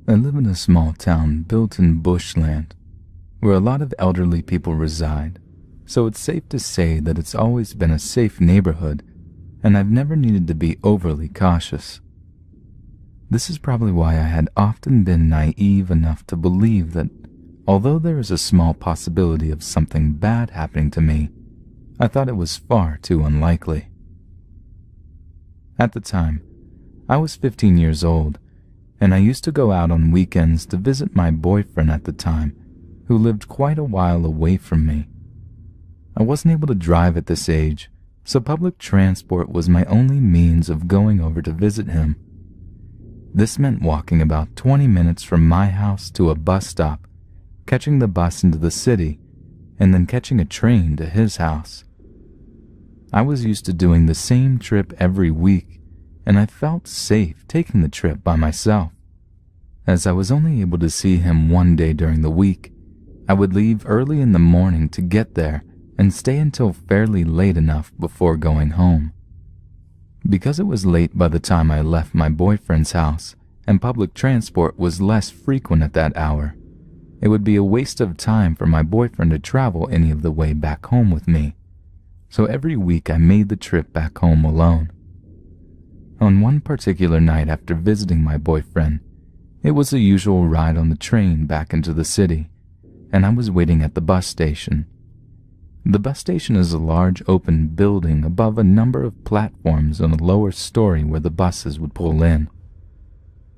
I live in a small town built in bushland, where a lot of elderly people reside, so it's safe to say that it's always been a safe neighborhood, and I've never needed to be overly cautious. This is probably why I had often been naive enough to believe that although there is a small possibility of something bad happening to me, I thought it was far too unlikely. At the time, I was 15 years old, and I used to go out on weekends to visit my boyfriend at the time, who lived quite a while away from me. I wasn't able to drive at this age, so public transport was my only means of going over to visit him. This meant walking about 20 minutes from my house to a bus stop, catching the bus into the city, and then catching a train to his house. I was used to doing the same trip every week, and I felt safe taking the trip by myself. As I was only able to see him one day during the week, I would leave early in the morning to get there and stay until fairly late enough before going home. Because it was late by the time I left my boyfriend's house and public transport was less frequent at that hour, it would be a waste of time for my boyfriend to travel any of the way back home with me. So every week I made the trip back home alone. On one particular night after visiting my boyfriend, it was the usual ride on the train back into the city, and I was waiting at the bus station. The bus station is a large open building above a number of platforms on a lower story where the buses would pull in.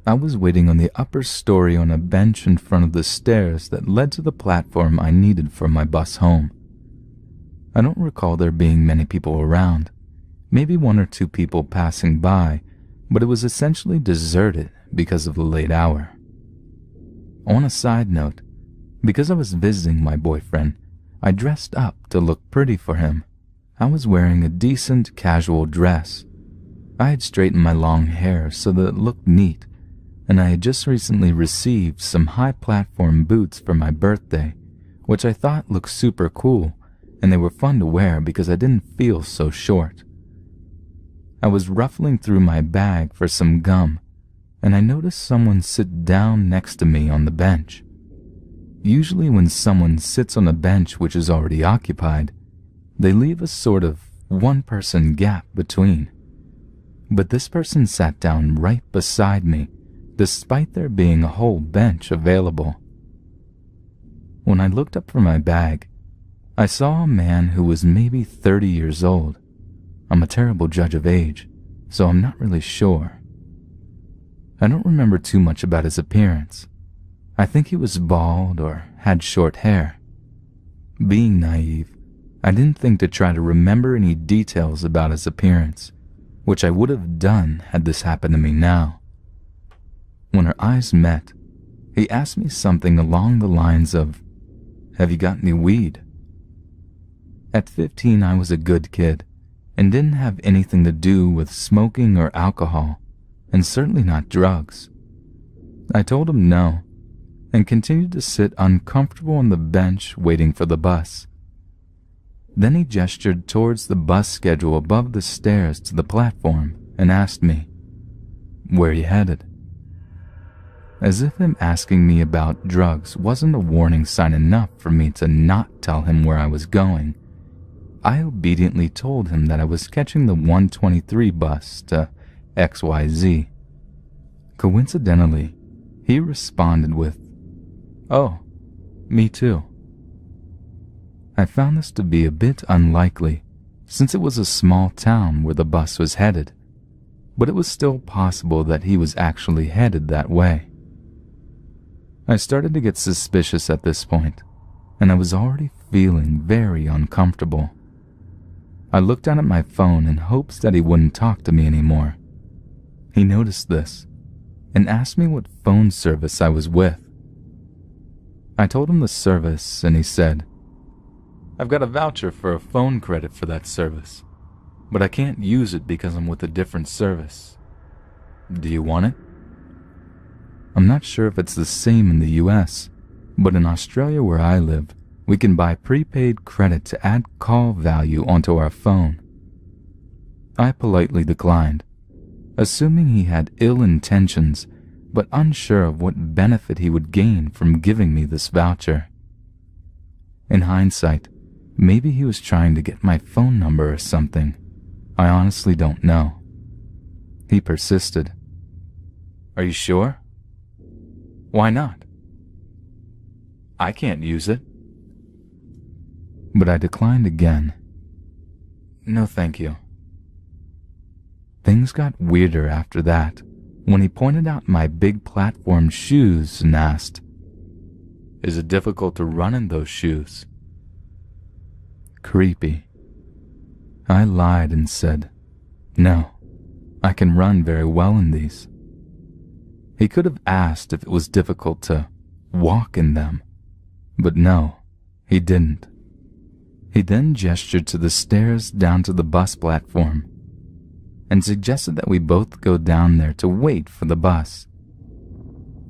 I was waiting on the upper story on a bench in front of the stairs that led to the platform I needed for my bus home. I don't recall there being many people around, maybe one or two people passing by, but it was essentially deserted because of the late hour. On a side note, because I was visiting my boyfriend, I dressed up to look pretty for him. I was wearing a decent casual dress. I had straightened my long hair so that it looked neat, and I had just recently received some high platform boots for my birthday, which I thought looked super cool, and they were fun to wear because I didn't feel so short. I was ruffling through my bag for some gum, and I noticed someone sit down next to me on the bench. Usually when someone sits on a bench which is already occupied, they leave a sort of one-person gap between. But this person sat down right beside me, despite there being a whole bench available. When I looked up from my bag, I saw a man who was maybe 30 years old. I'm a terrible judge of age, so I'm not really sure. I don't remember too much about his appearance. I think he was bald or had short hair. Being naive, I didn't think to try to remember any details about his appearance, which I would have done had this happened to me now. When our eyes met, he asked me something along the lines of, "Have you got any weed?" At 15, I was a good kid and didn't have anything to do with smoking or alcohol, and certainly not drugs. I told him no, and continued to sit uncomfortable on the bench waiting for the bus. Then he gestured towards the bus schedule above the stairs to the platform and asked me, "Where are you headed?" As if him asking me about drugs wasn't a warning sign enough for me to not tell him where I was going, I obediently told him that I was catching the 123 bus to XYZ. Coincidentally, he responded with, "Oh, me too." I found this to be a bit unlikely, since it was a small town where the bus was headed, but it was still possible that he was actually headed that way. I started to get suspicious at this point, and I was already feeling very uncomfortable. I looked down at my phone in hopes that he wouldn't talk to me anymore. He noticed this and asked me what phone service I was with. I told him the service, and he said, "I've got a voucher for a phone credit for that service, but I can't use it because I'm with a different service. Do you want it?" I'm not sure if it's the same in the US, but in Australia where I live, we can buy prepaid credit to add call value onto our phone. I politely declined, assuming he had ill intentions, but unsure of what benefit he would gain from giving me this voucher. In hindsight, maybe he was trying to get my phone number or something. I honestly don't know. He persisted. "Are you sure?" "Why not?" "I can't use it." But I declined again. "No, thank you." Things got weirder after that, when he pointed out my big platform shoes and asked, "Is it difficult to run in those shoes?" Creepy. I lied and said, "No, I can run very well in these." He could have asked if it was difficult to walk in them, but no, he didn't. He then gestured to the stairs down to the bus platform and suggested that we both go down there to wait for the bus.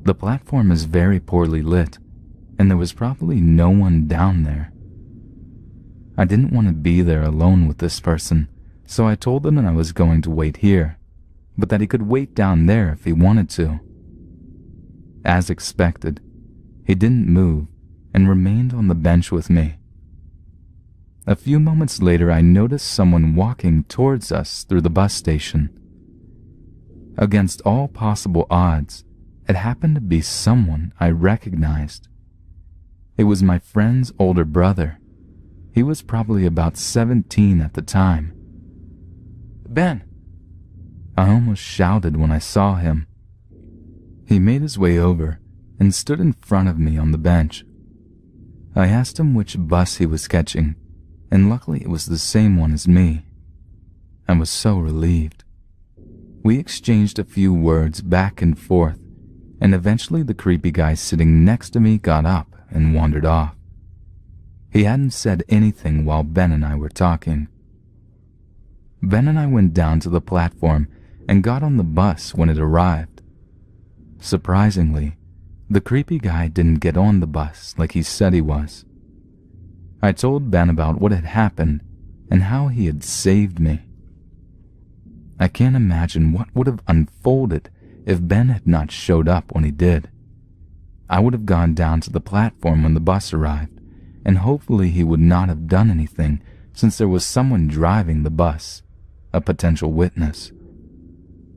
The platform is very poorly lit, and there was probably no one down there. I didn't want to be there alone with this person, so I told him that I was going to wait here, but that he could wait down there if he wanted to. As expected, he didn't move and remained on the bench with me. A few moments later, I noticed someone walking towards us through the bus station. Against all possible odds, it happened to be someone I recognized. It was my friend's older brother. He was probably about 17 at the time. "Ben!" I almost shouted when I saw him. He made his way over and stood in front of me on the bench. I asked him which bus he was catching, and luckily it was the same one as me. I was so relieved. We exchanged a few words back and forth, and eventually the creepy guy sitting next to me got up and wandered off. He hadn't said anything while Ben and I were talking. Ben and I went down to the platform and got on the bus when it arrived. Surprisingly, the creepy guy didn't get on the bus like he said he was. I told Ben about what had happened and how he had saved me. I can't imagine what would have unfolded if Ben had not showed up when he did. I would have gone down to the platform when the bus arrived, and hopefully he would not have done anything since there was someone driving the bus, a potential witness.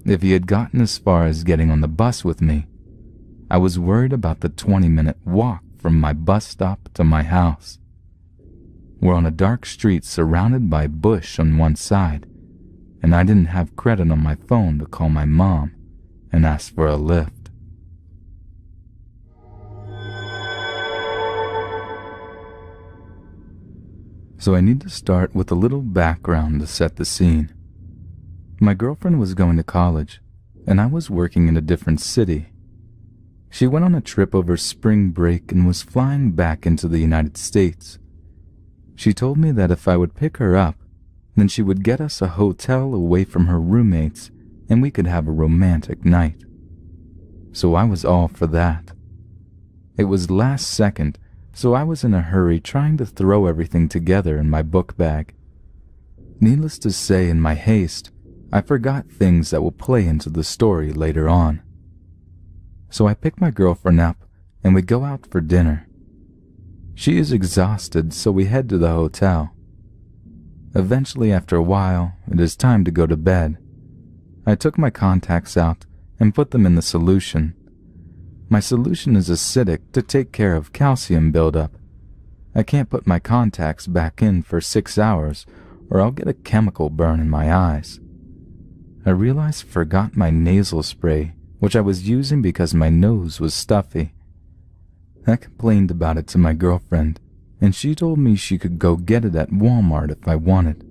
If he had gotten as far as getting on the bus with me, I was worried about the 20-minute walk from my bus stop to my house. We're on a dark street surrounded by bush on one side, and I didn't have credit on my phone to call my mom and ask for a lift. So I need to start with a little background to set the scene. My girlfriend was going to college, and I was working in a different city. She went on a trip over spring break and was flying back into the United States. She told me that if I would pick her up, then she would get us a hotel away from her roommates and we could have a romantic night. So I was all for that. It was last second, so I was in a hurry trying to throw everything together in my book bag. Needless to say, in my haste, I forgot things that will play into the story later on. So I pick my girlfriend up and we go out for dinner. She is exhausted, so we head to the hotel. Eventually, after a while, it is time to go to bed. I took my contacts out and put them in the solution. My solution is acidic to take care of calcium buildup. I can't put my contacts back in for 6 hours or I'll get a chemical burn in my eyes. I realized I forgot my nasal spray, which I was using because my nose was stuffy. I complained about it to my girlfriend, and she told me she could go get it at Walmart if I wanted.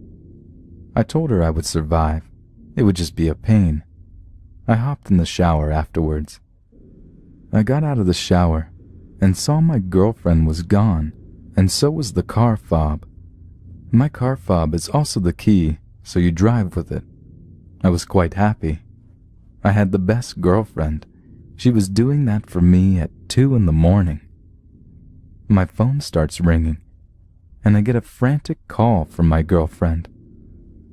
I told her I would survive. It would just be a pain. I hopped in the shower afterwards. I got out of the shower and saw my girlfriend was gone, and so was the car fob. My car fob is also the key, so you drive with it. I was quite happy. I had the best girlfriend. She was doing that for me at 2 a.m. My phone starts ringing, and I get a frantic call from my girlfriend.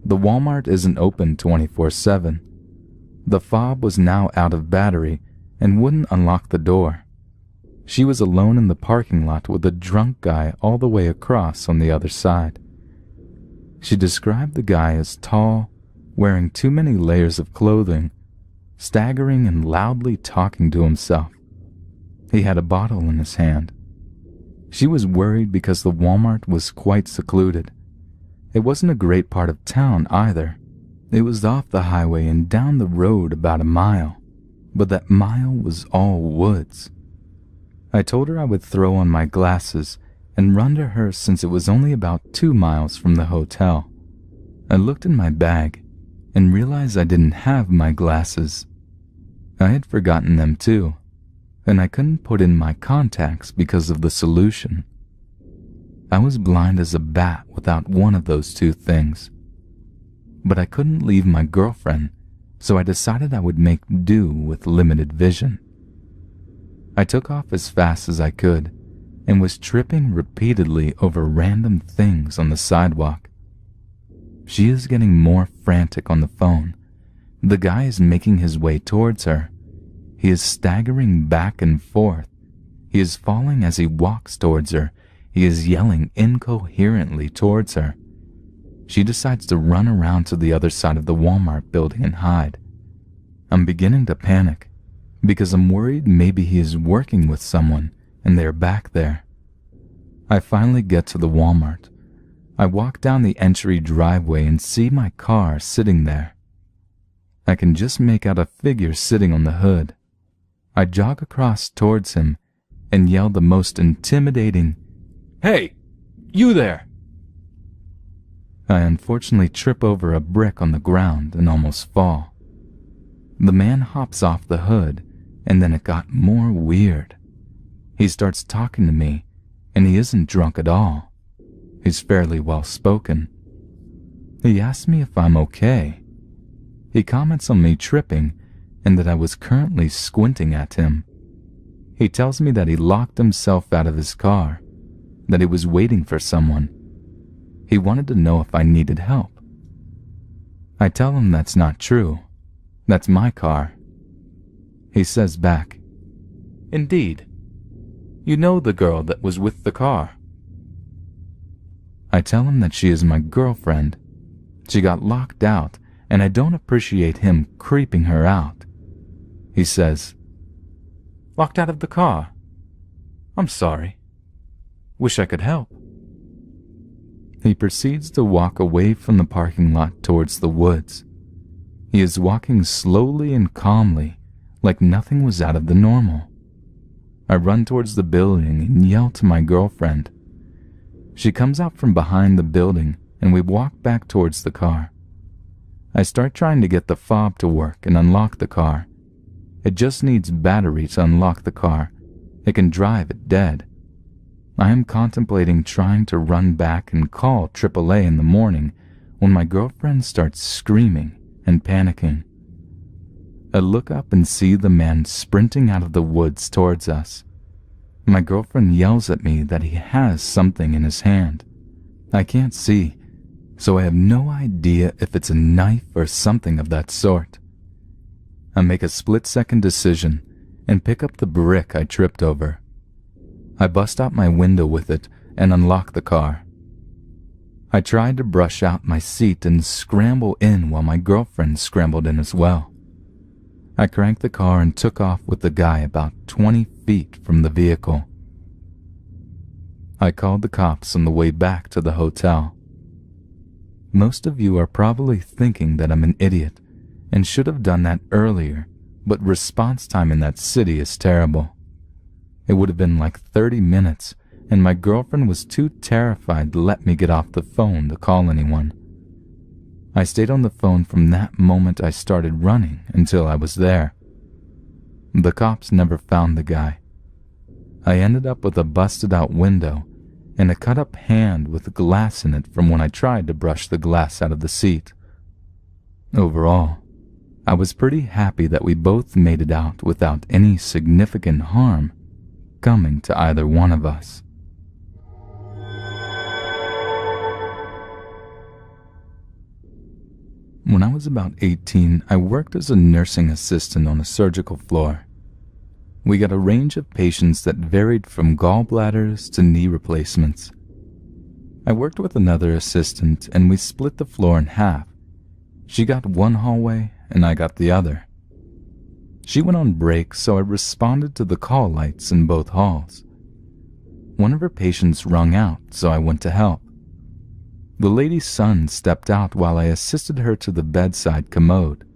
The Walmart isn't open 24/7. The fob was now out of battery, and wouldn't unlock the door. She was alone in the parking lot with a drunk guy all the way across on the other side. She described the guy as tall, wearing too many layers of clothing, staggering and loudly talking to himself. He had a bottle in his hand. She was worried because the Walmart was quite secluded. It wasn't a great part of town either. It was off the highway and down the road about a mile, but that mile was all woods. I told her I would throw on my glasses and run to her since it was only about 2 miles from the hotel. I looked in my bag and realized I didn't have my glasses. I had forgotten them too, and I couldn't put in my contacts because of the solution. I was blind as a bat without one of those two things. But I couldn't leave my girlfriend, so I decided I would make do with limited vision. I took off as fast as I could and was tripping repeatedly over random things on the sidewalk. She is getting more frantic on the phone. The guy is making his way towards her. He is staggering back and forth. He is falling as he walks towards her. He is yelling incoherently towards her. She decides to run around to the other side of the Walmart building and hide. I'm beginning to panic because I'm worried maybe he is working with someone and they're back there. I finally get to the Walmart. I walk down the entry driveway and see my car sitting there. I can just make out a figure sitting on the hood. I jog across towards him and yell the most intimidating, "Hey, you there!" I unfortunately trip over a brick on the ground and almost fall. The man hops off the hood, and then it got more weird. He starts talking to me, and he isn't drunk at all. He's fairly well-spoken. He asks me if I'm okay. He comments on me tripping and that I was currently squinting at him. He tells me that he locked himself out of his car, that he was waiting for someone. He wanted to know if I needed help. I tell him that's not true. That's my car. He says back, "Indeed. You know the girl that was with the car." I tell him that she is my girlfriend. She got locked out, and I don't appreciate him creeping her out. He says, "Locked out of the car? I'm sorry. Wish I could help." He proceeds to walk away from the parking lot towards the woods. He is walking slowly and calmly, like nothing was out of the normal. I run towards the building and yell to my girlfriend. She comes out from behind the building and we walk back towards the car. I start trying to get the fob to work and unlock the car. It just needs battery to unlock the car. It can drive it dead. I am contemplating trying to run back and call AAA in the morning when my girlfriend starts screaming and panicking. I look up and see the man sprinting out of the woods towards us. My girlfriend yells at me that he has something in his hand. I can't see, so I have no idea if it's a knife or something of that sort. I make a split-second decision and pick up the brick I tripped over. I bust out my window with it and unlock the car. I tried to brush out my seat and scramble in while my girlfriend scrambled in as well. I cranked the car and took off with the guy about 20 feet from the vehicle. I called the cops on the way back to the hotel. Most of you are probably thinking that I'm an idiot and should have done that earlier, but response time in that city is terrible. It would have been like 30 minutes, and my girlfriend was too terrified to let me get off the phone to call anyone. I stayed on the phone from that moment I started running until I was there. The cops never found the guy. I ended up with a busted-out window and a cut-up hand with glass in it from when I tried to brush the glass out of the seat. Overall, I was pretty happy that we both made it out without any significant harm coming to either one of us. When I was about 18, I worked as a nursing assistant on a surgical floor. We got a range of patients that varied from gallbladders to knee replacements. I worked with another assistant and we split the floor in half. She got one hallway and I got the other. She went on break, so I responded to the call lights in both halls. One of her patients rung out, so I went to help. The lady's son stepped out while I assisted her to the bedside commode.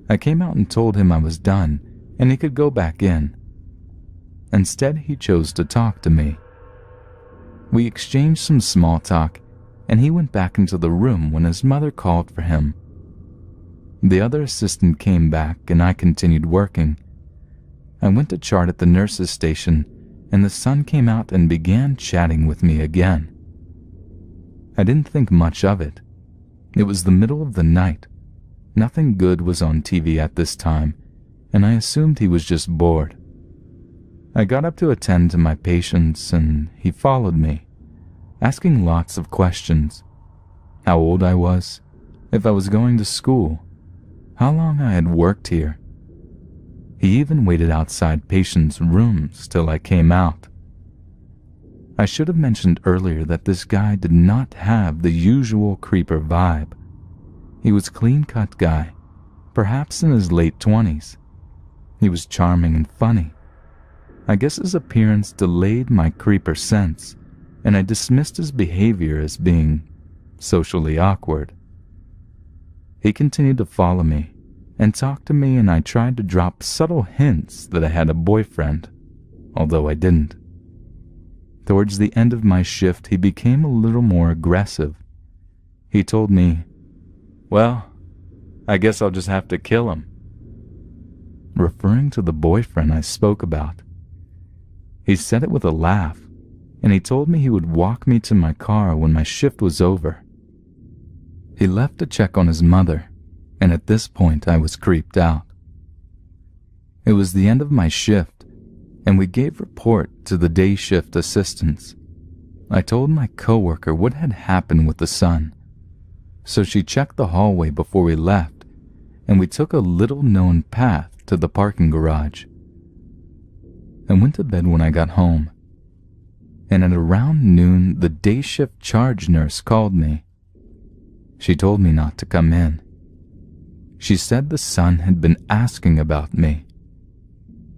I came out and told him I was done and he could go back in. Instead, he chose to talk to me. We exchanged some small talk and he went back into the room when his mother called for him. The other assistant came back and I continued working. I went to chart at the nurse's station and the son came out and began chatting with me again. I didn't think much of it. It was the middle of the night. Nothing good was on TV at this time, and I assumed he was just bored. I got up to attend to my patients and he followed me, asking lots of questions. How old I was, if I was going to school, how long I had worked here. He even waited outside patients' rooms till I came out. I should have mentioned earlier that this guy did not have the usual creeper vibe. He was a clean-cut guy, perhaps in his late 20s. He was charming and funny. I guess his appearance delayed my creeper sense, and I dismissed his behavior as being socially awkward. He continued to follow me and talk to me, and I tried to drop subtle hints that I had a boyfriend, although I didn't. Towards the end of my shift, he became a little more aggressive. He told me, "Well, I guess I'll just have to kill him," referring to the boyfriend I spoke about. He said it with a laugh, and he told me he would walk me to my car when my shift was over. He left to check on his mother, and at this point I was creeped out. It was the end of my shift, and we gave report to the day shift assistants. I told my coworker what had happened with the son, so she checked the hallway before we left, and we took a little-known path to the parking garage. I went to bed when I got home, and at around noon the day shift charge nurse called me. She told me not to come in. She said the son had been asking about me.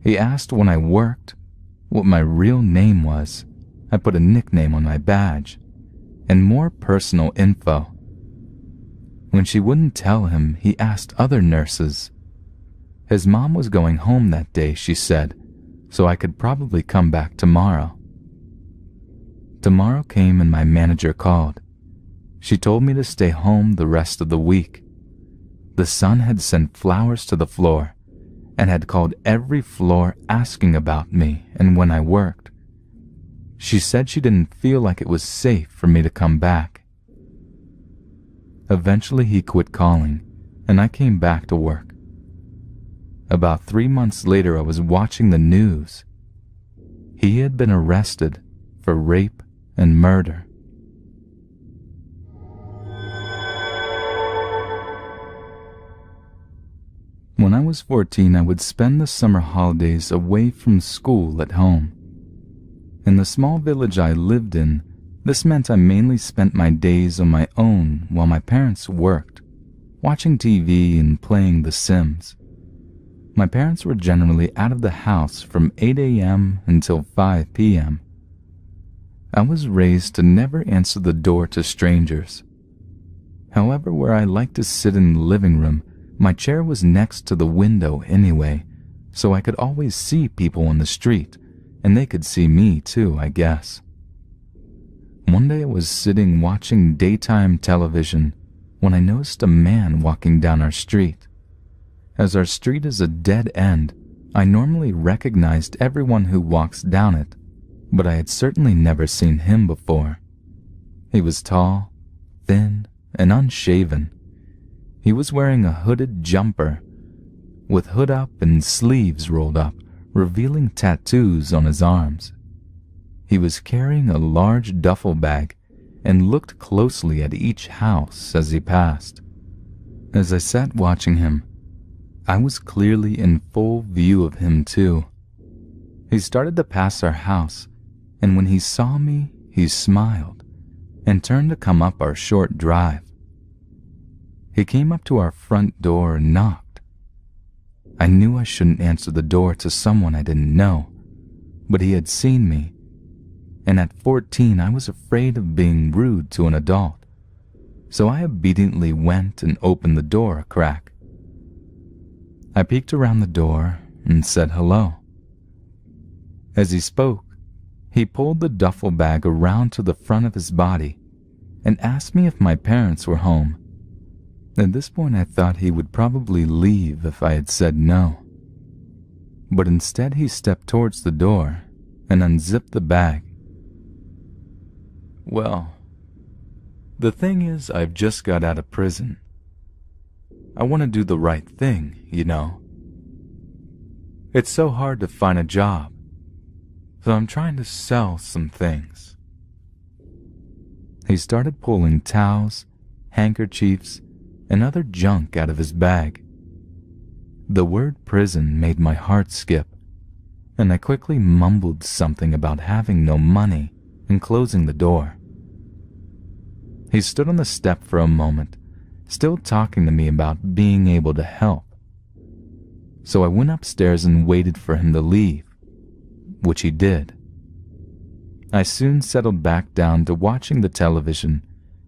He asked when I worked, what my real name was. I put a nickname on my badge, and more personal info. When she wouldn't tell him, he asked other nurses. His mom was going home that day, she said, so I could probably come back tomorrow. Tomorrow came and my manager called. She told me to stay home the rest of the week. The son had sent flowers to the floor and had called every floor asking about me and when I worked. She said she didn't feel like it was safe for me to come back. Eventually he quit calling and I came back to work. About 3 months later, I was watching the news. He had been arrested for rape and murder. When I was 14, I would spend the summer holidays away from school at home. In the small village I lived in, this meant I mainly spent my days on my own while my parents worked, watching TV and playing The Sims. My parents were generally out of the house from 8 a.m. until 5 p.m. I was raised to never answer the door to strangers. However, where I liked to sit in the living room, my chair was next to the window anyway, so I could always see people on the street, and they could see me too, I guess. One day I was sitting watching daytime television when I noticed a man walking down our street. As our street is a dead end, I normally recognized everyone who walks down it, but I had certainly never seen him before. He was tall, thin, and unshaven. He was wearing a hooded jumper, with hood up and sleeves rolled up, revealing tattoos on his arms. He was carrying a large duffel bag and looked closely at each house as he passed. As I sat watching him, I was clearly in full view of him too. He started to pass our house, and when he saw me, he smiled and turned to come up our short drive. He came up to our front door and knocked. I knew I shouldn't answer the door to someone I didn't know, but he had seen me, and at 14 I was afraid of being rude to an adult, so I obediently went and opened the door a crack. I peeked around the door and said hello. As he spoke, he pulled the duffel bag around to the front of his body and asked me if my parents were home. At this point, I thought he would probably leave if I had said no. But instead, he stepped towards the door and unzipped the bag. Well, the thing is, I've just got out of prison. I want to do the right thing, you know. It's so hard to find a job, so I'm trying to sell some things. He started pulling towels, handkerchiefs, and other junk out of his bag. The word prison made my heart skip, and I quickly mumbled something about having no money and closing the door. He stood on the step for a moment, still talking to me about being able to help. So I went upstairs and waited for him to leave, which he did. I soon settled back down to watching the television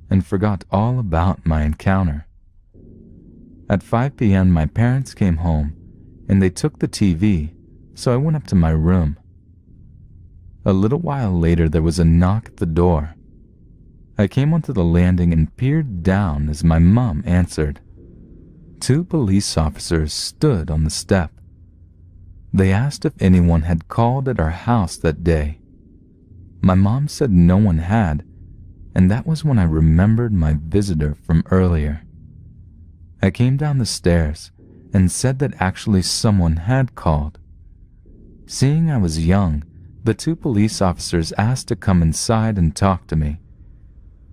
and forgot all about my encounter. At 5 p.m. my parents came home and they took the TV, so I went up to my room. A little while later there was a knock at the door. I came onto the landing and peered down as my mom answered. 2 police officers stood on the step. They asked if anyone had called at our house that day. My mom said no one had, and that was when I remembered my visitor from earlier. I came down the stairs and said that actually someone had called. Seeing I was young, the 2 police officers asked to come inside and talk to me.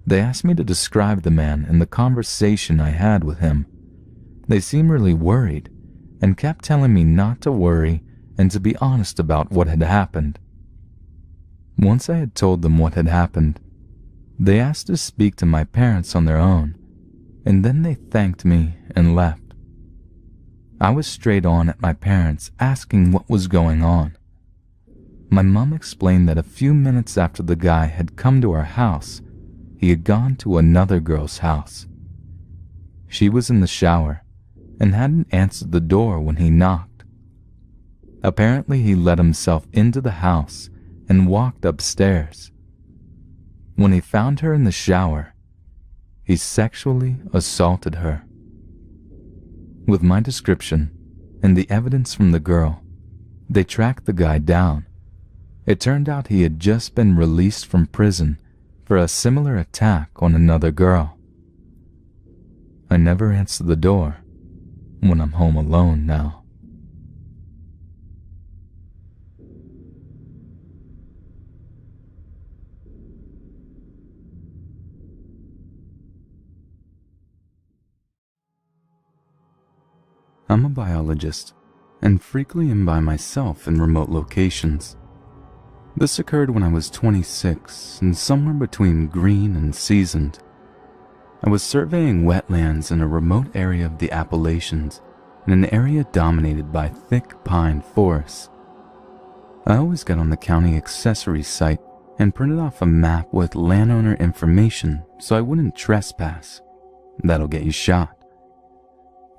They asked me to describe the man and the conversation I had with him. They seemed really worried and kept telling me not to worry and to be honest about what had happened. Once I had told them what had happened, they asked to speak to my parents on their own, and then they thanked me and left. I was straight on at my parents asking what was going on. My mom explained that a few minutes after the guy had come to our house, he had gone to another girl's house. She was in the shower and hadn't answered the door when he knocked. Apparently, he let himself into the house and walked upstairs. When he found her in the shower, he sexually assaulted her. With my description and the evidence from the girl, they tracked the guy down. It turned out he had just been released from prison for a similar attack on another girl. I never answer the door when I'm home alone now. I'm a biologist and frequently am by myself in remote locations. This occurred when I was 26 and somewhere between green and seasoned. I was surveying wetlands in a remote area of the Appalachians, in an area dominated by thick pine forests. I always got on the county accessory site and printed off a map with landowner information so I wouldn't trespass. That'll get you shot.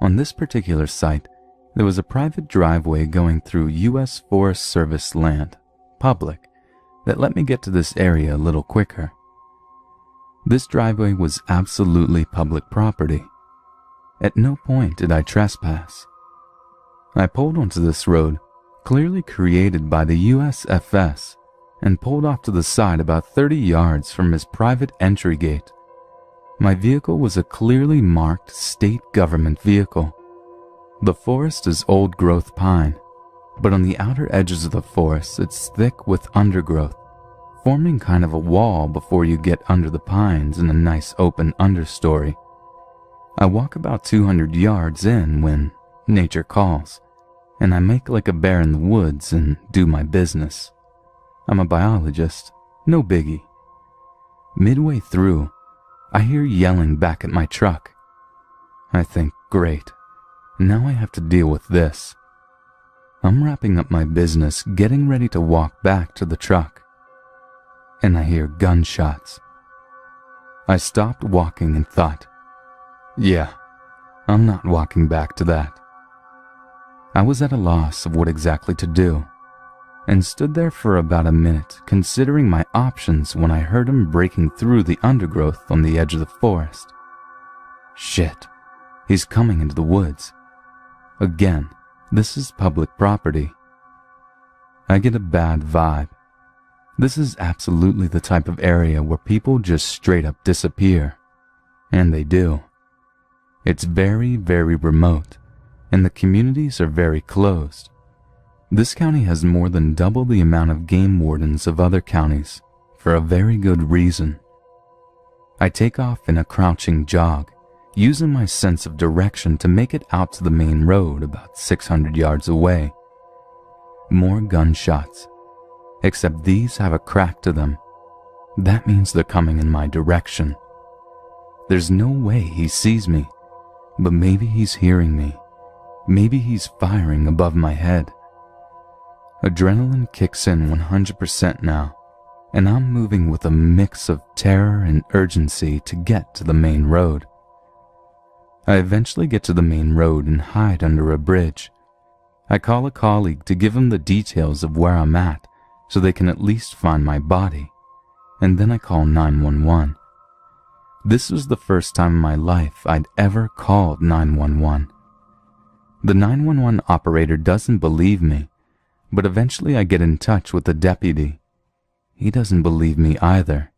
On this particular site, there was a private driveway going through U.S. Forest Service land, public, that let me get to this area a little quicker. This driveway was absolutely public property. At no point did I trespass. I pulled onto this road, clearly created by the USFS, and pulled off to the side about 30 yards from his private entry gate. My vehicle was a clearly marked state government vehicle. The forest is old-growth pine, but on the outer edges of the forest it's thick with undergrowth, forming kind of a wall before you get under the pines in a nice open understory. I walk about 200 yards in when, nature calls, and I make like a bear in the woods and do my business. I'm a biologist, no biggie. Midway through, I hear yelling back at my truck. I think, great, now I have to deal with this. I'm wrapping up my business, getting ready to walk back to the truck, and I hear gunshots. I stopped walking and thought, yeah, I'm not walking back to that. I was at a loss of what exactly to do, and stood there for about a minute considering my options when I heard him breaking through the undergrowth on the edge of the forest. Shit, he's coming into the woods. Again, this is public property. I get a bad vibe. This is absolutely the type of area where people just straight up disappear. And they do. It's very, very remote, and the communities are very closed. This county has more than double the amount of game wardens of other counties, for a very good reason. I take off in a crouching jog, using my sense of direction to make it out to the main road about 600 yards away. More gunshots, except these have a crack to them. That means they're coming in my direction. There's no way he sees me, but maybe he's hearing me. Maybe he's firing above my head. Adrenaline kicks in 100% now, and I'm moving with a mix of terror and urgency to get to the main road. I eventually get to the main road and hide under a bridge. I call a colleague to give him the details of where I'm at so they can at least find my body, and then I call 911. This was the first time in my life I'd ever called 911. The 911 operator doesn't believe me, but eventually I get in touch with the deputy. He doesn't believe me either.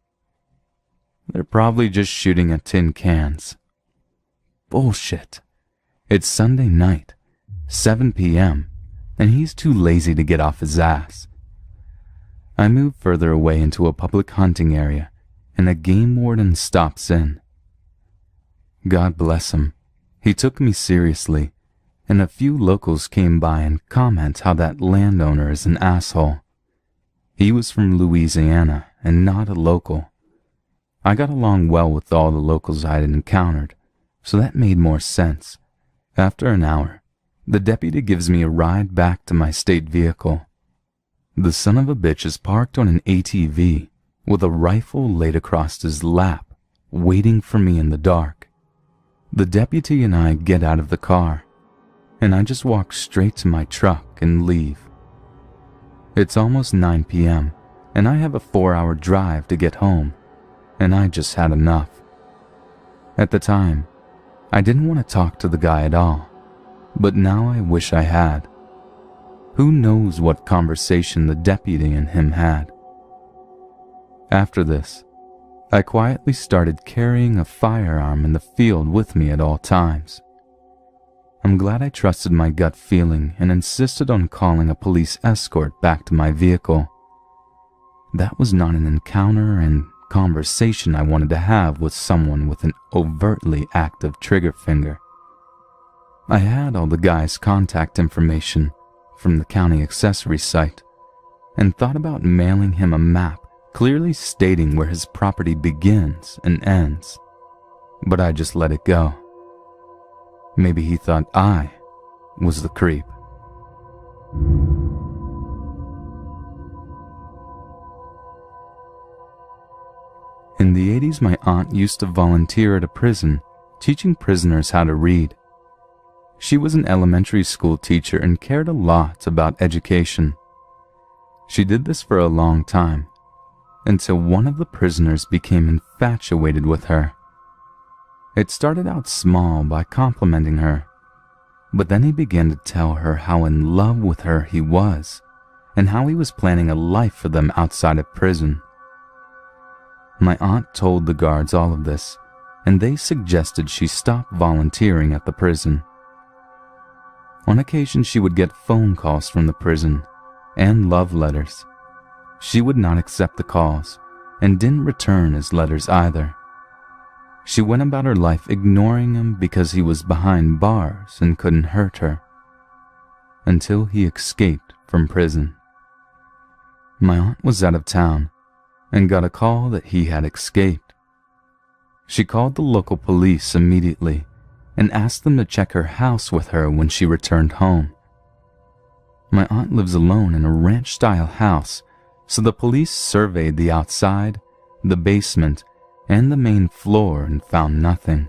They're probably just shooting at tin cans. Bullshit. It's Sunday night, 7 p.m., and he's too lazy to get off his ass. I move further away into a public hunting area, and a game warden stops in. God bless him. He took me seriously, and a few locals came by and comment how that landowner is an asshole. He was from Louisiana and not a local. I got along well with all the locals I had encountered, so that made more sense. After an hour, the deputy gives me a ride back to my state vehicle. The son of a bitch is parked on an ATV with a rifle laid across his lap, waiting for me in the dark. The deputy and I get out of the car, and I just walk straight to my truck and leave. It's almost 9 p.m., and I have a 4-hour drive to get home, and I just had enough. At the time, I didn't want to talk to the guy at all, but now I wish I had. Who knows what conversation the deputy and him had. After this, I quietly started carrying a firearm in the field with me at all times. I'm glad I trusted my gut feeling and insisted on calling a police escort back to my vehicle. That was not an encounter and conversation I wanted to have with someone with an overtly active trigger finger. I had all the guy's contact information from the county accessory site and thought about mailing him a map clearly stating where his property begins and ends, but I just let it go. Maybe he thought I was the creep. In the 80s, my aunt used to volunteer at a prison, teaching prisoners how to read. She was an elementary school teacher and cared a lot about education. She did this for a long time, until one of the prisoners became infatuated with her. It started out small by complimenting her, but then he began to tell her how in love with her he was, and how he was planning a life for them outside of prison. My aunt told the guards all of this, and they suggested she stop volunteering at the prison. On occasion, she would get phone calls from the prison and love letters. She would not accept the calls and didn't return his letters either. She went about her life ignoring him because he was behind bars and couldn't hurt her, until he escaped from prison. My aunt was out of town and got a call that he had escaped. She called the local police immediately and asked them to check her house with her when she returned home. My aunt lives alone in a ranch-style house, so the police surveyed the outside, the basement, and the main floor and found nothing.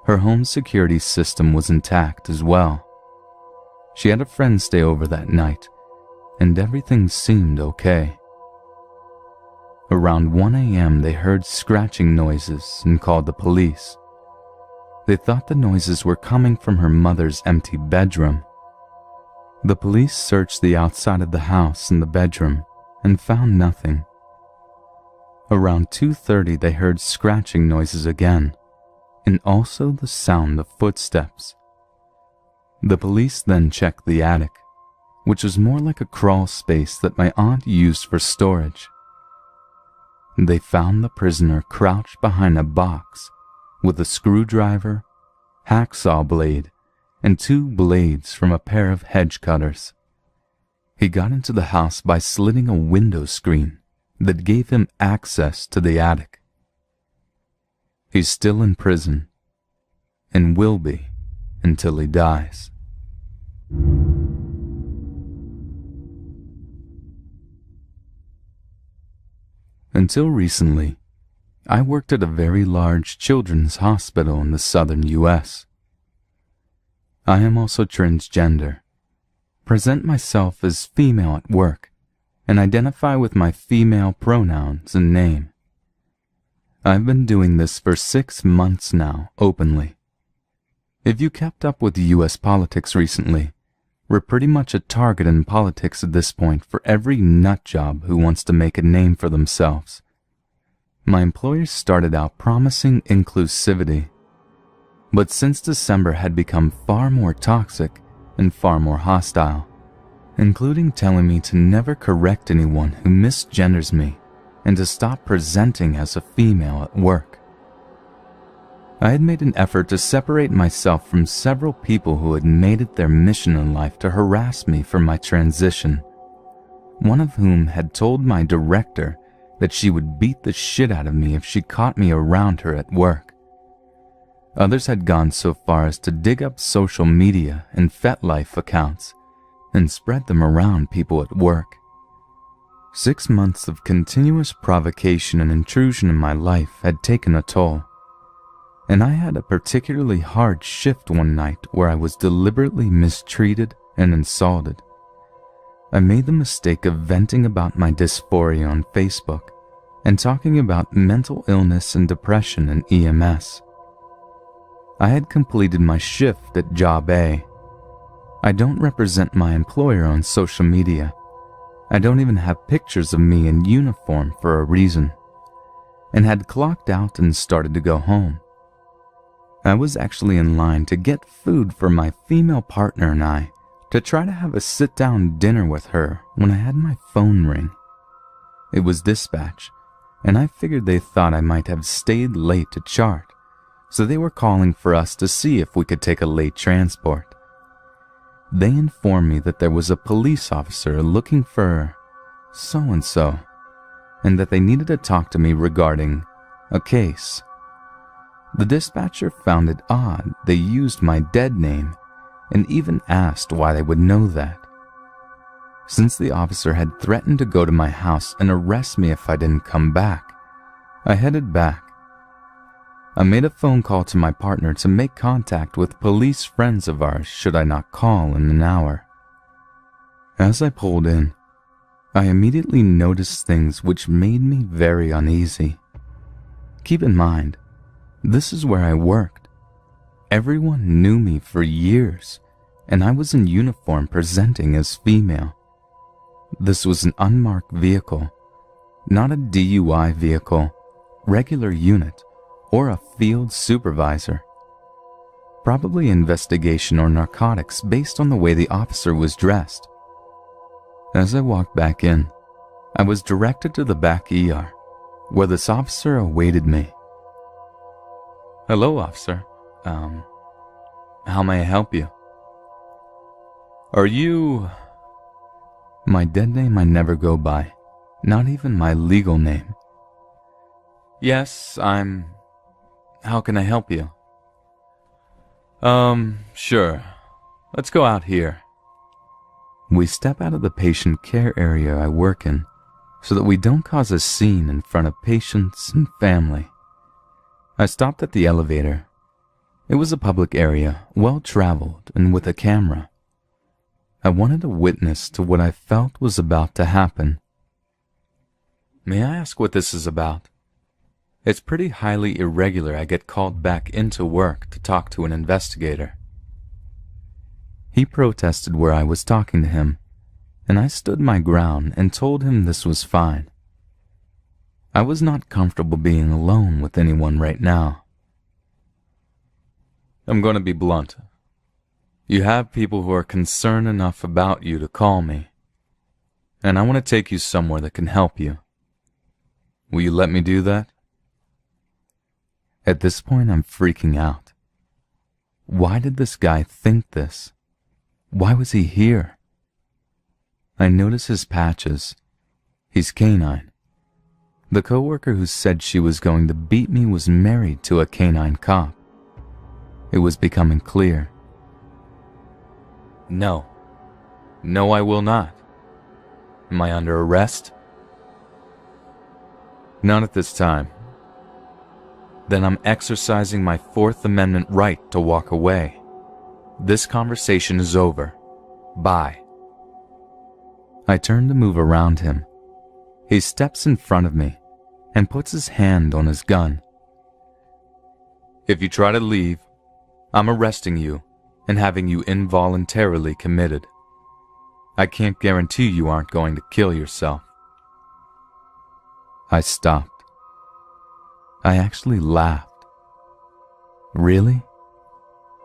Her home security system was intact as well. She had a friend stay over that night, and everything seemed okay. Around 1 a.m. they heard scratching noises and called the police. They thought the noises were coming from her mother's empty bedroom. The police searched the outside of the house and the bedroom and found nothing. Around 2:30 they heard scratching noises again, and also the sound of footsteps. The police then checked the attic, which was more like a crawl space that my aunt used for storage. They found the prisoner crouched behind a box with a screwdriver, hacksaw blade, and 2 blades from a pair of hedge cutters. He got into the house by slitting a window screen that gave him access to the attic. He's still in prison and will be until he dies. Until recently, I worked at a very large children's hospital in the southern U.S. I am also transgender, present myself as female at work, and identify with my female pronouns and name. I've been doing this for 6 months now, openly. If you kept up with U.S. politics recently, we're pretty much a target in politics at this point for every nutjob who wants to make a name for themselves. My employers started out promising inclusivity, but since December had become far more toxic and far more hostile, including telling me to never correct anyone who misgenders me and to stop presenting as a female at work. I had made an effort to separate myself from several people who had made it their mission in life to harass me for my transition, one of whom had told my director that she would beat the shit out of me if she caught me around her at work. Others had gone so far as to dig up social media and FetLife accounts and spread them around people at work. 6 months of continuous provocation and intrusion in my life had taken a toll, and I had a particularly hard shift one night where I was deliberately mistreated and insulted. I made the mistake of venting about my dysphoria on Facebook and talking about mental illness and depression in EMS. I had completed my shift at Job A. I don't represent my employer on social media. I don't even have pictures of me in uniform for a reason, and had clocked out and started to go home. I was actually in line to get food for my female partner and I to try to have a sit-down dinner with her when I had my phone ring. It was dispatch, and I figured they thought I might have stayed late to chart, so they were calling for us to see if we could take a late transport. They informed me that there was a police officer looking for so-and-so, and that they needed to talk to me regarding a case. The dispatcher found it odd they used my dead name and even asked why they would know that. Since the officer had threatened to go to my house and arrest me if I didn't come back, I headed back. I made a phone call to my partner to make contact with police friends of ours should I not call in an hour. As I pulled in, I immediately noticed things which made me very uneasy. Keep in mind, this is where I worked. Everyone knew me for years, and I was in uniform presenting as female. This was an unmarked vehicle, not a DUI vehicle, regular unit, or a field supervisor. Probably investigation or narcotics based on the way the officer was dressed. As I walked back in, I was directed to the back ER, where this officer awaited me. Hello, officer. How may I help you? Are you... My dead name I never go by. Not even my legal name. Yes, I'm... How can I help you? Sure. Let's go out here. We step out of the patient care area I work in so that we don't cause a scene in front of patients and family. I stopped at the elevator. It was a public area, well-traveled and with a camera. I wanted a witness to what I felt was about to happen. May I ask what this is about? It's pretty highly irregular I get called back into work to talk to an investigator. He protested where I was talking to him, and I stood my ground and told him this was fine. I was not comfortable being alone with anyone right now. I'm going to be blunt. You have people who are concerned enough about you to call me, and I want to take you somewhere that can help you. Will you let me do that? At this point, I'm freaking out. Why did this guy think this? Why was he here? I notice his patches. He's canine. The coworker who said she was going to beat me was married to a canine cop. It was becoming clear. No. No, I will not. Am I under arrest? Not at this time. Then I'm exercising my Fourth Amendment right to walk away. This conversation is over. Bye. I turn to move around him. He steps in front of me and puts his hand on his gun. If you try to leave, I'm arresting you and having you involuntarily committed. I can't guarantee you aren't going to kill yourself. I stopped. I actually laughed. Really?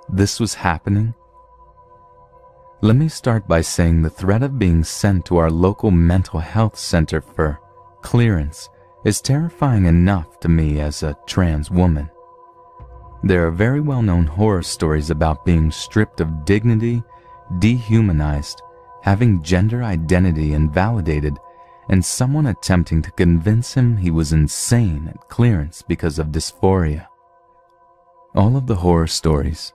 This was happening? Let me start by saying the threat of being sent to our local mental health center for clearance is terrifying enough to me as a trans woman. There are very well-known horror stories about being stripped of dignity, dehumanized, having gender identity invalidated, and someone attempting to convince him he was insane at clearance because of dysphoria. All of the horror stories,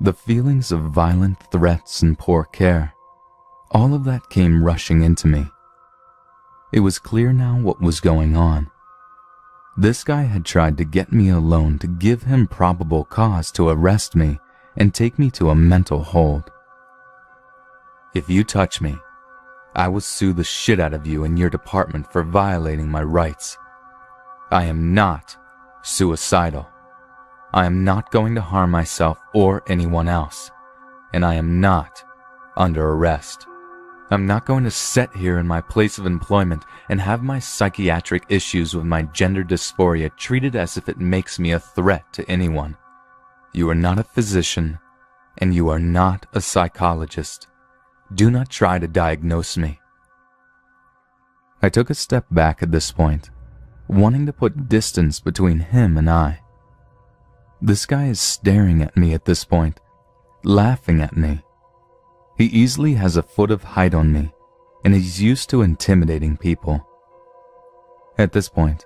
the feelings of violent threats and poor care, all of that came rushing into me. It was clear now what was going on. This guy had tried to get me alone to give him probable cause to arrest me and take me to a mental hold. If you touch me, I will sue the shit out of you and your department for violating my rights. I am not suicidal. I am not going to harm myself or anyone else, and I am not under arrest. I'm not going to sit here in my place of employment and have my psychiatric issues with my gender dysphoria treated as if it makes me a threat to anyone. You are not a physician, and you are not a psychologist. Do not try to diagnose me. I took a step back at this point, wanting to put distance between him and I. This guy is staring at me at this point, laughing at me. He easily has a foot of height on me, and he's used to intimidating people. At this point,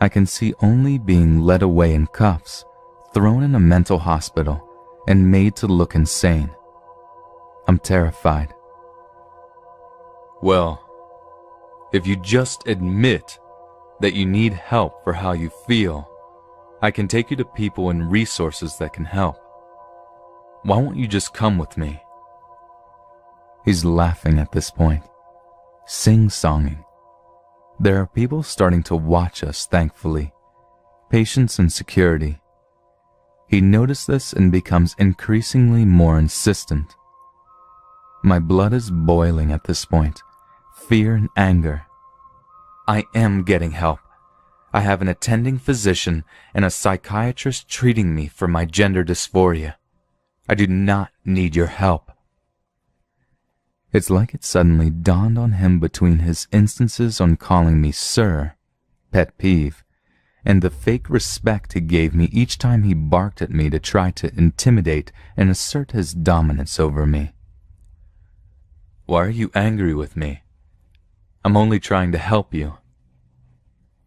I can see only being led away in cuffs, thrown in a mental hospital, and made to look insane. I'm terrified. Well, if you just admit that you need help for how you feel, I can take you to people and resources that can help. Why won't you just come with me? He's laughing at this point, sing-songing. There are people starting to watch us, thankfully. Patients and security. He noticed this and becomes increasingly more insistent. My blood is boiling at this point, fear and anger. I am getting help. I have an attending physician and a psychiatrist treating me for my gender dysphoria. I do not need your help. It's like it suddenly dawned on him between his instances on calling me sir, pet peeve, and the fake respect he gave me each time he barked at me to try to intimidate and assert his dominance over me. "Why are you angry with me? I'm only trying to help you."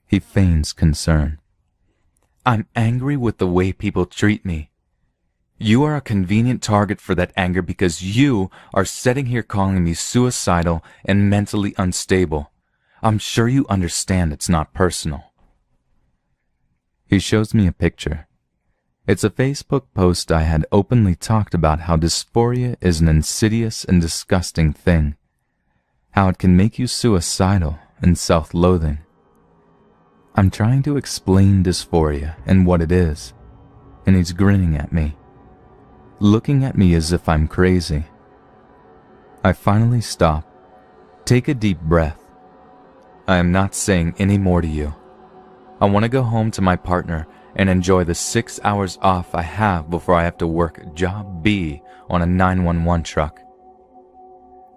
He feigns concern. "I'm angry with the way people treat me. You are a convenient target for that anger because you are sitting here calling me suicidal and mentally unstable. I'm sure you understand it's not personal." He shows me a picture. It's a Facebook post I had openly talked about how dysphoria is an insidious and disgusting thing, how it can make you suicidal and self-loathing. I'm trying to explain dysphoria and what it is, and he's grinning at me, looking at me as if I'm crazy. I finally stop, take a deep breath. I am not saying any more to you. I want to go home to my partner and enjoy the 6 hours off I have before I have to work Job B on a 911 truck.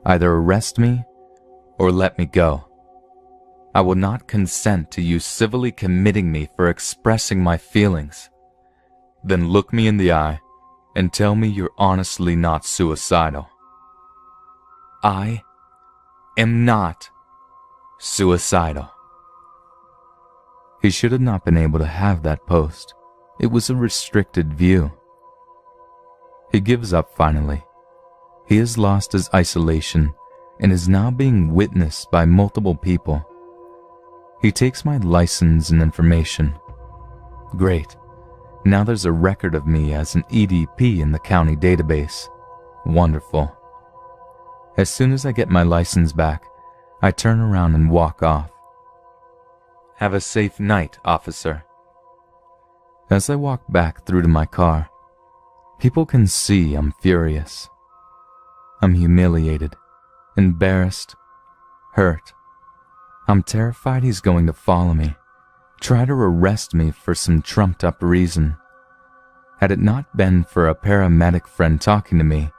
Either arrest me or let me go. I will not consent to you civilly committing me for expressing my feelings. Then look me in the eye and tell me you're honestly not suicidal. I am not suicidal. He should have not been able to have that post. It was a restricted view. He gives up finally. He has lost his isolation and is now being witnessed by multiple people. He takes my license and information. Great. Now there's a record of me as an EDP in the county database. Wonderful. As soon as I get my license back, I turn around and walk off. Have a safe night, officer. As I walk back through to my car, people can see I'm furious. I'm humiliated, embarrassed, hurt. I'm terrified he's going to follow me, try to arrest me for some trumped-up reason. Had it not been for a paramedic friend talking to me,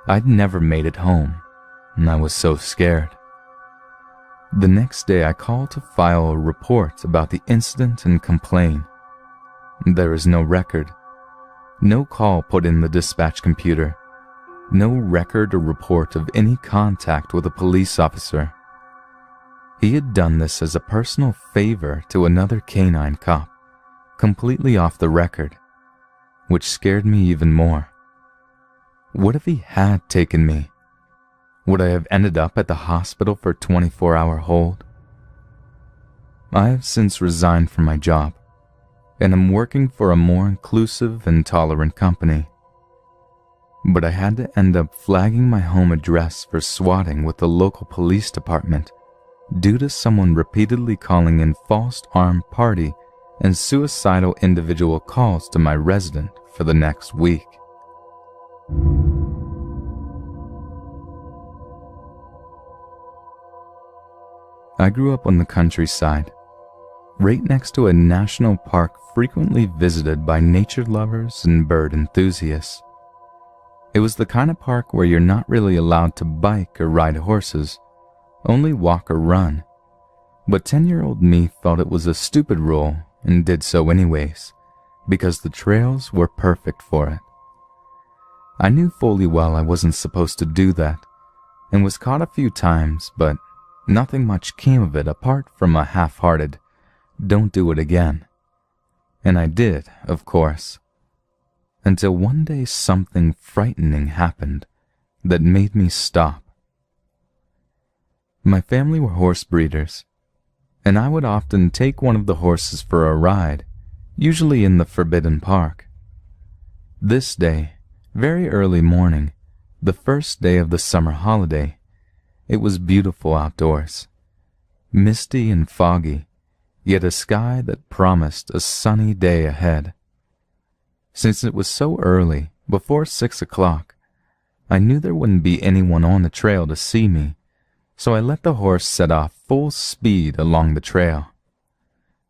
I'd never made it home, and I was so scared. The next day I call to file a report about the incident and complain. There is no record, no call put in the dispatch computer, no record or report of any contact with a police officer. He had done this as a personal favor to another canine cop, completely off the record, which scared me even more. What if he had taken me? Would I have ended up at the hospital for 24-hour hold? I have since resigned from my job, and am working for a more inclusive and tolerant company. But I had to end up flagging my home address for swatting with the local police department due to someone repeatedly calling in false armed party and suicidal individual calls to my resident for the next week. I grew up on the countryside, right next to a national park frequently visited by nature lovers and bird enthusiasts. It was the kind of park where you're not really allowed to bike or ride horses, only walk or run. But 10-year-old me felt it was a stupid rule and did so anyways, because the trails were perfect for it. I knew fully well I wasn't supposed to do that, and was caught a few times, but nothing much came of it apart from a half-hearted, "Don't do it again." And I did, of course. Until one day something frightening happened that made me stop. My family were horse breeders, and I would often take one of the horses for a ride, usually in the Forbidden Park. This day, very early morning, the first day of the summer holiday, it was beautiful outdoors, misty and foggy, yet a sky that promised a sunny day ahead. Since it was so early, before 6 o'clock, I knew there wouldn't be anyone on the trail to see me, so I let the horse set off full speed along the trail.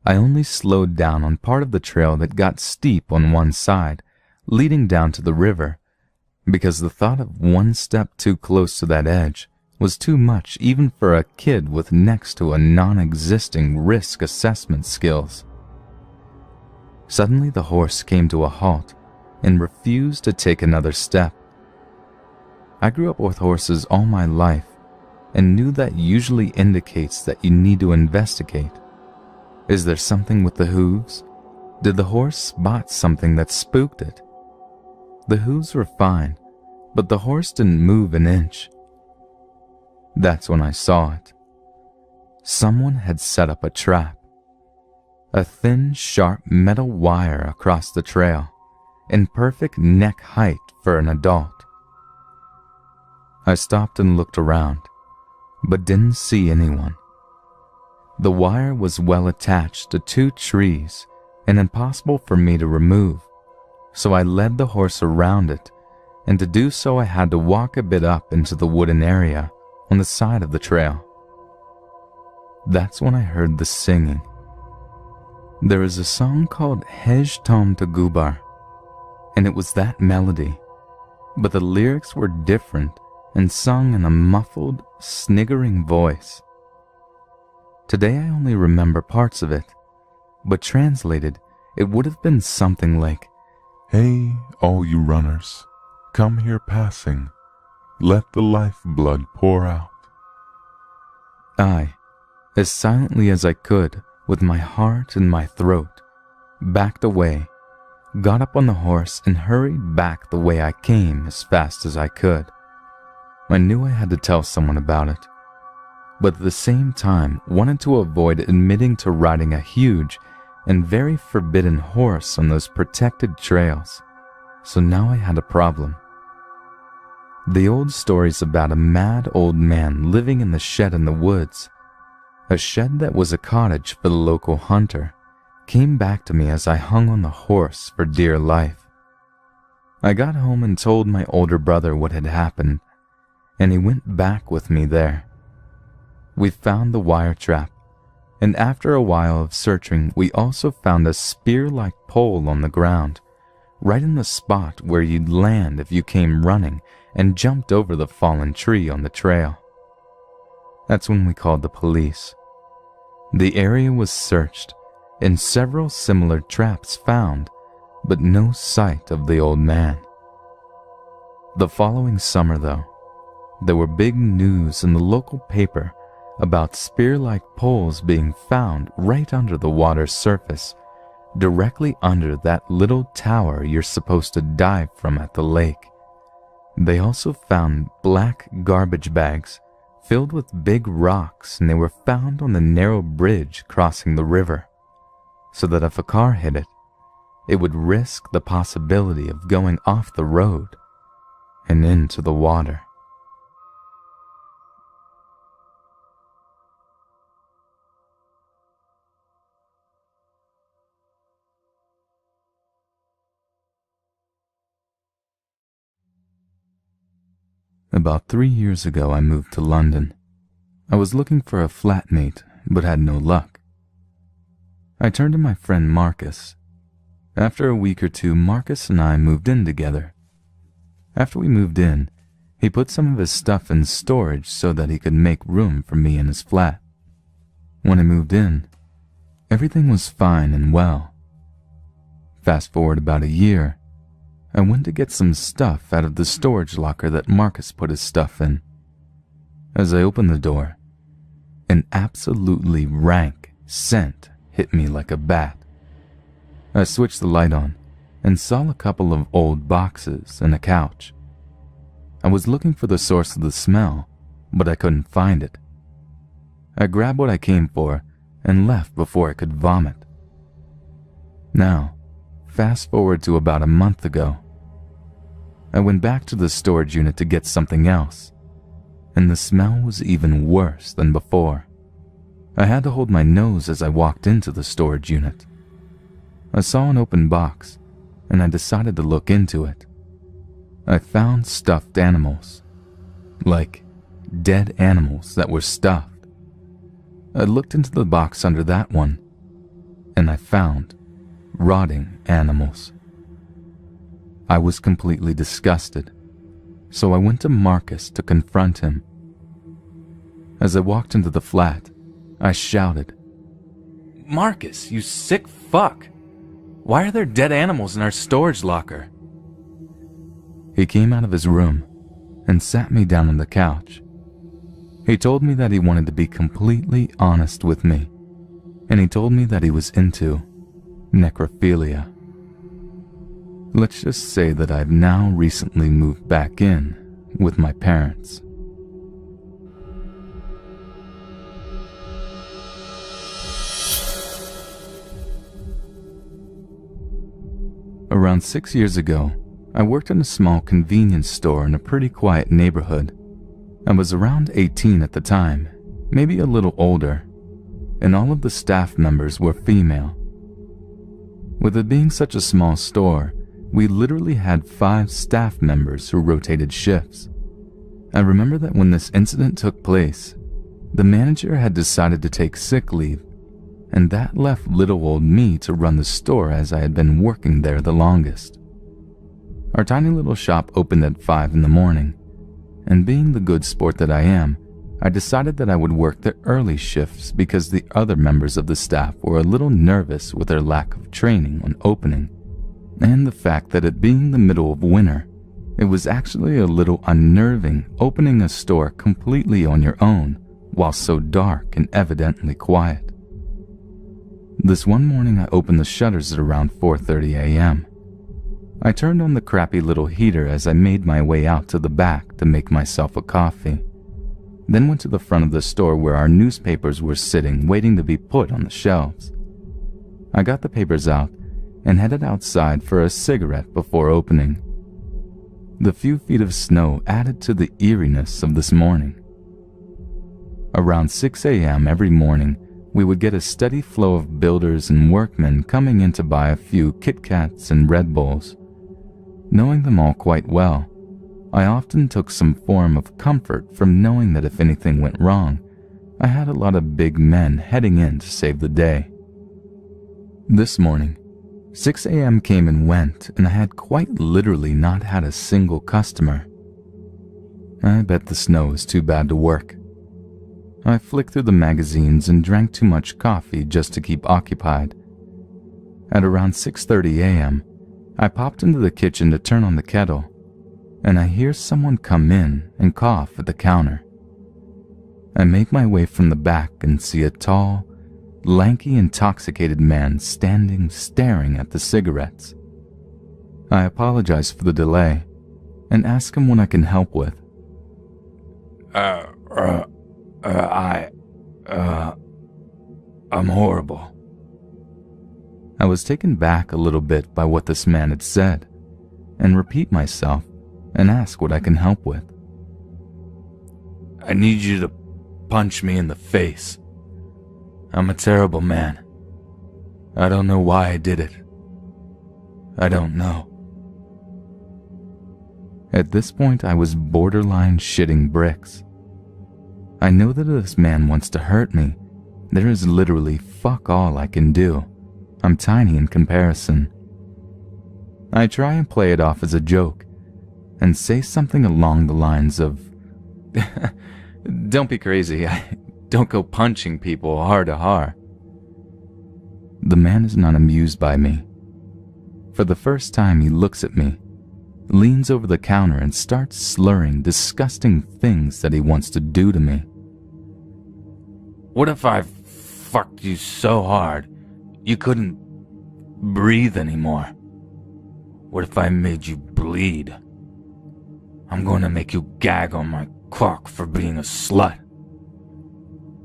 I only slowed down on part of the trail that got steep on one side, leading down to the river, because the thought of one step too close to that edge was too much even for a kid with next to a non-existing risk assessment skills. Suddenly the horse came to a halt and refused to take another step. I grew up with horses all my life and knew that usually indicates that you need to investigate. Is there something with the hooves? Did the horse spot something that spooked it? The hooves were fine, but the horse didn't move an inch. That's when I saw it. Someone had set up a trap. A thin, sharp metal wire across the trail, in perfect neck height for an adult. I stopped and looked around, but didn't see anyone. The wire was well attached to 2 trees and impossible for me to remove, so I led the horse around it, and to do so I had to walk a bit up into the wooden area on the side of the trail. That's when I heard the singing. There is a song called Hej Tom Tagubar, and it was that melody, but the lyrics were different and sung in a muffled, sniggering voice. Today I only remember parts of it, but translated, it would have been something like, "Hey, all you runners, come here passing, let the lifeblood pour out." I, as silently as I could, with my heart in my throat, backed away, got up on the horse and hurried back the way I came as fast as I could. I knew I had to tell someone about it, but at the same time wanted to avoid admitting to riding a huge and very forbidden horse on those protected trails, so now I had a problem. The old stories about a mad old man living in the shed in the woods, a shed that was a cottage for the local hunter, came back to me as I hung on the horse for dear life. I got home and told my older brother what had happened, and he went back with me there. We found the wire trap, and after a while of searching, we also found a spear-like pole on the ground, right in the spot where you'd land if you came running and jumped over the fallen tree on the trail. That's when we called the police. The area was searched, and several similar traps found, but no sight of the old man. The following summer, though, there were big news in the local paper about spear-like poles being found right under the water's surface, directly under that little tower you're supposed to dive from at the lake. They also found black garbage bags filled with big rocks, and they were found on the narrow bridge crossing the river, so that if a car hit it, it would risk the possibility of going off the road and into the water. About 3 years ago, I moved to London. I was looking for a flatmate, but had no luck. I turned to my friend Marcus. After a week or two, Marcus and I moved in together. After we moved in, he put some of his stuff in storage so that he could make room for me in his flat. When I moved in, everything was fine and well. Fast forward about a year, I went to get some stuff out of the storage locker that Marcus put his stuff in. As I opened the door, an absolutely rank scent hit me like a bat. I switched the light on and saw a couple of old boxes and a couch. I was looking for the source of the smell, but I couldn't find it. I grabbed what I came for and left before I could vomit. Now, fast forward to about a month ago. I went back to the storage unit to get something else, and the smell was even worse than before. I had to hold my nose as I walked into the storage unit. I saw an open box, and I decided to look into it. I found stuffed animals, like dead animals that were stuffed. I looked into the box under that one, and I found rotting animals. I was completely disgusted, so I went to Marcus to confront him. As I walked into the flat, I shouted, "Marcus, you sick fuck! Why are there dead animals in our storage locker? He came out of his room and sat me down on the couch. He told me that he wanted to be completely honest with me, and he told me that he was into necrophilia. Let's just say that I've now recently moved back in with my parents. Around 6 years ago, I worked in a small convenience store in a pretty quiet neighborhood. I was around 18 at the time, maybe a little older, and all of the staff members were female. With it being such a small store, we literally had 5 staff members who rotated shifts. I remember that when this incident took place, the manager had decided to take sick leave, and that left little old me to run the store as I had been working there the longest. Our tiny little shop opened at 5 in the morning, and being the good sport that I am, I decided that I would work the early shifts because the other members of the staff were a little nervous with their lack of training on opening, and the fact that it being the middle of winter, it was actually a little unnerving opening a store completely on your own while so dark and evidently quiet. This one morning I opened the shutters at around 4:30 a.m. I turned on the crappy little heater as I made my way out to the back to make myself a coffee, then went to the front of the store where our newspapers were sitting waiting to be put on the shelves. I got the papers out and headed outside for a cigarette before opening. The few feet of snow added to the eeriness of this morning. Around 6 a.m. every morning, we would get a steady flow of builders and workmen coming in to buy a few Kit Kats and Red Bulls. Knowing them all quite well, I often took some form of comfort from knowing that if anything went wrong, I had a lot of big men heading in to save the day. This morning, 6 a.m. came and went, and I had quite literally not had a single customer. I bet the snow is too bad to work. I flicked through the magazines and drank too much coffee just to keep occupied. At around 6:30 a.m., I popped into the kitchen to turn on the kettle, and I hear someone come in and cough at the counter. I make my way from the back and see a tall, lanky, intoxicated man standing staring at the cigarettes. I apologize for the delay and ask him what I can help with. I'm horrible. I was taken back a little bit by what this man had said, and repeat myself and ask what I can help with. I need you to punch me in the face. I'm a terrible man. I don't know why I did it. I don't know. At this point, I was borderline shitting bricks. I know that if this man wants to hurt me, there is literally fuck all I can do. I'm tiny in comparison. I try and play it off as a joke and say something along the lines of, don't be crazy, I don't go punching people har to har. The man is not amused by me. For the first time he looks at me, leans over the counter and starts slurring disgusting things that he wants to do to me. What if I fucked you so hard you couldn't breathe anymore? What if I made you bleed? I'm going to make you gag on my cock for being a slut.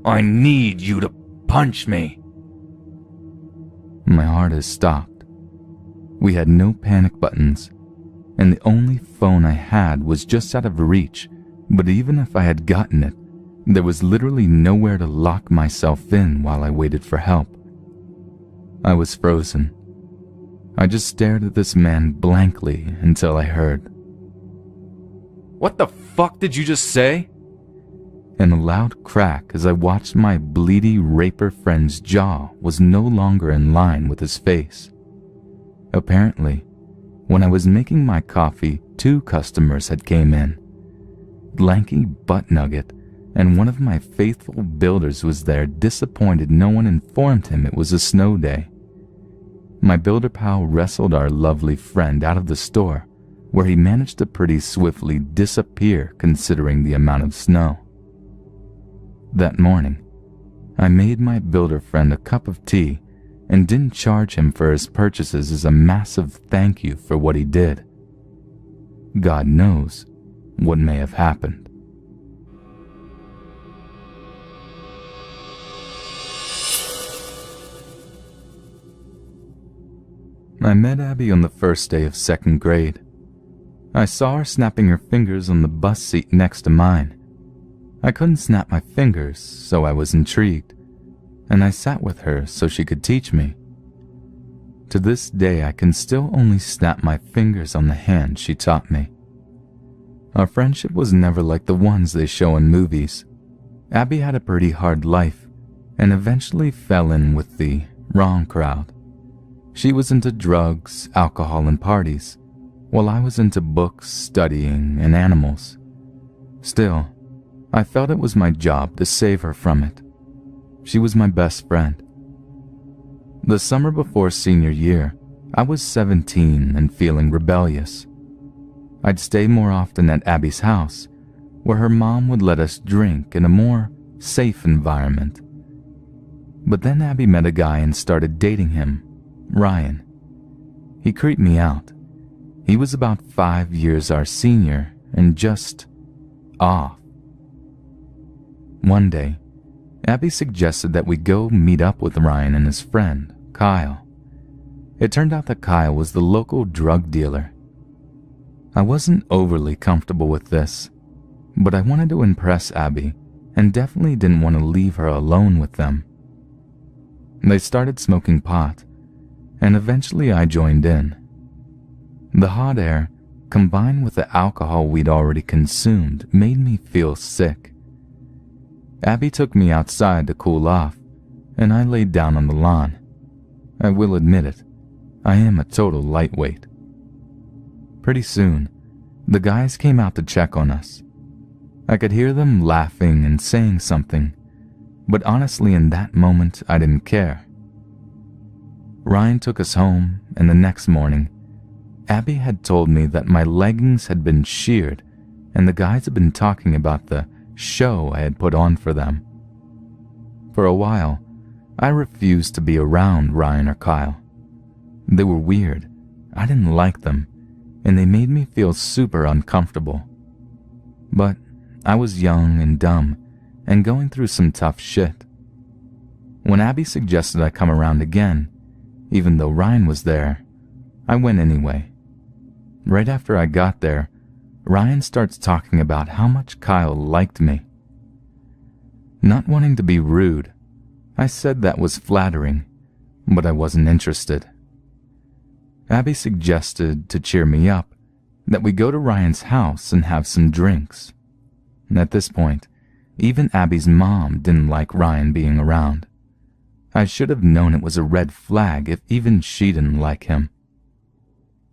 I need you to punch me. My heart has stopped. We had no panic buttons, and the only phone I had was just out of reach, but even if I had gotten it, there was literally nowhere to lock myself in while I waited for help. I was frozen. I just stared at this man blankly until I heard, "What the fuck did you just say?" And a loud crack as I watched my bleedy raper friend's jaw was no longer in line with his face. Apparently, when I was making my coffee, 2 customers had came in. Lanky Butt Nugget and one of my faithful builders was there, disappointed no one informed him it was a snow day. my builder pal wrestled our lovely friend out of the store, where he managed to pretty swiftly disappear considering the amount of snow. That morning, I made my builder friend a cup of tea and didn't charge him for his purchases as a massive thank you for what he did. God knows what may have happened. I met Abby on the first day of second grade. I saw her snapping her fingers on the bus seat next to mine. I couldn't snap my fingers, so I was intrigued, and I sat with her so she could teach me. To this day, I can still only snap my fingers on the hand she taught me. Our friendship was never like the ones they show in movies. Abby had a pretty hard life and eventually fell in with the wrong crowd. She was into drugs, alcohol, and parties, while I was into books, studying, and animals. Still, I felt it was my job to save her from it. She was my best friend. The summer before senior year, I was 17 and feeling rebellious. I'd stay more often at Abby's house, where her mom would let us drink in a more safe environment. But then Abby met a guy and started dating him, Ryan. He creeped me out. He was about 5 years our senior and just off. One day, Abby suggested that we go meet up with Ryan and his friend, Kyle. It turned out that Kyle was the local drug dealer. I wasn't overly comfortable with this, but I wanted to impress Abby and definitely didn't want to leave her alone with them. They started smoking pot, and eventually I joined in. The hot air, combined with the alcohol we'd already consumed, made me feel sick. Abby took me outside to cool off, and I laid down on the lawn. I will admit it, I am a total lightweight. Pretty soon, the guys came out to check on us. I could hear them laughing and saying something, but honestly in that moment I didn't care. Ryan took us home, and the next morning, Abby had told me that my leggings had been sheared and the guys had been talking about the show I had put on for them. For a while, I refused to be around Ryan or Kyle. They were weird, I didn't like them, and they made me feel super uncomfortable. But I was young and dumb and going through some tough shit. When Abby suggested I come around again, even though Ryan was there, I went anyway. Right after I got there, Ryan starts talking about how much Kyle liked me. Not wanting to be rude, I said that was flattering, but I wasn't interested. Abby suggested, to cheer me up, that we go to Ryan's house and have some drinks. At this point, even Abby's mom didn't like Ryan being around. I should have known it was a red flag if even she didn't like him.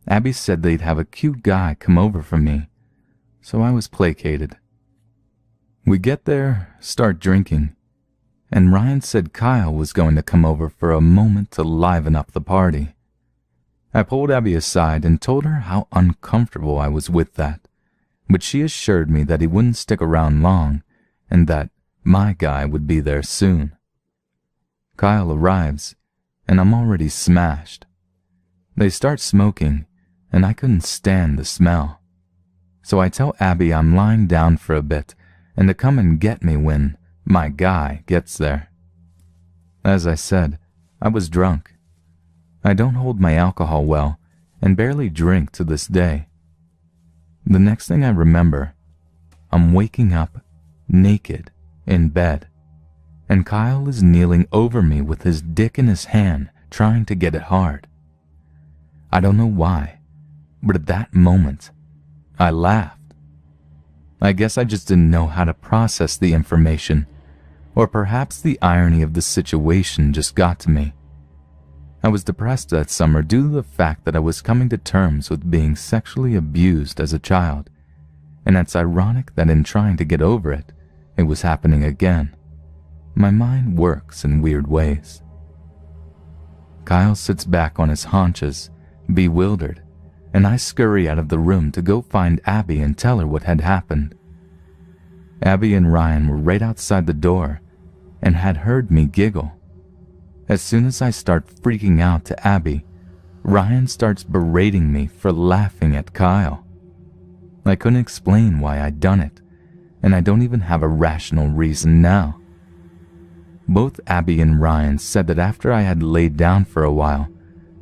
Abby said they'd have a cute guy come over for me, so I was placated. We get there, start drinking, and Ryan said Kyle was going to come over for a moment to liven up the party. I pulled Abby aside and told her how uncomfortable I was with that, but she assured me that he wouldn't stick around long and that my guy would be there soon. Kyle arrives, and I'm already smashed. They start smoking, and I couldn't stand the smell. So I tell Abby I'm lying down for a bit and to come and get me when my guy gets there. As I said, I was drunk. I don't hold my alcohol well and barely drink to this day. The next thing I remember, I'm waking up naked in bed, and Kyle is kneeling over me with his dick in his hand trying to get it hard. I don't know why, but at that moment, I laughed. I guess I just didn't know how to process the information, or perhaps the irony of the situation just got to me. I was depressed that summer due to the fact that I was coming to terms with being sexually abused as a child, and it's ironic that in trying to get over it, it was happening again. My mind works in weird ways. Kyle sits back on his haunches, bewildered, and I scurry out of the room to go find Abby and tell her what had happened. Abby and Ryan were right outside the door and had heard me giggle. As soon as I start freaking out to Abby, Ryan starts berating me for laughing at Kyle. I couldn't explain why I'd done it, and I don't even have a rational reason now. Both Abby and Ryan said that after I had laid down for a while,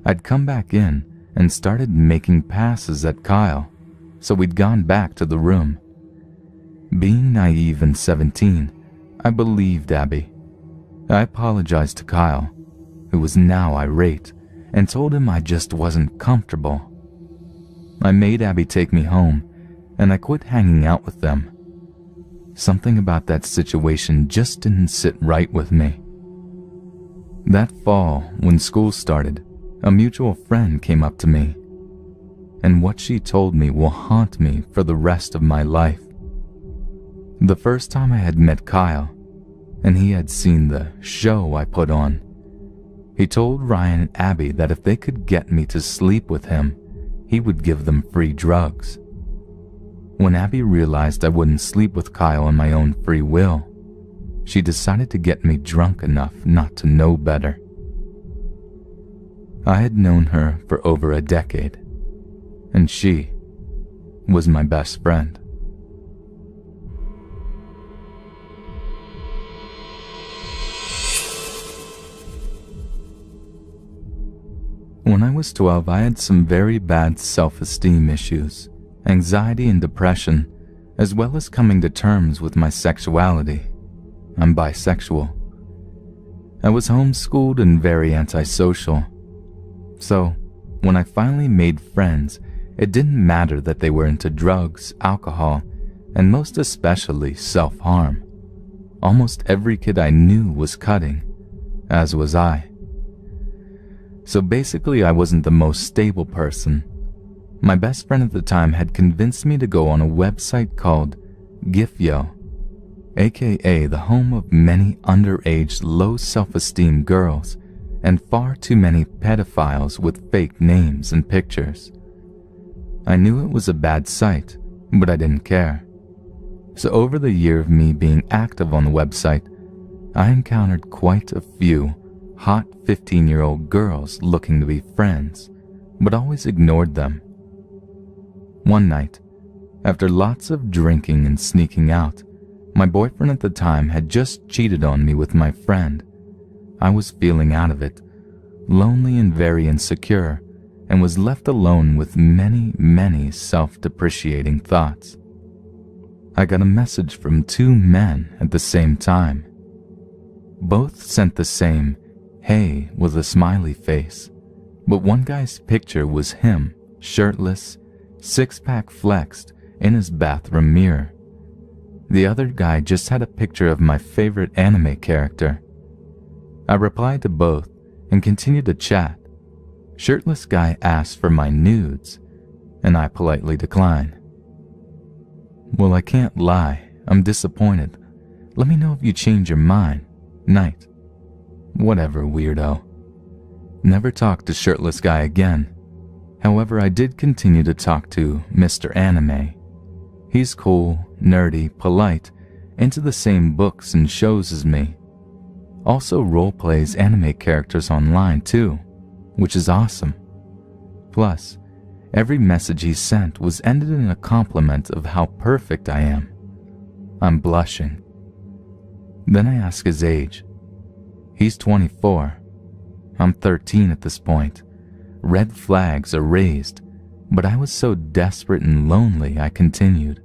I'd come back in and started making passes at Kyle, so we'd gone back to the room. Being naive and 17, I believed Abby. I apologized to Kyle, who was now irate, and told him I just wasn't comfortable. I made Abby take me home, and I quit hanging out with them. Something about that situation just didn't sit right with me. That fall, when school started, a mutual friend came up to me, and what she told me will haunt me for the rest of my life. The first time I had met Kyle, and he had seen the show I put on, he told Ryan and Abby that if they could get me to sleep with him, he would give them free drugs. When Abby realized I wouldn't sleep with Kyle on my own free will, she decided to get me drunk enough not to know better. I had known her for over a decade, and she was my best friend. When I was 12, I had some very bad self-esteem issues, anxiety and depression, as well as coming to terms with my sexuality. I'm bisexual. I was homeschooled and very antisocial. So, when I finally made friends, it didn't matter that they were into drugs, alcohol, and most especially self-harm. Almost every kid I knew was cutting, as was I. So basically, I wasn't the most stable person. My best friend at the time had convinced me to go on a website called Gifyo, aka the home of many underage, low self-esteem girls and far too many pedophiles with fake names and pictures. I knew it was a bad site, but I didn't care. So over the year of me being active on the website, I encountered quite a few hot 15-year-old girls looking to be friends, but always ignored them. One night, after lots of drinking and sneaking out, my boyfriend at the time had just cheated on me with my friend. I was feeling out of it, lonely and very insecure, and was left alone with many self-depreciating thoughts. I got a message from two men at the same time. Both sent the same "hey" with a smiley face, but one guy's picture was him, shirtless, six-pack flexed, in his bathroom mirror. The other guy just had a picture of my favorite anime character. I replied to both and continued to chat. Shirtless guy asked for my nudes, and I politely declined. "Well, I can't lie, I'm disappointed. Let me know if you change your mind. Night." Whatever, weirdo. Never talked to shirtless guy again. However, I did continue to talk to Mr. Anime. He's cool, nerdy, polite, into the same books and shows as me. Also role-plays anime characters online too, which is awesome. Plus, every message he sent was ended in a compliment of how perfect I am. I'm blushing. Then I ask his age. He's 24. I'm 13 at this point. Red flags are raised, but I was so desperate and lonely I continued.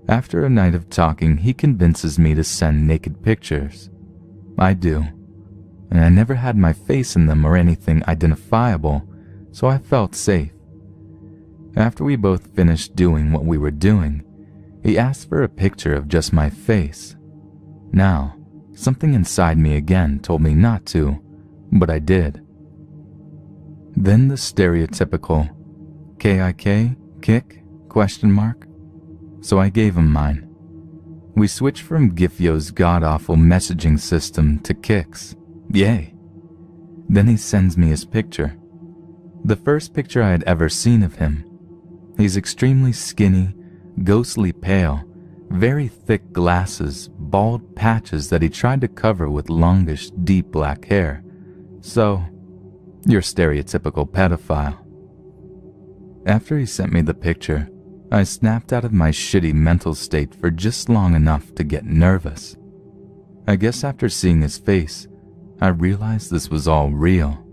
After a night of talking, he convinces me to send naked pictures. I do, and I never had my face in them or anything identifiable, so I felt safe. After we both finished doing what we were doing, he asked for a picture of just my face. Now, something inside me again told me not to, but I did. Then the stereotypical "KIK? Kick? ? So I gave him mine. We switched from Gifyo's god-awful messaging system to Kik's. Yay! Then he sends me his picture. The first picture I had ever seen of him. He's extremely skinny, ghostly pale, very thick glasses, bald patches that he tried to cover with longish, deep black hair. So, your stereotypical pedophile. After he sent me the picture, I snapped out of my shitty mental state for just long enough to get nervous. I guess after seeing his face, I realized this was all real.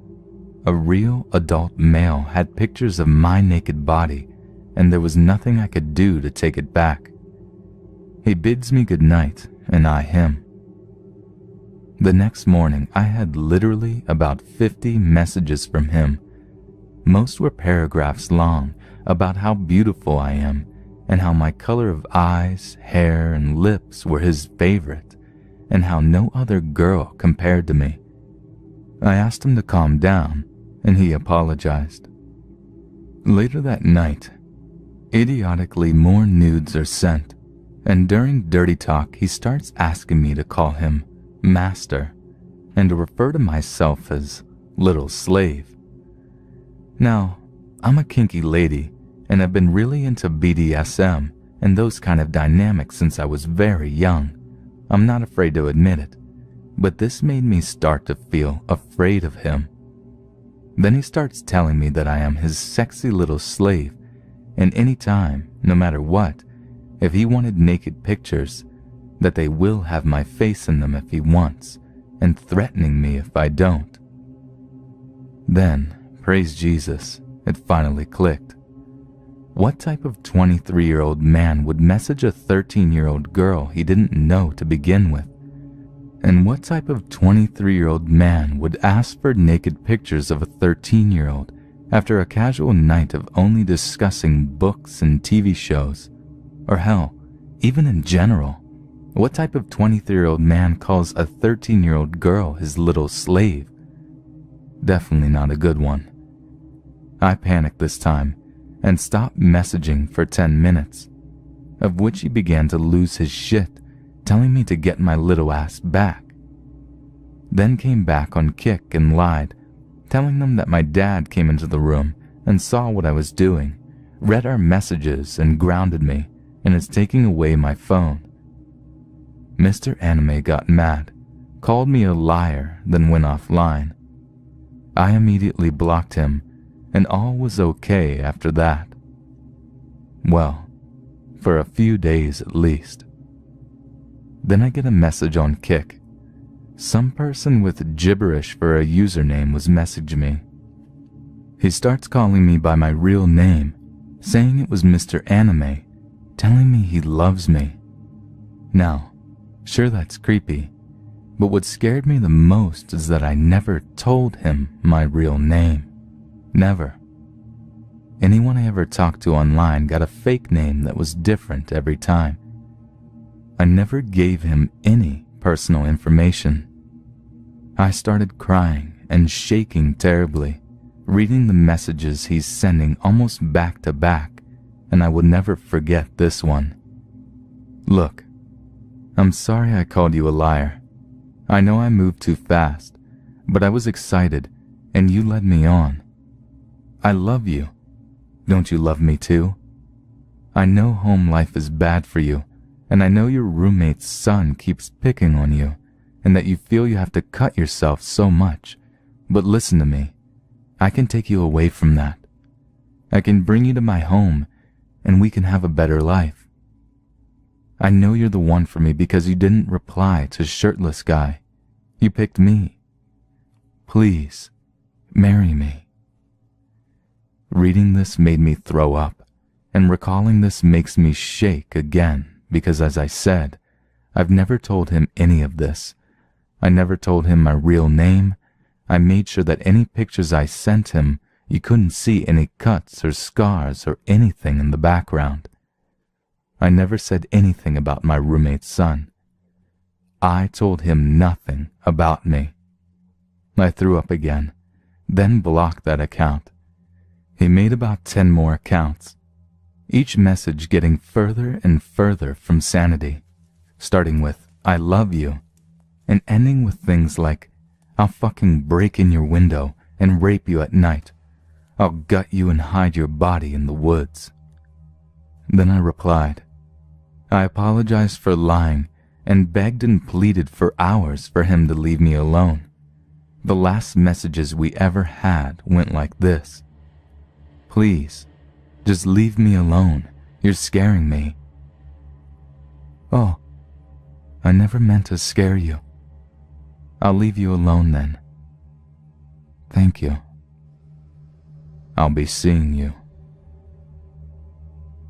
A real adult male had pictures of my naked body, and there was nothing I could do to take it back. He bids me goodnight, and I him. The next morning, I had literally about 50 messages from him. Most were paragraphs long about how beautiful I am and how my color of eyes, hair, and lips were his favorite, and how no other girl compared to me. I asked him to calm down, and he apologized. Later that night, idiotically more nudes are sent, and during dirty talk he starts asking me to call him master and to refer to myself as little slave. Now, I'm a kinky lady and have been really into BDSM and those kind of dynamics since I was very young. I'm not afraid to admit it, but this made me start to feel afraid of him. Then he starts telling me that I am his sexy little slave, and any time, no matter what, if he wanted naked pictures, that they will have my face in them if he wants, and threatening me if I don't. Then, praise Jesus, it finally clicked. What type of 23-year-old man would message a 13-year-old girl he didn't know to begin with? And what type of 23-year-old man would ask for naked pictures of a 13-year-old after a casual night of only discussing books and TV shows? Or hell, even in general, what type of 23-year-old man calls a 13-year-old girl his little slave? Definitely not a good one. I panicked this time and stopped messaging for 10 minutes, of which he began to lose his shit, telling me to get my little ass back. Then came back on Kick and lied, telling them that my dad came into the room and saw what I was doing, read our messages and grounded me, and is taking away my phone. Mr. Anime got mad, called me a liar, then went offline. I immediately blocked him, and all was okay after that. Well, for a few days at least. Then I get a message on Kick. Some person with gibberish for a username was messaging me. He starts calling me by my real name, saying it was Mr. Anime, telling me he loves me. Now, sure that's creepy, but what scared me the most is that I never told him my real name. Never. Anyone I ever talked to online got a fake name that was different every time. I never gave him any personal information. I started crying and shaking terribly, reading the messages he's sending almost back to back, and I will never forget this one. Look, I'm sorry I called you a liar. I know I moved too fast, but I was excited, and you led me on. I love you. Don't you love me too? I know home life is bad for you, and I know your roommate's son keeps picking on you, and that you feel you have to cut yourself so much. But listen to me. I can take you away from that. I can bring you to my home, and we can have a better life. I know you're the one for me because you didn't reply to shirtless guy. You picked me. Please, marry me. Reading this made me throw up, and recalling this makes me shake again because, as I said, I've never told him any of this. I never told him my real name. I made sure that any pictures I sent him, you couldn't see any cuts or scars or anything in the background. I never said anything about my roommate's son. I told him nothing about me. I threw up again, then blocked that account. He made about 10 more accounts, each message getting further and further from sanity, starting with, I love you, and ending with things like, I'll fucking break in your window and rape you at night. I'll gut you and hide your body in the woods." Then I replied. I apologized for lying and begged and pleaded for hours for him to leave me alone. The last messages we ever had went like this: "Please, just leave me alone. You're scaring me." "Oh, I never meant to scare you. I'll leave you alone then. Thank you. I'll be seeing you."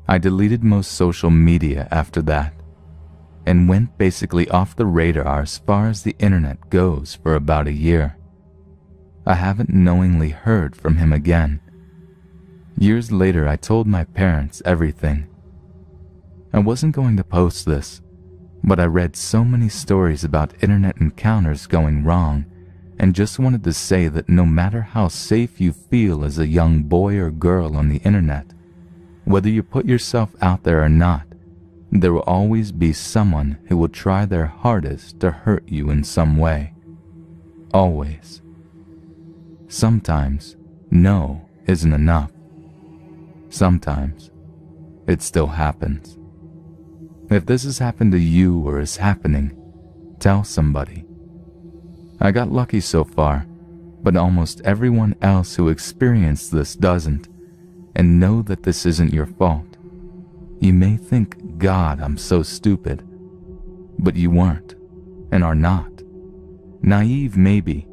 I deleted most social media after that and went basically off the radar as far as the internet goes for about a year. I haven't knowingly heard from him again. Years later, I told my parents everything. I wasn't going to post this, but I read so many stories about internet encounters going wrong and just wanted to say that no matter how safe you feel as a young boy or girl on the internet, whether you put yourself out there or not, there will always be someone who will try their hardest to hurt you in some way. Always. Sometimes, no isn't enough. Sometimes, it still happens. If this has happened to you or is happening, tell somebody. I got lucky so far, but almost everyone else who experienced this doesn't, and know that this isn't your fault. You may think, "God, I'm so stupid," but you weren't, and are not. Naive maybe,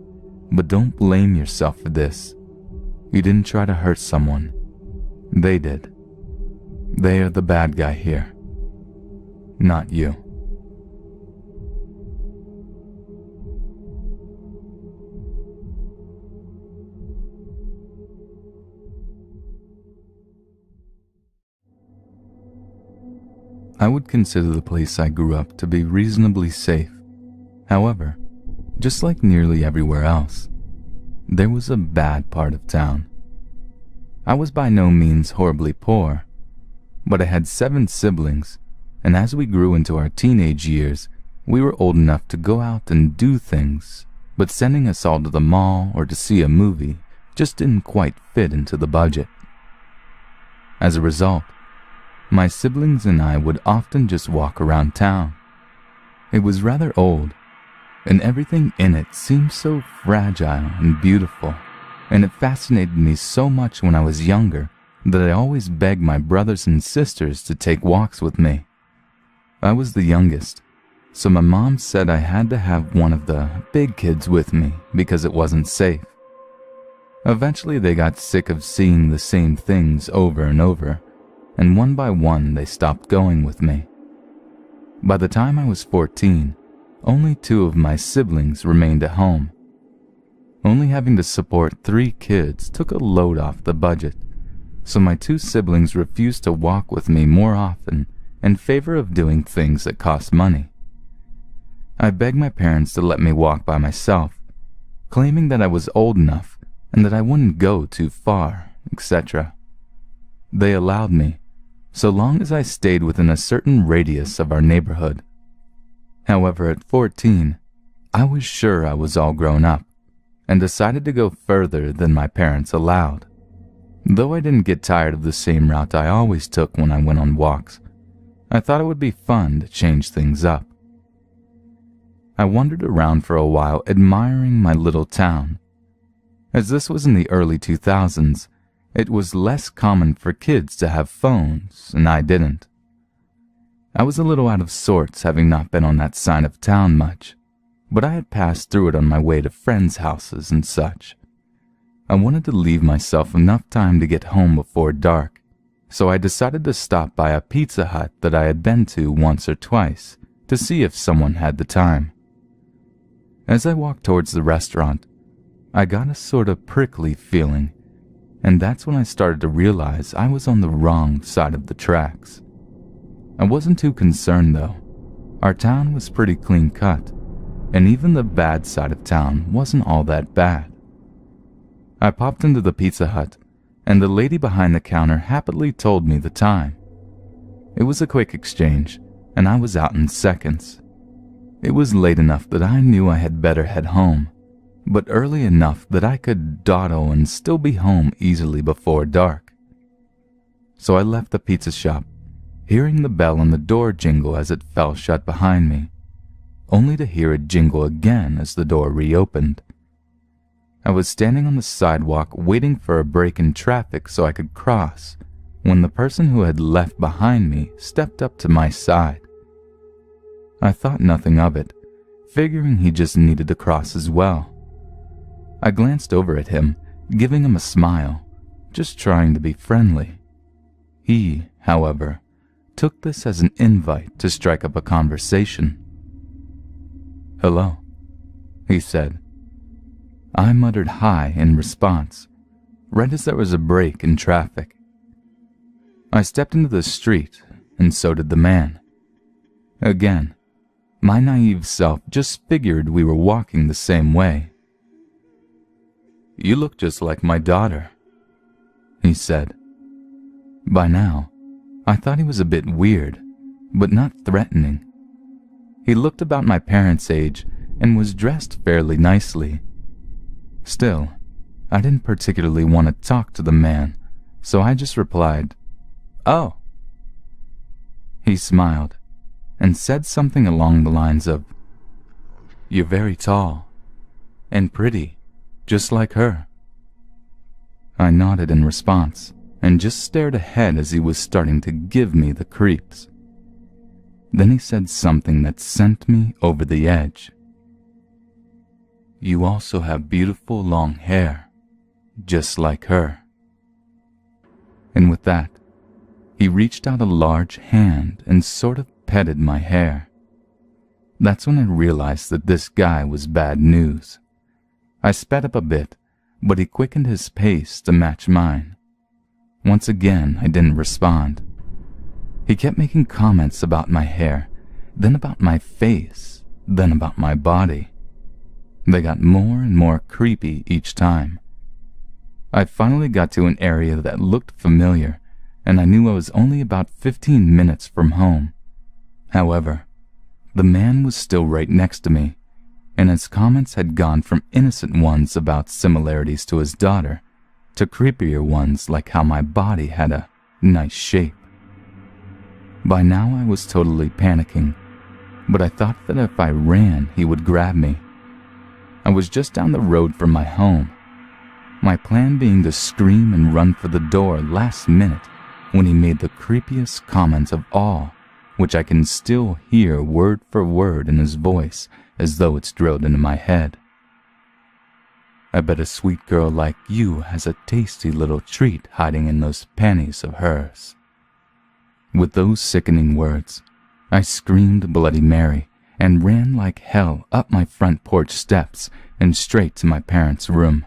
but don't blame yourself for this. You didn't try to hurt someone. They did. They are the bad guy here, not you. I would consider the place I grew up to be reasonably safe. However, just like nearly everywhere else, there was a bad part of town. I was by no means horribly poor, but I had 7 siblings, and as we grew into our teenage years, we were old enough to go out and do things, but sending us all to the mall or to see a movie just didn't quite fit into the budget. As a result, my siblings and I would often just walk around town. It was rather old, and everything in it seemed so fragile and beautiful, and it fascinated me so much when I was younger that I always begged my brothers and sisters to take walks with me. I was the youngest, so my mom said I had to have one of the big kids with me because it wasn't safe. Eventually they got sick of seeing the same things over and over, and one by one they stopped going with me. By the time I was 14, only 2 of my siblings remained at home. Only having to support 3 kids took a load off the budget, so my 2 siblings refused to walk with me more often in favor of doing things that cost money. I begged my parents to let me walk by myself, claiming that I was old enough and that I wouldn't go too far, etc. They allowed me, so long as I stayed within a certain radius of our neighborhood. However, at 14, I was sure I was all grown up, and decided to go further than my parents allowed. Though I didn't get tired of the same route I always took when I went on walks, I thought it would be fun to change things up. I wandered around for a while admiring my little town. As this was in the early 2000s, it was less common for kids to have phones, and I didn't. I was a little out of sorts, having not been on that side of town much, but I had passed through it on my way to friends' houses and such. I wanted to leave myself enough time to get home before dark, so I decided to stop by a Pizza Hut that I had been to once or twice to see if someone had the time. As I walked towards the restaurant, I got a sort of prickly feeling, and that's when I started to realize I was on the wrong side of the tracks. I wasn't too concerned though. Our town was pretty clean cut, and even the bad side of town wasn't all that bad. I popped into the Pizza Hut, and the lady behind the counter happily told me the time. It was a quick exchange, and I was out in seconds. It was late enough that I knew I had better head home, but early enough that I could dawdle and still be home easily before dark. So I left the pizza shop, hearing the bell on the door jingle as it fell shut behind me, only to hear it jingle again as the door reopened. I was standing on the sidewalk waiting for a break in traffic so I could cross, when the person who had left behind me stepped up to my side. I thought nothing of it, figuring he just needed to cross as well. I glanced over at him, giving him a smile, just trying to be friendly. He, however, took this as an invite to strike up a conversation. "Hello," he said. I muttered hi in response, right as there was a break in traffic. I stepped into the street, and so did the man. Again, my naive self just figured we were walking the same way. "You look just like my daughter," he said. By now, I thought he was a bit weird, but not threatening. He looked about my parents' age and was dressed fairly nicely. Still, I didn't particularly want to talk to the man, so I just replied, "Oh." He smiled and said something along the lines of, "You're very tall and pretty, just like her." I nodded in response and just stared ahead as he was starting to give me the creeps. Then he said something that sent me over the edge. "You also have beautiful long hair, just like her." And with that, he reached out a large hand and sort of petted my hair. That's when I realized that this guy was bad news. I sped up a bit, but he quickened his pace to match mine. Once again, I didn't respond. He kept making comments about my hair, then about my face, then about my body. They got more and more creepy each time. I finally got to an area that looked familiar, and I knew I was only about 15 minutes from home. However, the man was still right next to me, and his comments had gone from innocent ones about similarities to his daughter to creepier ones like how my body had a nice shape. By now I was totally panicking, but I thought that if I ran, he would grab me. I was just down the road from my home, my plan being to scream and run for the door last minute when he made the creepiest comments of all, which I can still hear word for word in his voice as though it's drilled into my head. "I bet a sweet girl like you has a tasty little treat hiding in those panties of hers." With those sickening words, I screamed Bloody Mary and ran like hell up my front porch steps and straight to my parents' room.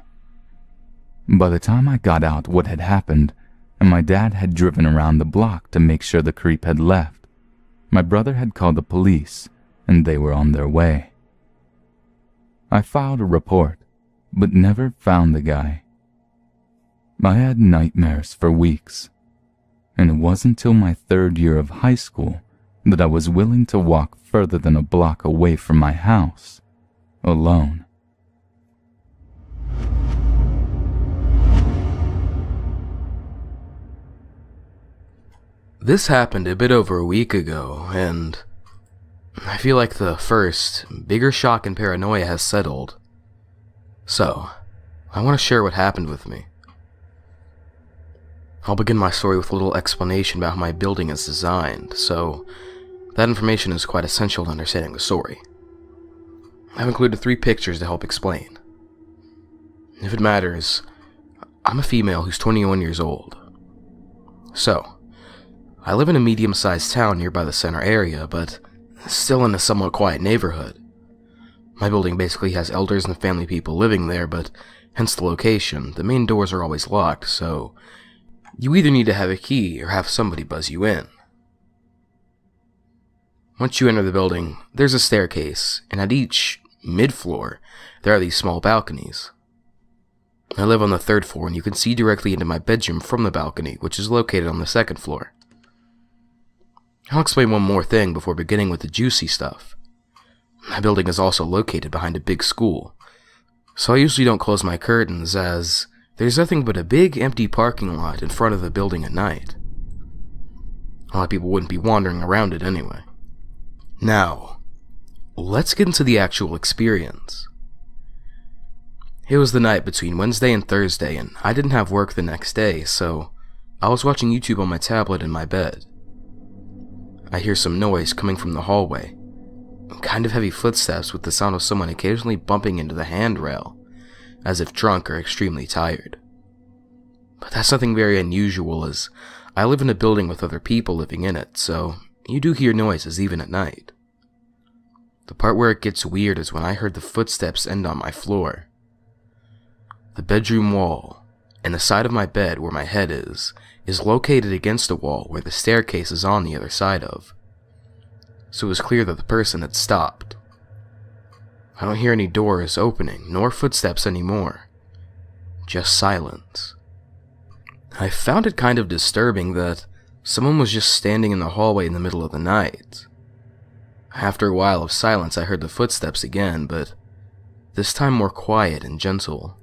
By the time I got out what had happened, and my dad had driven around the block to make sure the creep had left, my brother had called the police, and they were on their way. I filed a report, but never found the guy. I had nightmares for weeks, and it wasn't until my 3rd year of high school that I was willing to walk further than a block away from my house, alone. This happened a bit over a week ago, and I feel like the first, bigger shock and paranoia has settled. So, I want to share what happened with me. I'll begin my story with a little explanation about how my building is designed, so that information is quite essential to understanding the story. I've included 3 pictures to help explain. If it matters, I'm a female who's 21 years old. So, I live in a medium-sized town nearby the center area, but still in a somewhat quiet neighborhood. My building basically has elders and family people living there, but hence the location, the main doors are always locked, so you either need to have a key or have somebody buzz you in. Once you enter the building, there's a staircase, and at each mid-floor, there are these small balconies. I live on the 3rd floor, and you can see directly into my bedroom from the balcony, which is located on the 2nd floor. I'll explain one more thing before beginning with the juicy stuff. My building is also located behind a big school. So I usually don't close my curtains, as there's nothing but a big empty parking lot in front of the building at night. A lot of people wouldn't be wandering around it anyway. Now, let's get into the actual experience. It was the night between Wednesday and Thursday, and I didn't have work the next day, so I was watching YouTube on my tablet in my bed. I hear some noise coming from the hallway, kind of heavy footsteps with the sound of someone occasionally bumping into the handrail, as if drunk or extremely tired. But that's nothing very unusual, as I live in a building with other people living in it, so you do hear noises even at night. The part where it gets weird is when I heard the footsteps end on my floor. The bedroom wall, and the side of my bed where my head is located against a wall where the staircase is on the other side of. So it was clear that the person had stopped. I don't hear any doors opening, nor footsteps anymore. Just silence. I found it kind of disturbing that someone was just standing in the hallway in the middle of the night. After a while of silence, I heard the footsteps again, but this time more quiet and gentle.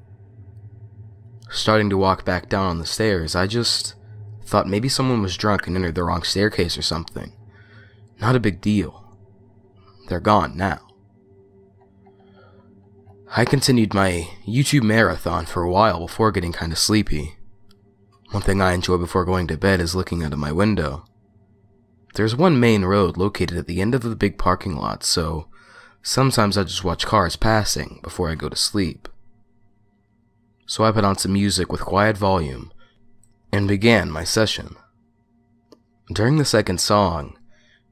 Starting to walk back down on the stairs, I just thought maybe someone was drunk and entered the wrong staircase or something. Not a big deal. They're gone now. I continued my YouTube marathon for a while before getting kind of sleepy. One thing I enjoy before going to bed is looking out of my window. There's one main road located at the end of the big parking lot, so sometimes I just watch cars passing before I go to sleep. So I put on some music with quiet volume and began my session. During the second song,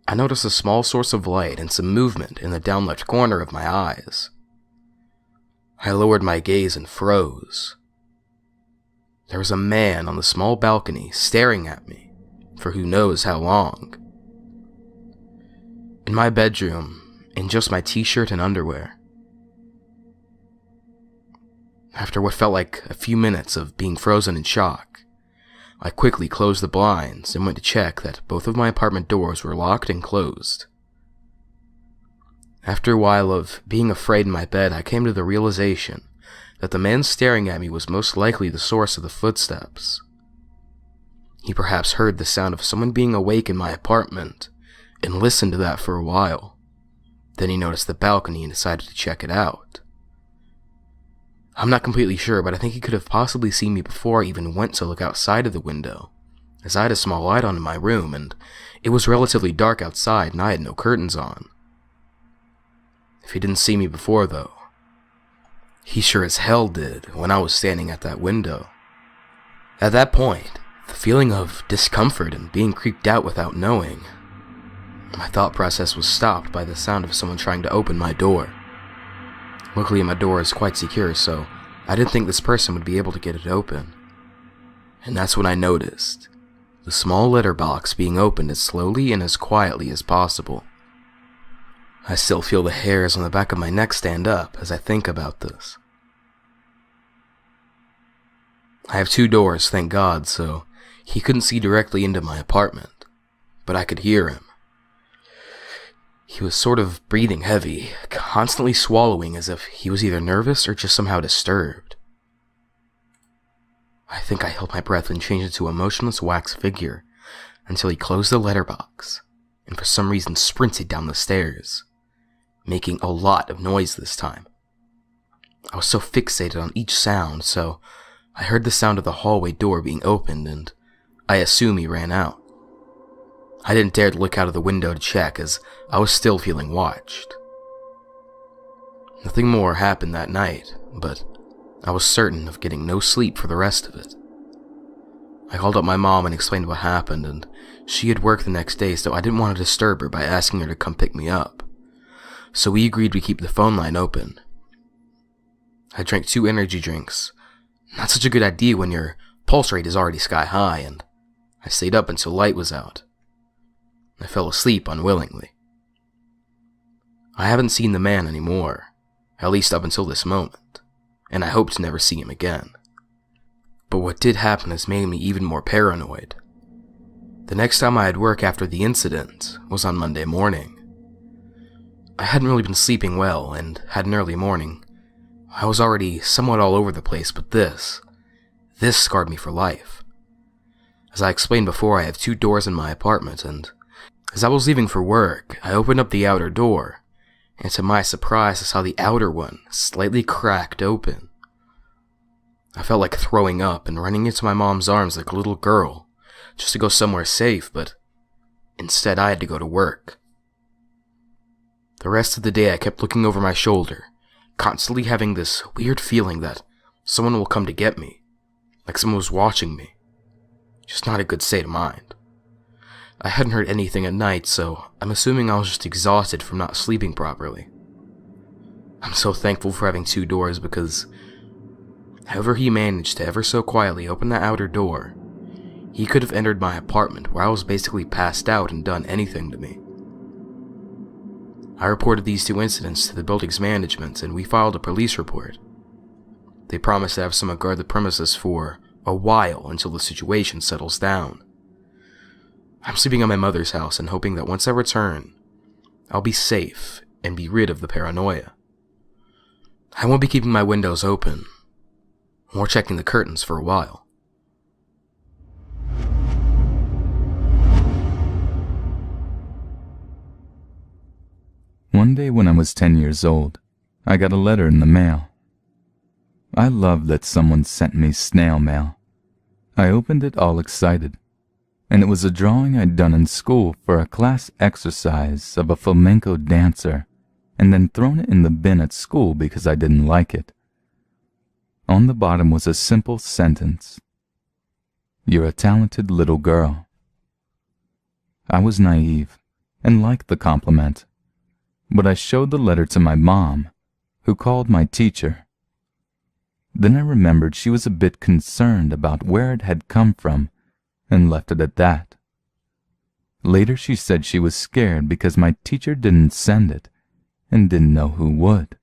I noticed a small source of light and some movement in the down left corner of my eyes. I lowered my gaze and froze. There was a man on the small balcony staring at me for who knows how long. In my bedroom, in just my t-shirt and underwear. After what felt like a few minutes of being frozen in shock, I quickly closed the blinds and went to check that both of my apartment doors were locked and closed. After a while of being afraid in my bed, I came to the realization that the man staring at me was most likely the source of the footsteps. He perhaps heard the sound of someone being awake in my apartment and listened to that for a while. Then he noticed the balcony and decided to check it out. I'm not completely sure, but I think he could have possibly seen me before I even went to look outside of the window, as I had a small light on in my room, and it was relatively dark outside and I had no curtains on. If he didn't see me before, though, he sure as hell did when I was standing at that window. At that point, the feeling of discomfort and being creeped out without knowing, my thought process was stopped by the sound of someone trying to open my door. Luckily, my door is quite secure, so I didn't think this person would be able to get it open. And that's when I noticed the small letterbox being opened as slowly and as quietly as possible. I still feel the hairs on the back of my neck stand up as I think about this. I have 2 doors, thank God, so he couldn't see directly into my apartment, but I could hear him. He was sort of breathing heavy, constantly swallowing as if he was either nervous or just somehow disturbed. I think I held my breath and changed into a motionless wax figure until he closed the letterbox and for some reason sprinted down the stairs, making a lot of noise this time. I was so fixated on each sound, so I heard the sound of the hallway door being opened and I assume he ran out. I didn't dare to look out of the window to check as I was still feeling watched. Nothing more happened that night, but I was certain of getting no sleep for the rest of it. I called up my mom and explained what happened, and she had work the next day, so I didn't want to disturb her by asking her to come pick me up. So we agreed to keep the phone line open. I drank 2 energy drinks. Not such a good idea when your pulse rate is already sky high, and I stayed up until light was out. I fell asleep unwillingly. I haven't seen the man anymore, at least up until this moment, and I hope to never see him again. But what did happen has made me even more paranoid. The next time I had work after the incident was on Monday morning. I hadn't really been sleeping well and had an early morning. I was already somewhat all over the place, but this scarred me for life. As I explained before, I have 2 doors in my apartment, and as I was leaving for work, I opened up the outer door, and to my surprise, I saw the outer one slightly cracked open. I felt like throwing up and running into my mom's arms like a little girl, just to go somewhere safe, but instead I had to go to work. The rest of the day I kept looking over my shoulder, constantly having this weird feeling that someone will come to get me, like someone was watching me. Just not a good state of mind. I hadn't heard anything at night, so I'm assuming I was just exhausted from not sleeping properly. I'm so thankful for having 2 doors because however he managed to ever so quietly open the outer door, he could have entered my apartment where I was basically passed out and done anything to me. I reported these 2 incidents to the building's management and we filed a police report. They promised to have someone guard the premises for a while until the situation settles down. I'm sleeping at my mother's house and hoping that once I return, I'll be safe and be rid of the paranoia. I won't be keeping my windows open or checking the curtains for a while. One day when I was 10 years old, I got a letter in the mail. I loved that someone sent me snail mail. I opened it all excited, and it was a drawing I'd done in school for a class exercise of a flamenco dancer, and then thrown it in the bin at school because I didn't like it. On the bottom was a simple sentence: "You're a talented little girl." I was naive and liked the compliment, but I showed the letter to my mom, who called my teacher. Then I remembered she was a bit concerned about where it had come from and left it at that. Later she said she was scared because my teacher didn't send it and didn't know who would.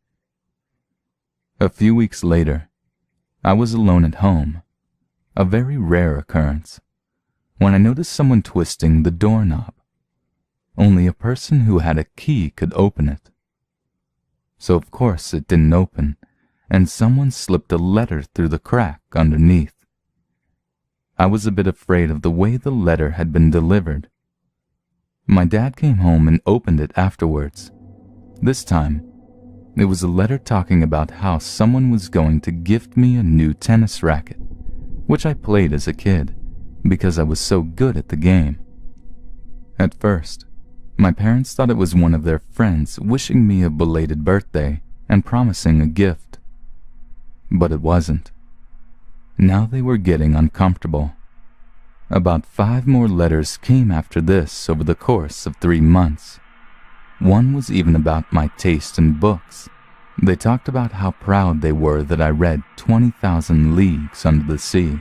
A few weeks later, I was alone at home, a very rare occurrence, when I noticed someone twisting the doorknob. Only a person who had a key could open it. So of course it didn't open, and someone slipped a letter through the crack underneath. I was a bit afraid of the way the letter had been delivered. My dad came home and opened it afterwards. This time, it was a letter talking about how someone was going to gift me a new tennis racket, which I played as a kid because I was so good at the game. At first, my parents thought it was one of their friends wishing me a belated birthday and promising a gift. But it wasn't. Now they were getting uncomfortable. About 5 more letters came after this over the course of 3 months. One was even about my taste in books. They talked about how proud they were that I read 20,000 Leagues Under the Sea.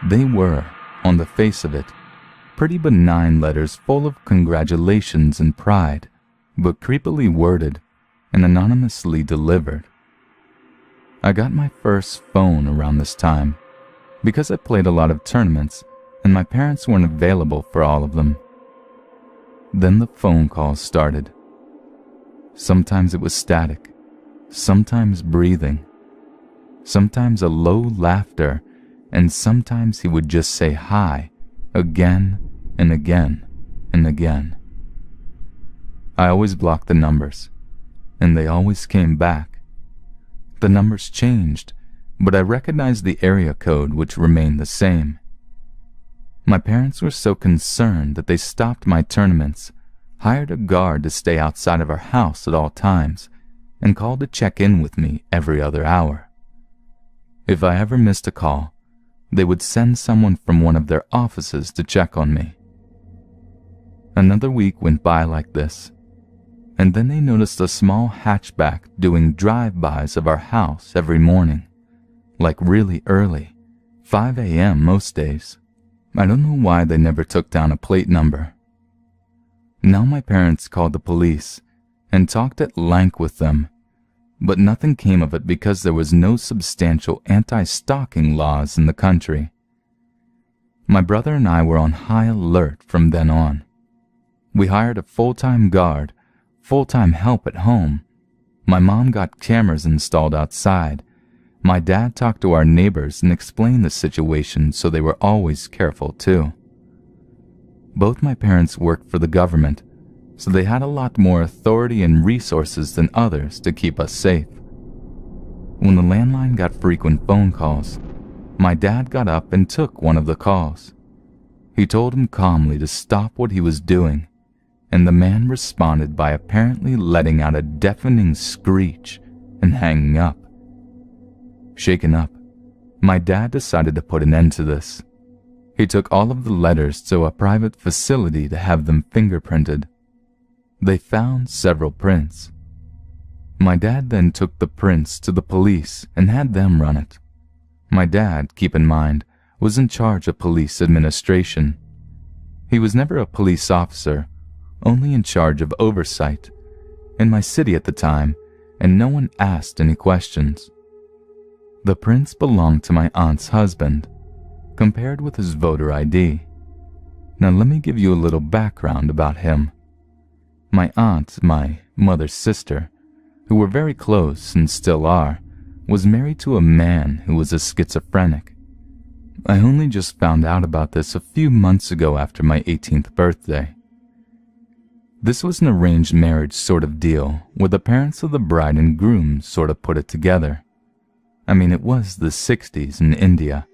They were, on the face of it, pretty benign letters full of congratulations and pride, but creepily worded and anonymously delivered. I got my first phone around this time, because I played a lot of tournaments and my parents weren't available for all of them. Then the phone calls started. Sometimes it was static, sometimes breathing, sometimes a low laughter, and sometimes he would just say hi again and again and again. I always blocked the numbers, and they always came back. The numbers changed, but I recognized the area code, which remained the same. My parents were so concerned that they stopped my tournaments, hired a guard to stay outside of our house at all times, and called to check in with me every other hour. If I ever missed a call, they would send someone from one of their offices to check on me. Another week went by like this, and then they noticed a small hatchback doing drive-bys of our house every morning, like really early, 5 a.m. most days. I don't know why they never took down a plate number. Now my parents called the police and talked at length with them, but nothing came of it because there was no substantial anti-stalking laws in the country. My brother and I were on high alert from then on. We hired a full-time guard, full-time help at home, My mom got cameras installed outside. My dad talked to our neighbors and explained the situation so they were always careful too. Both my parents worked for the government, so they had a lot more authority and resources than others to keep us safe. When the landline got frequent phone calls, my dad got up and took one of the calls. He told him calmly to stop what he was doing, and the man responded by apparently letting out a deafening screech and hanging up. Shaken up, my dad decided to put an end to this. He took all of the letters to a private facility to have them fingerprinted. They found several prints. My dad then took the prints to the police and had them run it. My dad, keep in mind, was in charge of police administration. He was never a police officer, only in charge of oversight, in my city at the time, and no one asked any questions. The prints belonged to my aunt's husband, compared with his voter ID. Now let me give you a little background about him. My aunt, my mother's sister, who were very close and still are, was married to a man who was a schizophrenic. I only just found out about this a few months ago after my 18th birthday. This was an arranged marriage sort of deal where the parents of the bride and groom sort of put it together. I mean, it was the 60s in India,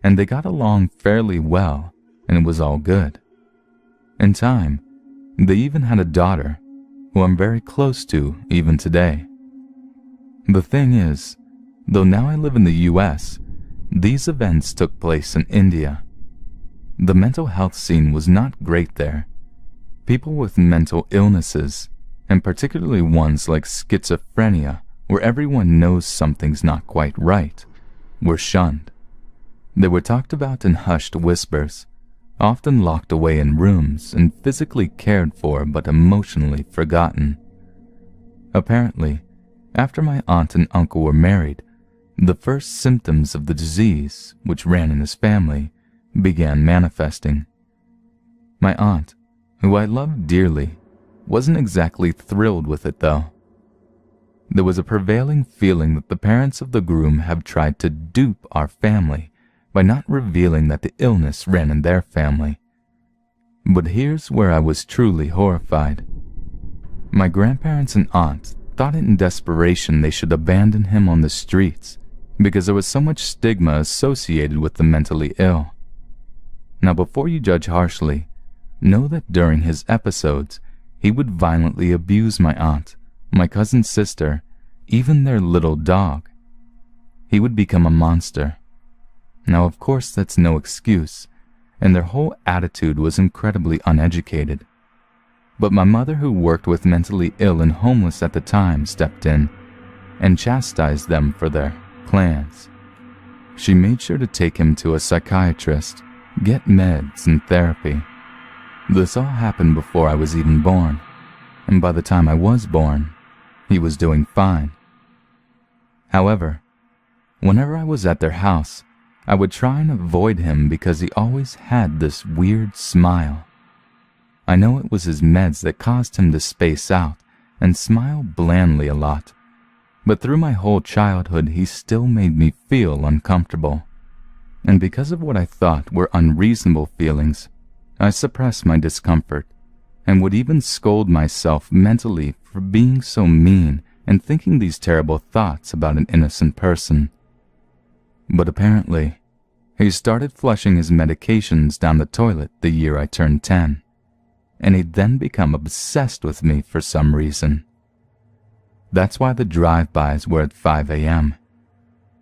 and they got along fairly well, and it was all good. In time, they even had a daughter, who I'm very close to even today. The thing is, though now I live in the US, these events took place in India. The mental health scene was not great there. People with mental illnesses, and particularly ones like schizophrenia, where everyone knows something's not quite right, were shunned. They were talked about in hushed whispers, often locked away in rooms and physically cared for but emotionally forgotten. Apparently, after my aunt and uncle were married, the first symptoms of the disease, which ran in his family, began manifesting. My aunt, who I loved dearly, wasn't exactly thrilled with it though. There was a prevailing feeling that the parents of the groom have tried to dupe our family by not revealing that the illness ran in their family. But here's where I was truly horrified. My grandparents and aunt thought in desperation they should abandon him on the streets because there was so much stigma associated with the mentally ill. Now, before you judge harshly, know that during his episodes, he would violently abuse my aunt, my cousin's sister, even their little dog. He would become a monster. Now, of course, that's no excuse, and their whole attitude was incredibly uneducated. But my mother, who worked with mentally ill and homeless at the time, stepped in and chastised them for their plans. She made sure to take him to a psychiatrist, get meds and therapy. This all happened before I was even born, and by the time I was born, he was doing fine. However, whenever I was at their house, I would try and avoid him because he always had this weird smile. I know it was his meds that caused him to space out and smile blandly a lot, but through my whole childhood he still made me feel uncomfortable. And because of what I thought were unreasonable feelings, I suppressed my discomfort and would even scold myself mentally for being so mean and thinking these terrible thoughts about an innocent person. But apparently, he started flushing his medications down the toilet the year I turned 10, and he'd then become obsessed with me for some reason. That's why the drive-bys were at 5 a.m.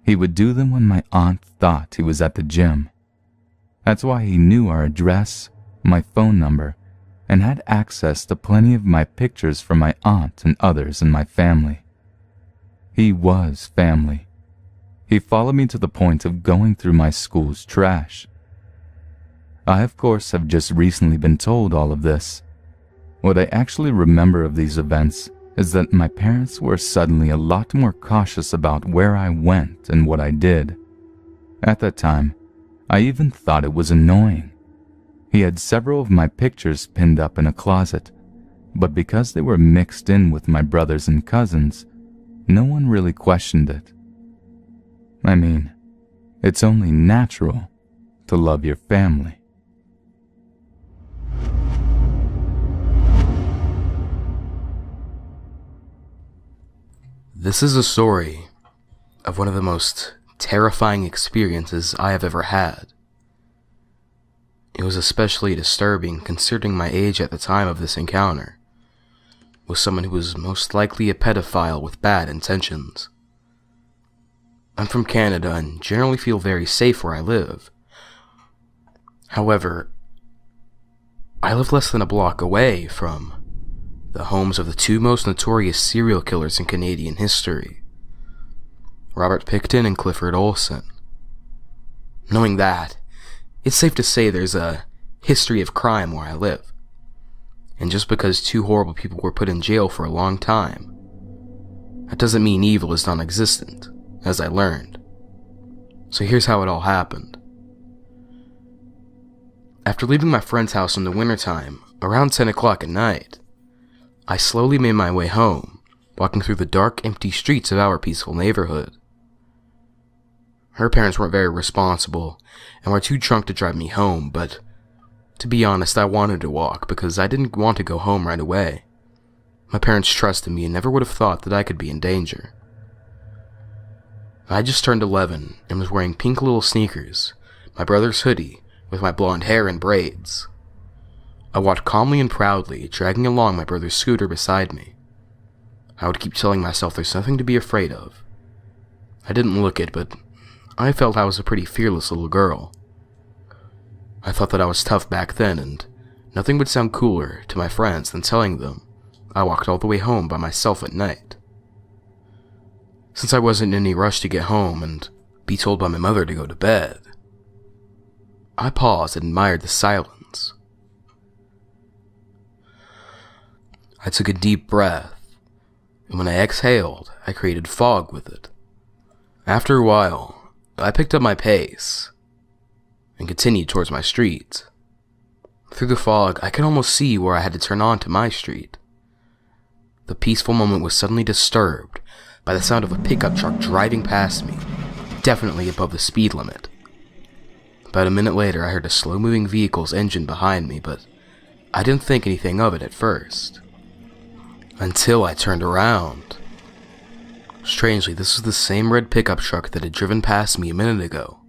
He would do them when my aunt thought he was at the gym. That's why he knew our address, my phone number, and had access to plenty of my pictures from my aunt and others in my family. He was family. He followed me to the point of going through my school's trash. I, of course, have just recently been told all of this. What I actually remember of these events is that my parents were suddenly a lot more cautious about where I went and what I did. At that time, I even thought it was annoying. He had several of my pictures pinned up in a closet, but because they were mixed in with my brothers and cousins, no one really questioned it. I mean, it's only natural to love your family. This is a story of one of the most terrifying experiences I have ever had. It was especially disturbing considering my age at the time of this encounter, with someone who was most likely a pedophile with bad intentions. I'm from Canada and generally feel very safe where I live. However, I live less than a block away from the homes of the two most notorious serial killers in Canadian history, Robert Pickton and Clifford Olson. Knowing that, it's safe to say there's a history of crime where I live. And just because two horrible people were put in jail for a long time, that doesn't mean evil is non-existent, as I learned. So here's how it all happened. After leaving my friend's house in the wintertime, around 10 o'clock at night, I slowly made my way home, walking through the dark, empty streets of our peaceful neighborhood. Her parents weren't very responsible and were too drunk to drive me home, but to be honest, I wanted to walk because I didn't want to go home right away. My parents trusted me and never would have thought that I could be in danger. I just turned 11 and was wearing pink little sneakers, my brother's hoodie, with my blonde hair in braids. I walked calmly and proudly, dragging along my brother's scooter beside me. I would keep telling myself there's nothing to be afraid of. I didn't look it, but I felt I was a pretty fearless little girl. I thought that I was tough back then, and nothing would sound cooler to my friends than telling them I walked all the way home by myself at night. Since I wasn't in any rush to get home and be told by my mother to go to bed, I paused and admired the silence. I took a deep breath, and when I exhaled, I created fog with it. After a while, I picked up my pace and continued towards my street. Through the fog, I could almost see where I had to turn onto my street. The peaceful moment was suddenly disturbed by the sound of a pickup truck driving past me, definitely above the speed limit. About a minute later, I heard a slow-moving vehicle's engine behind me, but I didn't think anything of it at first, until I turned around. Strangely, this was the same red pickup truck that had driven past me a minute ago.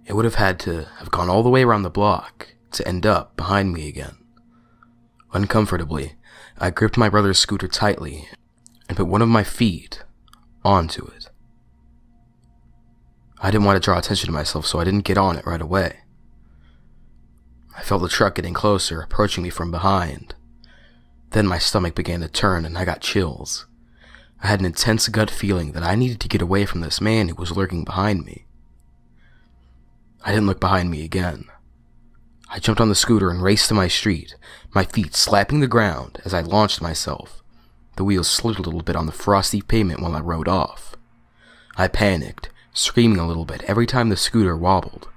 It would have had to have gone all the way around the block to end up behind me again. Uncomfortably, I gripped my brother's scooter tightly and put one of my feet onto it. I didn't want to draw attention to myself, so I didn't get on it right away. I felt the truck getting closer, approaching me from behind. Then my stomach began to turn and I got chills. I had an intense gut feeling that I needed to get away from this man who was lurking behind me. I didn't look behind me again. I jumped on the scooter and raced to my street, my feet slapping the ground as I launched myself. The wheels slid a little bit on the frosty pavement while I rode off. I panicked, screaming a little bit every time the scooter wobbled.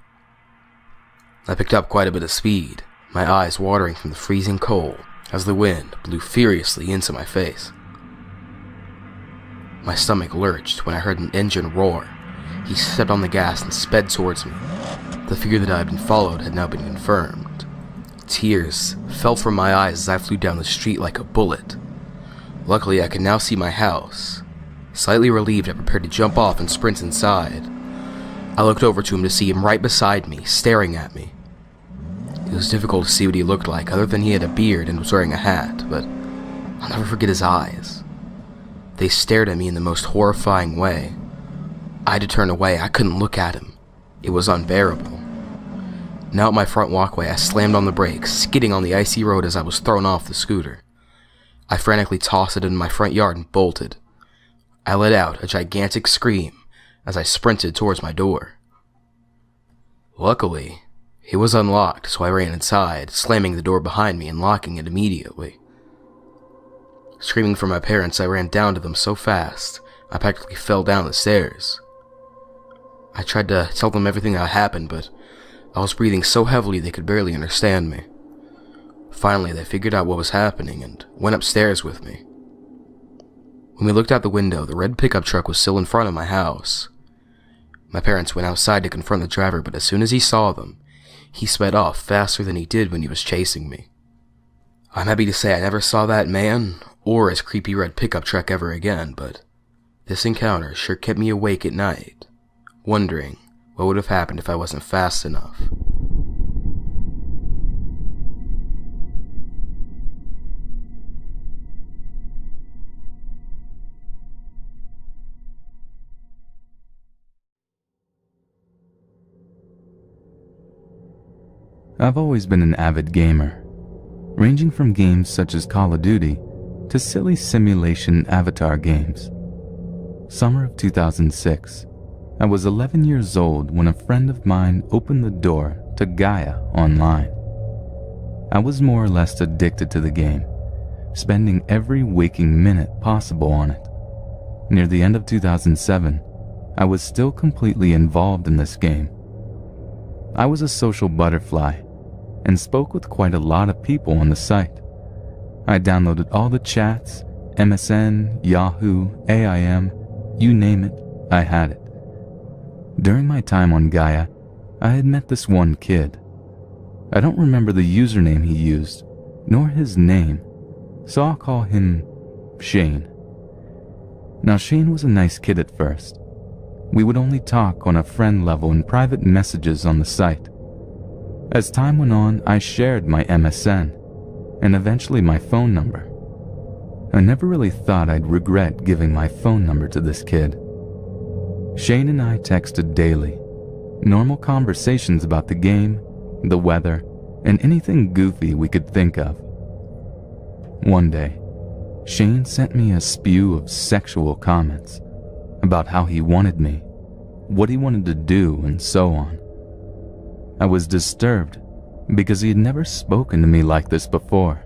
I picked up quite a bit of speed, my eyes watering from the freezing cold as the wind blew furiously into my face. My stomach lurched when I heard an engine roar. He stepped on the gas and sped towards me. The fear that I had been followed had now been confirmed. Tears fell from my eyes as I flew down the street like a bullet. Luckily, I could now see my house. Slightly relieved, I prepared to jump off and sprint inside. I looked over to him to see him right beside me, staring at me. It was difficult to see what he looked like, other than he had a beard and was wearing a hat, but I'll never forget his eyes. They stared at me in the most horrifying way. I had to turn away. I couldn't look at him. It was unbearable. Now at my front walkway, I slammed on the brakes, skidding on the icy road as I was thrown off the scooter. I frantically tossed it into my front yard and bolted. I let out a gigantic scream as I sprinted towards my door. Luckily, it was unlocked, so I ran inside, slamming the door behind me and locking it immediately. Screaming for my parents, I ran down to them so fast, I practically fell down the stairs. I tried to tell them everything that happened, but I was breathing so heavily they could barely understand me. Finally, they figured out what was happening and went upstairs with me. When we looked out the window, the red pickup truck was still in front of my house. My parents went outside to confront the driver, but as soon as he saw them, he sped off faster than he did when he was chasing me. I'm happy to say I never saw that man or his creepy red pickup truck ever again, but this encounter sure kept me awake at night, wondering what would have happened if I wasn't fast enough. I've always been an avid gamer, ranging from games such as Call of Duty to silly simulation avatar games. Summer of 2006, I was 11 years old when a friend of mine opened the door to Gaia Online. I was more or less addicted to the game, spending every waking minute possible on it. Near the end of 2007, I was still completely involved in this game. I was a social butterfly and spoke with quite a lot of people on the site. I downloaded all the chats, MSN, Yahoo, AIM, you name it, I had it. During my time on Gaia, I had met this one kid. I don't remember the username he used, nor his name, so I'll call him Shane. Now Shane was a nice kid at first. We would only talk on a friend level in private messages on the site. As time went on, I shared my MSN, and eventually my phone number. I never really thought I'd regret giving my phone number to this kid. Shane and I texted daily, normal conversations about the game, the weather, and anything goofy we could think of. One day, Shane sent me a spew of sexual comments about how he wanted me, what he wanted to do, and so on. I was disturbed because he had never spoken to me like this before,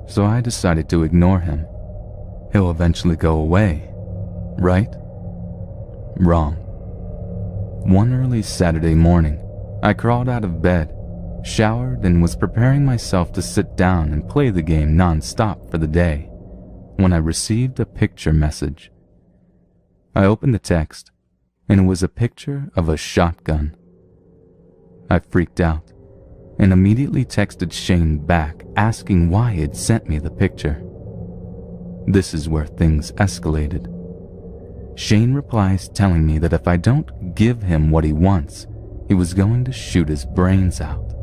so I decided to ignore him. He'll eventually go away, right? Wrong. One early Saturday morning, I crawled out of bed, showered, and was preparing myself to sit down and play the game non-stop for the day, when I received a picture message. I opened the text, and it was a picture of a shotgun. I freaked out and immediately texted Shane back asking why he had sent me the picture. This is where things escalated. Shane replies telling me that if I don't give him what he wants, he was going to shoot his brains out.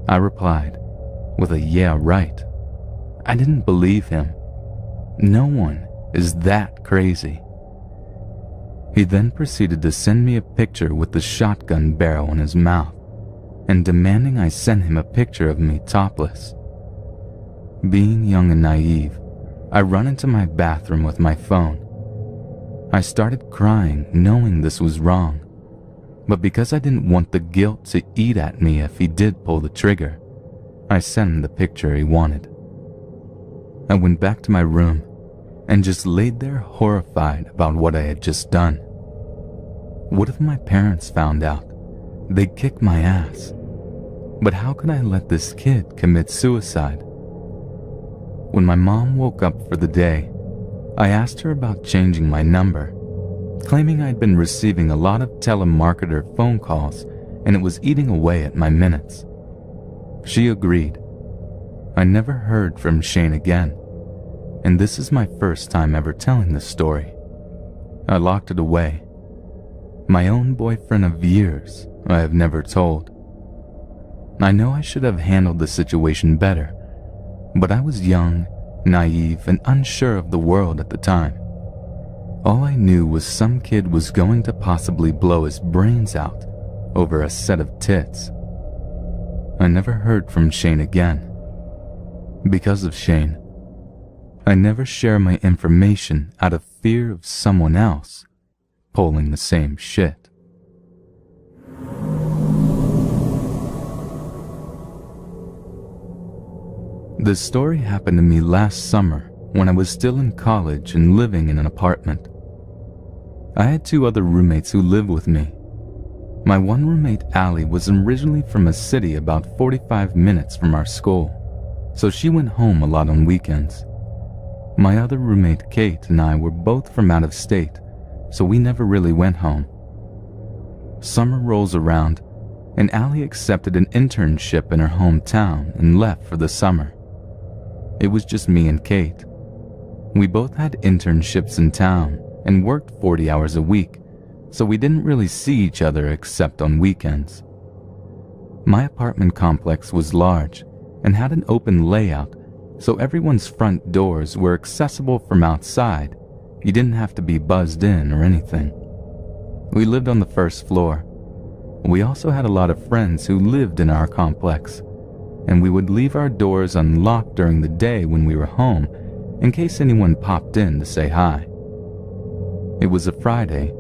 I replied with a yeah, right. I didn't believe him. No one is that crazy. He then proceeded to send me a picture with the shotgun barrel in his mouth and demanding I send him a picture of me topless. Being young and naive, I run into my bathroom with my phone. I started crying knowing this was wrong, but because I didn't want the guilt to eat at me if he did pull the trigger, I sent him the picture he wanted. I went back to my room and just laid there horrified about what I had just done. What if my parents found out? They'd kick my ass. But how could I let this kid commit suicide? When my mom woke up for the day, I asked her about changing my number, claiming I'd been receiving a lot of telemarketer phone calls and it was eating away at my minutes. She agreed. I never heard from Shane again, and this is my first time ever telling this story. I locked it away. My own boyfriend of years, I have never told. I know I should have handled the situation better, but I was young, naive, and unsure of the world at the time. All I knew was some kid was going to possibly blow his brains out over a set of tits. I never heard from Shane again. Because of Shane, I never share my information out of fear of someone else pulling the same shit. This story happened to me last summer when I was still in college and living in an apartment. I had two other roommates who lived with me. My one roommate, Allie, was originally from a city about 45 minutes from our school, so she went home a lot on weekends. My other roommate Kate and I were both from out of state, so we never really went home. Summer rolls around, and Allie accepted an internship in her hometown and left for the summer. It was just me and Kate. We both had internships in town and worked 40 hours a week, so we didn't really see each other except on weekends. My apartment complex was large and had an open layout, so everyone's front doors were accessible from outside. You didn't have to be buzzed in or anything. We lived on the first floor. We also had a lot of friends who lived in our complex, and we would leave our doors unlocked during the day when we were home in case anyone popped in to say hi. It was a Friday,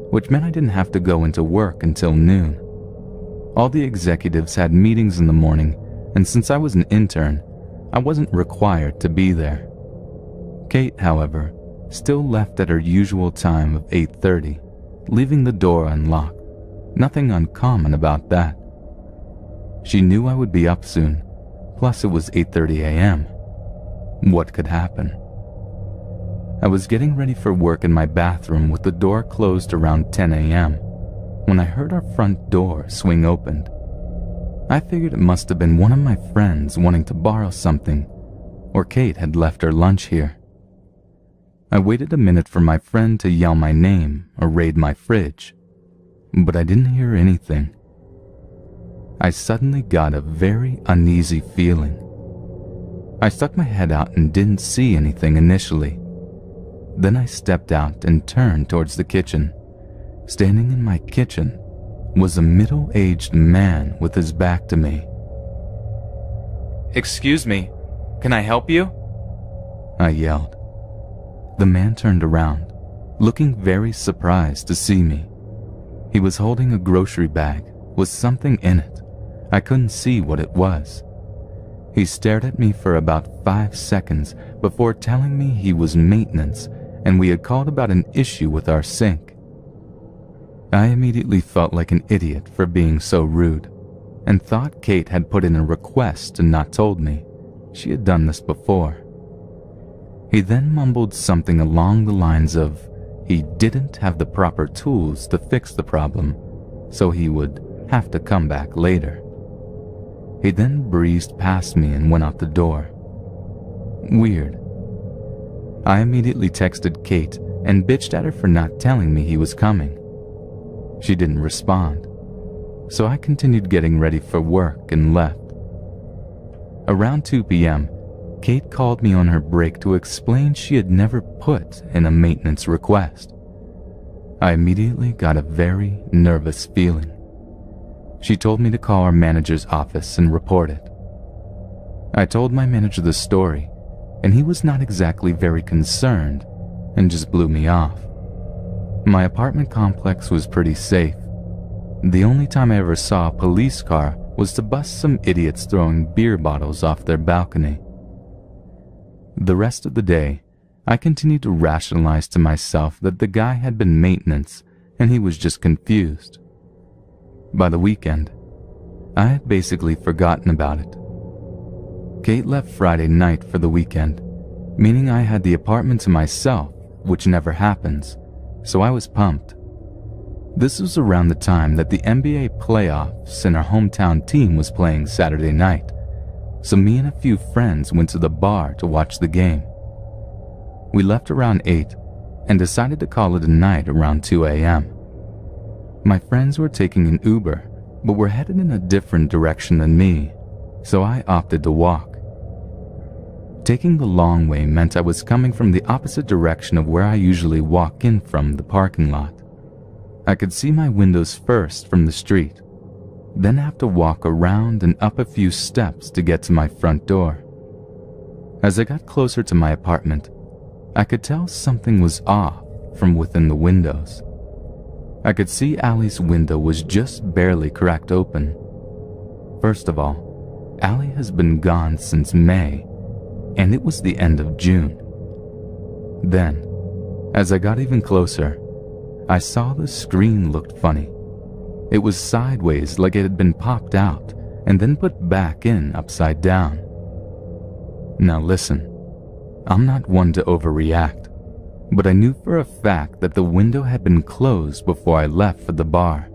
which meant I didn't have to go into work until noon. All the executives had meetings in the morning, and since I was an intern, I wasn't required to be there. Kate, however, still left at her usual time of 8:30, leaving the door unlocked. Nothing uncommon about that. She knew I would be up soon, plus it was 8:30 a.m. What could happen? I was getting ready for work in my bathroom with the door closed around 10 a.m. when I heard our front door swing open. I figured it must have been one of my friends wanting to borrow something, or Kate had left her lunch here. I waited a minute for my friend to yell my name or raid my fridge, but I didn't hear anything. I suddenly got a very uneasy feeling. I stuck my head out and didn't see anything initially. Then I stepped out and turned towards the kitchen. Standing in my kitchen was a middle-aged man with his back to me. "Excuse me, can I help you?" I yelled. The man turned around, looking very surprised to see me. He was holding a grocery bag with something in it. I couldn't see what it was. He stared at me for about 5 seconds before telling me he was maintenance and we had called about an issue with our sink. I immediately felt like an idiot for being so rude and thought Kate had put in a request and not told me. She had done this before. He then mumbled something along the lines of he didn't have the proper tools to fix the problem, so he would have to come back later. He then breezed past me and went out the door. Weird. I immediately texted Kate and bitched at her for not telling me he was coming. She didn't respond, so I continued getting ready for work and left. Around 2 p.m., Kate called me on her break to explain she had never put in a maintenance request. I immediately got a very nervous feeling. She told me to call our manager's office and report it. I told my manager the story, and he was not exactly very concerned and just blew me off. My apartment complex was pretty safe. The only time I ever saw a police car was to bust some idiots throwing beer bottles off their balcony. The rest of the day, I continued to rationalize to myself that the guy had been maintenance and he was just confused. By the weekend, I had basically forgotten about it. Kate left Friday night for the weekend, meaning I had the apartment to myself, which never happens, so I was pumped. This was around the time that the NBA playoffs and our hometown team was playing Saturday night, so me and a few friends went to the bar to watch the game. We left around 8 and decided to call it a night around 2 a.m. My friends were taking an Uber, but were headed in a different direction than me, so I opted to walk. Taking the long way meant I was coming from the opposite direction of where I usually walk in from the parking lot. I could see my windows first from the street, then have to walk around and up a few steps to get to my front door. As I got closer to my apartment, I could tell something was off from within the windows. I could see Allie's window was just barely cracked open. First of all, Allie has been gone since May, and it was the end of June. Then, as I got even closer, I saw the screen looked funny. It was sideways like it had been popped out and then put back in upside down. Now listen, I'm not one to overreact, but I knew for a fact that the window had been closed before I left for the bar.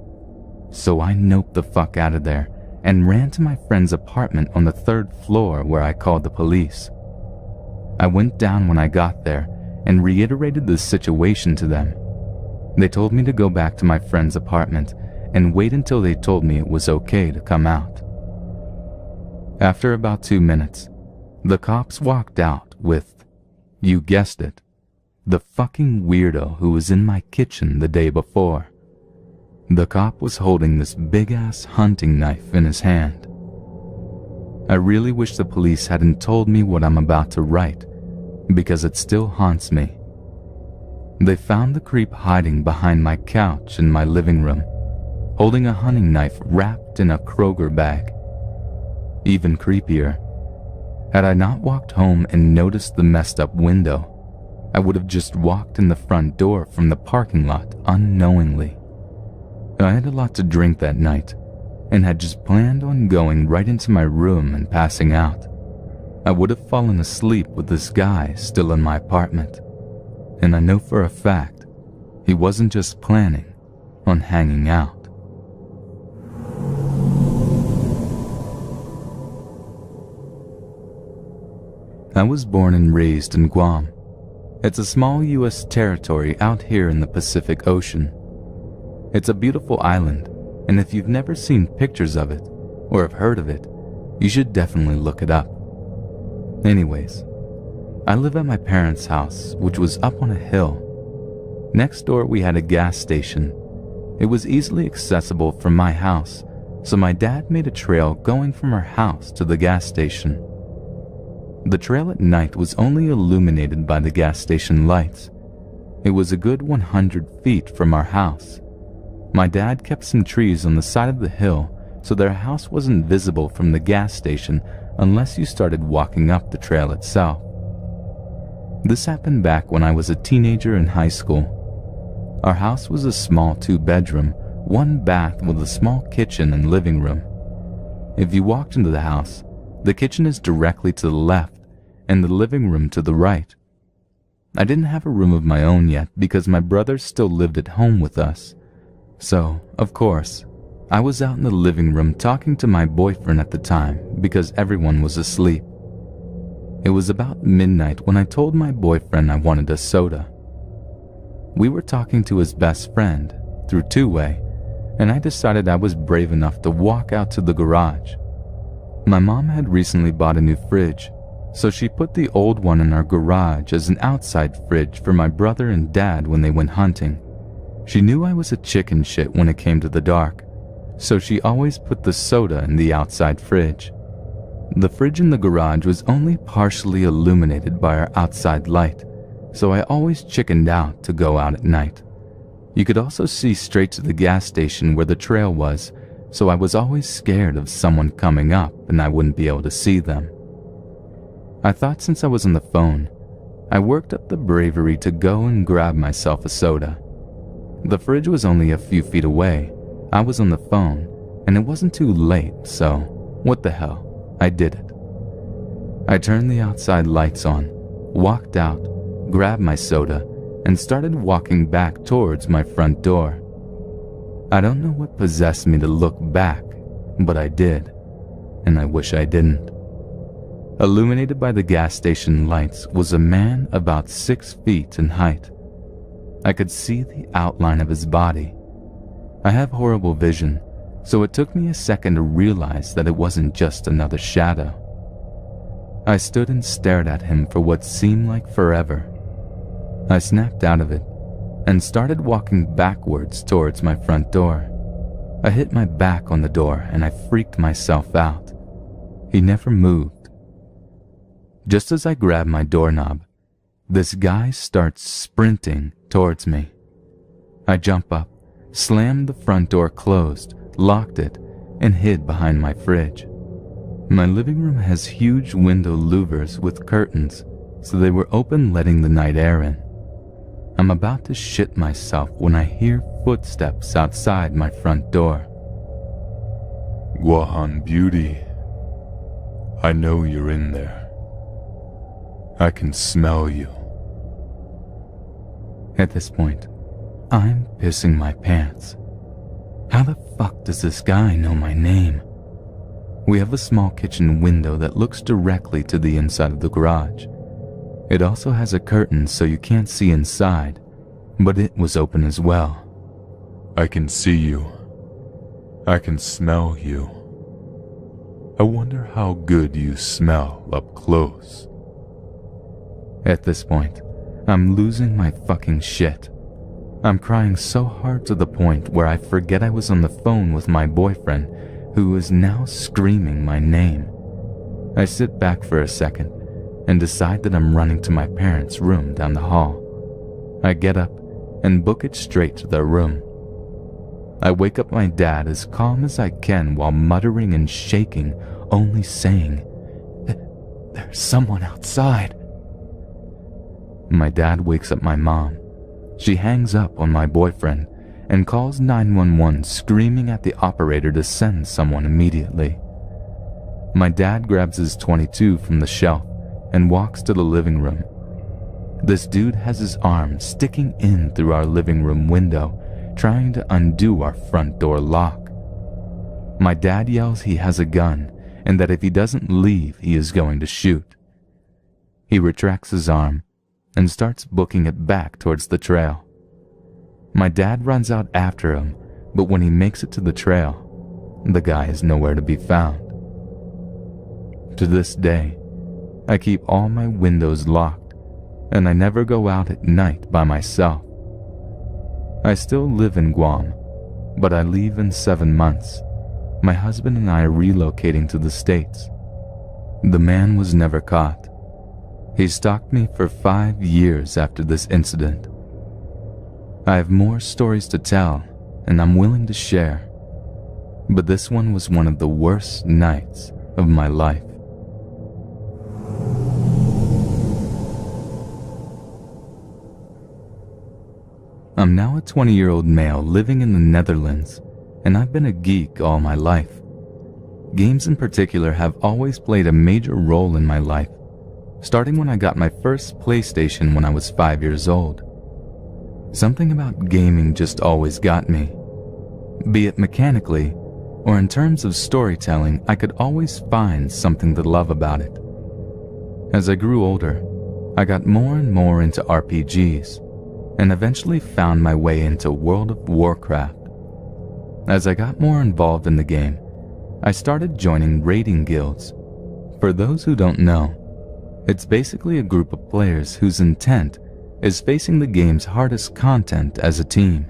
So I noped the fuck out of there and ran to my friend's apartment on the 3rd floor where I called the police. I went down when I got there and reiterated the situation to them. They told me to go back to my friend's apartment and wait until they told me it was okay to come out. After about 2 minutes, the cops walked out with, you guessed it, the fucking weirdo who was in my kitchen the day before. The cop was holding this big-ass hunting knife in his hand. I really wish the police hadn't told me what I'm about to write, because it still haunts me. They found the creep hiding behind my couch in my living room, holding a hunting knife wrapped in a Kroger bag. Even creepier, had I not walked home and noticed the messed up window, I would have just walked in the front door from the parking lot unknowingly. I had a lot to drink that night and had just planned on going right into my room and passing out. I would have fallen asleep with this guy still in my apartment, and I know for a fact he wasn't just planning on hanging out. I was born and raised in Guam. It's a small U.S. territory out here in the Pacific Ocean. It's a beautiful island, and if you've never seen pictures of it, or have heard of it, you should definitely look it up. Anyways, I live at my parents' house, which was up on a hill. Next door we had a gas station. It was easily accessible from my house, so my dad made a trail going from our house to the gas station. The trail at night was only illuminated by the gas station lights. It was a good 100 feet from our house. My dad kept some trees on the side of the hill so their house wasn't visible from the gas station unless you started walking up the trail itself. This happened back when I was a teenager in high school. Our house was a small 2-bedroom, 1 bath with a small kitchen and living room. If you walked into the house, the kitchen is directly to the left and the living room to the right. I didn't have a room of my own yet because my brother still lived at home with us. So, of course, I was out in the living room talking to my boyfriend at the time because everyone was asleep. It was about midnight when I told my boyfriend I wanted a soda. We were talking to his best friend through two-way, and I decided I was brave enough to walk out to the garage. My mom had recently bought a new fridge, so she put the old one in our garage as an outside fridge for my brother and dad when they went hunting. She knew I was a chicken shit when it came to the dark, so she always put the soda in the outside fridge. The fridge in the garage was only partially illuminated by our outside light, so I always chickened out to go out at night. You could also see straight to the gas station where the trail was, so I was always scared of someone coming up and I wouldn't be able to see them. I thought since I was on the phone, I worked up the bravery to go and grab myself a soda. The fridge was only a few feet away. I was on the phone, and it wasn't too late, so what the hell, I did it. I turned the outside lights on, walked out, grabbed my soda, and started walking back towards my front door. I don't know what possessed me to look back, but I did, and I wish I didn't. Illuminated by the gas station lights was a man about 6 feet in height. I could see the outline of his body. I have horrible vision, so it took me a second to realize that it wasn't just another shadow. I stood and stared at him for what seemed like forever. I snapped out of it and started walking backwards towards my front door. I hit my back on the door and I freaked myself out. He never moved. Just as I grabbed my doorknob, this guy starts sprinting towards me. I jump up, slammed the front door closed, locked it, and hid behind my fridge. My living room has huge window louvers with curtains, so they were open letting the night air in. I'm about to shit myself when I hear footsteps outside my front door. Guahan Beauty, I know you're in there. I can smell you. At this point, I'm pissing my pants. How the fuck does this guy know my name? We have a small kitchen window that looks directly to the inside of the garage. It also has a curtain so you can't see inside, but it was open as well. I can see you. I can smell you. I wonder how good you smell up close. At this point, I'm losing my fucking shit. I'm crying so hard to the point where I forget I was on the phone with my boyfriend, who is now screaming my name. I sit back for a second and decide that I'm running to my parents' room down the hall. I get up and book it straight to their room. I wake up my dad as calm as I can while muttering and shaking, only saying, "There's someone outside." My dad wakes up my mom. She hangs up on my boyfriend and calls 911, screaming at the operator to send someone immediately. My dad grabs his .22 from the shelf and walks to the living room. This dude has his arm sticking in through our living room window, trying to undo our front door lock. My dad yells he has a gun and that if he doesn't leave, he is going to shoot. He retracts his arm and starts booking it back towards the trail. My dad runs out after him, but when he makes it to the trail, the guy is nowhere to be found. To this day, I keep all my windows locked, and I never go out at night by myself. I still live in Guam, but I leave in 7 months. My husband and I are relocating to the States. The man was never caught. He stalked me for 5 years after this incident. I have more stories to tell, and I'm willing to share, but this one was one of the worst nights of my life. I'm now a 20-year-old male living in the Netherlands, and I've been a geek all my life. Games in particular have always played a major role in my life, starting when I got my first PlayStation when I was 5 years old. Something about gaming just always got me. Be it mechanically, or in terms of storytelling, I could always find something to love about it. As I grew older, I got more and more into RPGs, and eventually found my way into World of Warcraft. As I got more involved in the game, I started joining raiding guilds. For those who don't know, it's basically a group of players whose intent is facing the game's hardest content as a team.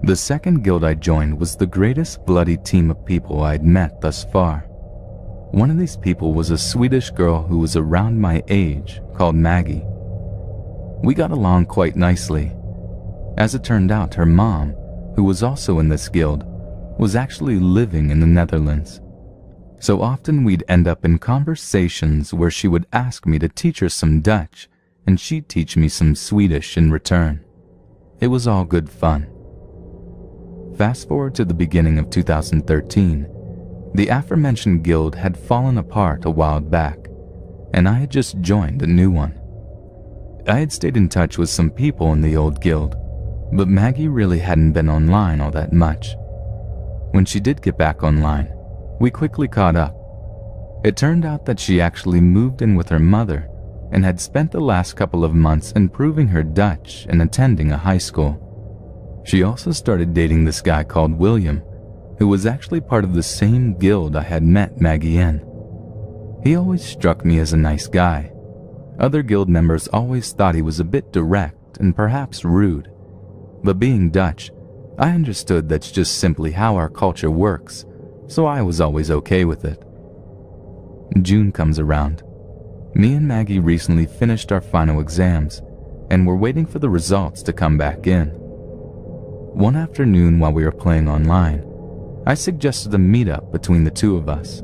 The second guild I joined was the greatest bloody team of people I'd met thus far. One of these people was a Swedish girl who was around my age called Maggie. We got along quite nicely. As it turned out, her mom, who was also in this guild, was actually living in the Netherlands. So often we'd end up in conversations where she would ask me to teach her some Dutch, and she'd teach me some Swedish in return. It was all good fun. Fast forward to the beginning of 2013, the aforementioned guild had fallen apart a while back, and I had just joined a new one. I had stayed in touch with some people in the old guild, but Maggie really hadn't been online all that much. When she did get back online, we quickly caught up. It turned out that she actually moved in with her mother and had spent the last couple of months improving her Dutch and attending a high school. She also started dating this guy called William, who was actually part of the same guild I had met Maggie in. He always struck me as a nice guy. Other guild members always thought he was a bit direct and perhaps rude, but being Dutch, I understood that's just simply how our culture works, so I was always okay with it. June comes around. Me and Maggie recently finished our final exams, and we're waiting for the results to come back in. One afternoon while we were playing online, I suggested a meetup between the two of us.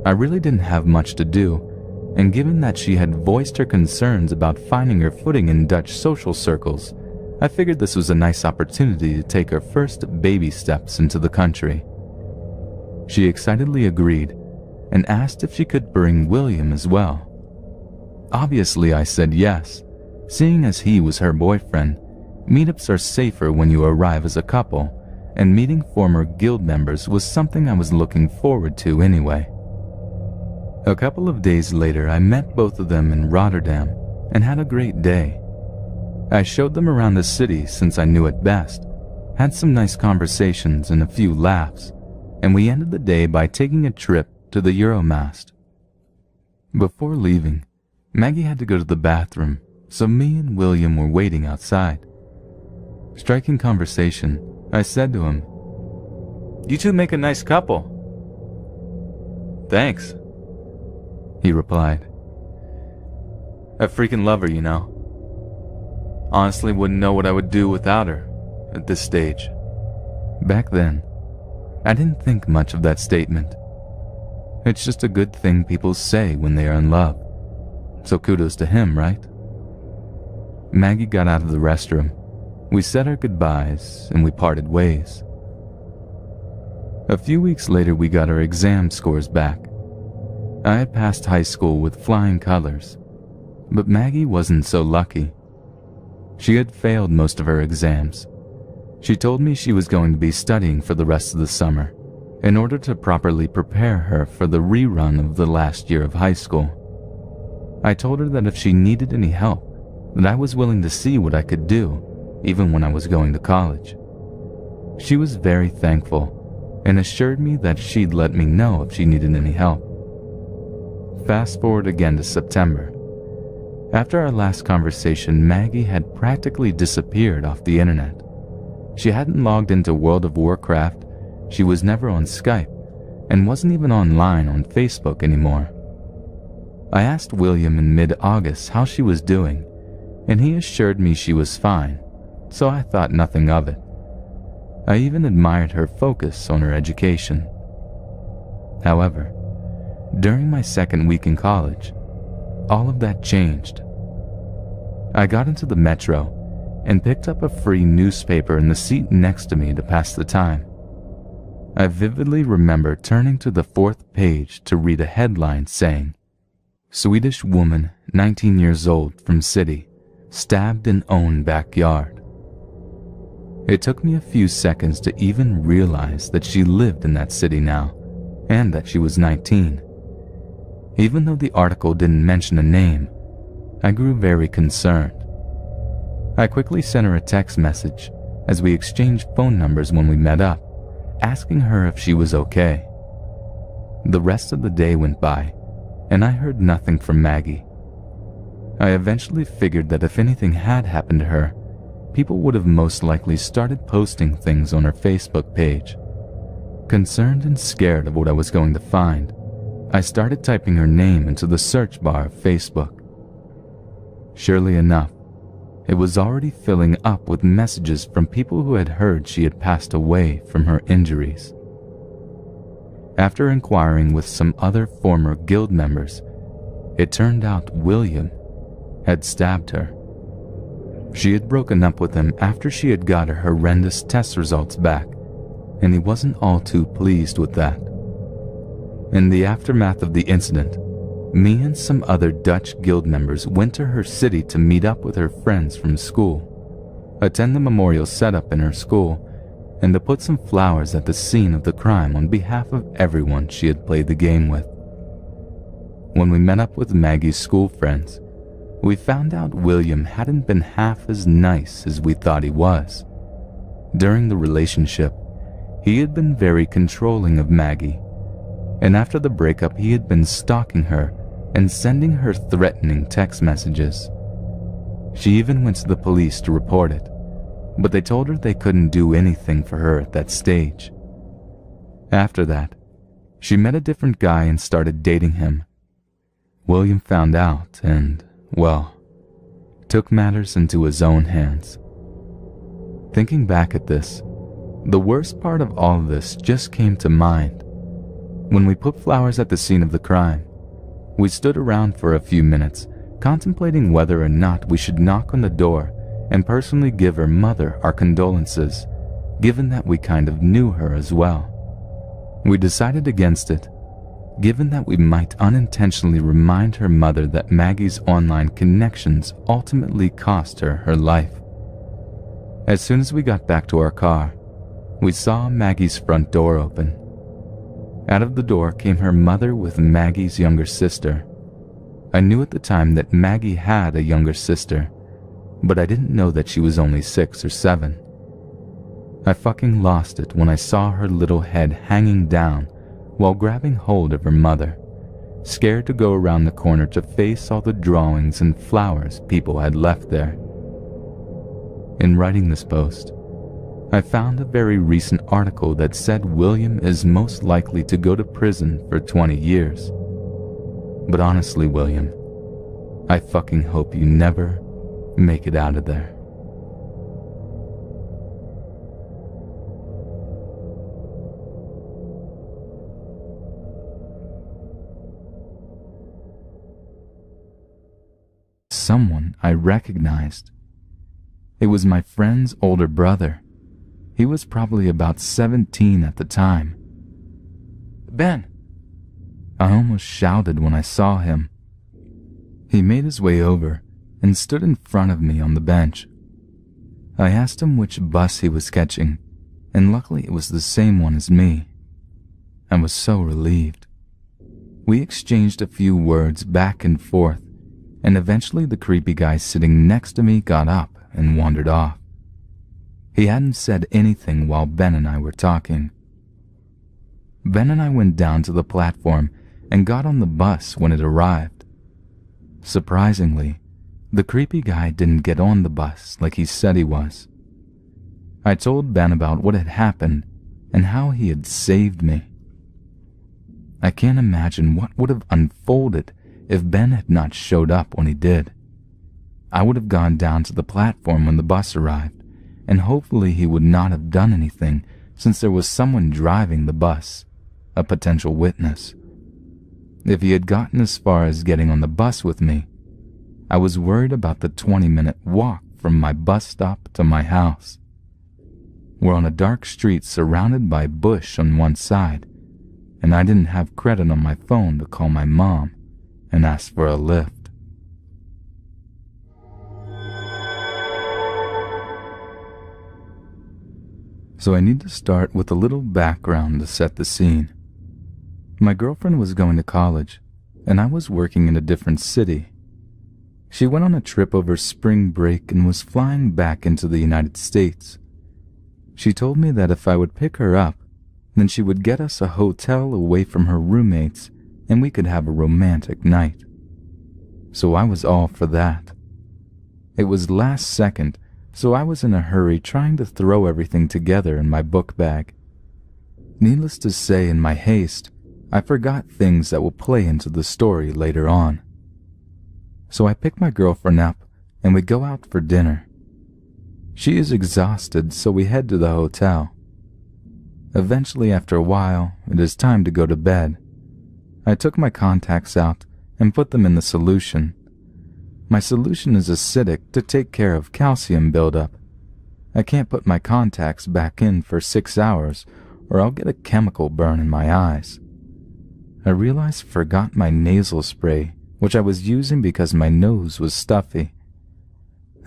I really didn't have much to do, and given that she had voiced her concerns about finding her footing in Dutch social circles, I figured this was a nice opportunity to take her first baby steps into the country. She excitedly agreed and asked if she could bring William as well. Obviously, I said yes. Seeing as he was her boyfriend, meetups are safer when you arrive as a couple, and meeting former guild members was something I was looking forward to anyway. A couple of days later, I met both of them in Rotterdam and had a great day. I showed them around the city since I knew it best, had some nice conversations and a few laughs, and we ended the day by taking a trip to the Euromast. Before leaving, Maggie had to go to the bathroom, so me and William were waiting outside. Striking conversation, I said to him, "You two make a nice couple." "Thanks," he replied. "I freaking love her, you know. Honestly wouldn't know what I would do without her at this stage." Back then, I didn't think much of that statement. It's just a good thing people say when they are in love. So kudos to him, right? Maggie got out of the restroom. We said our goodbyes and we parted ways. A few weeks later, we got our exam scores back. I had passed high school with flying colors, but Maggie wasn't so lucky. She had failed most of her exams. She told me she was going to be studying for the rest of the summer in order to properly prepare her for the rerun of the last year of high school. I told her that if she needed any help, that I was willing to see what I could do, even when I was going to college. She was very thankful and assured me that she'd let me know if she needed any help. Fast forward again to September. After our last conversation, Maggie had practically disappeared off the internet. She hadn't logged into World of Warcraft, she was never on Skype, and wasn't even online on Facebook anymore. I asked William in mid-August how she was doing, and he assured me she was fine, so I thought nothing of it. I even admired her focus on her education. However, during my second week in college, all of that changed. I got into the metro and picked up a free newspaper in the seat next to me to pass the time. I vividly remember turning to the fourth page to read a headline saying, "Swedish woman, 19 years old, from city, stabbed in own backyard." It took me a few seconds to even realize that she lived in that city now, and that she was 19. Even though the article didn't mention a name, I grew very concerned. I quickly sent her a text message as we exchanged phone numbers when we met up, asking her if she was okay. The rest of the day went by, and I heard nothing from Maggie. I eventually figured that if anything had happened to her, people would have most likely started posting things on her Facebook page. Concerned and scared of what I was going to find, I started typing her name into the search bar of Facebook. Surely enough, it was already filling up with messages from people who had heard she had passed away from her injuries. After inquiring with some other former guild members, it turned out William had stabbed her. She had broken up with him after she had got her horrendous test results back, and he wasn't all too pleased with that. In the aftermath of the incident, me and some other Dutch guild members went to her city to meet up with her friends from school, attend the memorial setup in her school, and to put some flowers at the scene of the crime on behalf of everyone she had played the game with. When we met up with Maggie's school friends, we found out William hadn't been half as nice as we thought he was. During the relationship, he had been very controlling of Maggie, and after the breakup he had been stalking her and sending her threatening text messages. She even went to the police to report it, but they told her they couldn't do anything for her at that stage. After that, she met a different guy and started dating him. William found out and, well, took matters into his own hands. Thinking back at this, the worst part of all of this just came to mind. When we put flowers at the scene of the crime, we stood around for a few minutes, contemplating whether or not we should knock on the door and personally give her mother our condolences, given that we kind of knew her as well. We decided against it, given that we might unintentionally remind her mother that Maggie's online connections ultimately cost her her life. As soon as we got back to our car, we saw Maggie's front door open. Out of the door came her mother with Maggie's younger sister. I knew at the time that Maggie had a younger sister, but I didn't know that she was only 6 or 7. I fucking lost it when I saw her little head hanging down while grabbing hold of her mother, scared to go around the corner to face all the drawings and flowers people had left there. In writing this post, I found a very recent article that said William is most likely to go to prison for 20 years. But honestly, William, I fucking hope you never make it out of there. Someone I recognized. It was my friend's older brother. He was probably about 17 at the time. "Ben!" I almost shouted when I saw him. He made his way over and stood in front of me on the bench. I asked him which bus he was catching, and luckily it was the same one as me. I was so relieved. We exchanged a few words back and forth, and eventually the creepy guy sitting next to me got up and wandered off. He hadn't said anything while Ben and I were talking. Ben and I went down to the platform and got on the bus when it arrived. Surprisingly, the creepy guy didn't get on the bus like he said he was. I told Ben about what had happened and how he had saved me. I can't imagine what would have unfolded if Ben had not showed up when he did. I would have gone down to the platform when the bus arrived, and hopefully he would not have done anything since there was someone driving the bus, a potential witness. If he had gotten as far as getting on the bus with me, I was worried about the 20-minute walk from my bus stop to my house. We're on a dark street surrounded by bush on one side, and I didn't have credit on my phone to call my mom and ask for a lift. So I need to start with a little background to set the scene. My girlfriend was going to college, and I was working in a different city. She went on a trip over spring break and was flying back into the United States. She told me that if I would pick her up, then she would get us a hotel away from her roommates and we could have a romantic night. So I was all for that. It was last second, so I was in a hurry trying to throw everything together in my book bag. Needless to say, in my haste, I forgot things that will play into the story later on. So I pick my girlfriend up and we go out for dinner. She is exhausted, so we head to the hotel. Eventually, after a while, it is time to go to bed. I took my contacts out and put them in the solution. My solution is acidic to take care of calcium buildup. I can't put my contacts back in for 6 hours or I'll get a chemical burn in my eyes. I realized I forgot my nasal spray, which I was using because my nose was stuffy.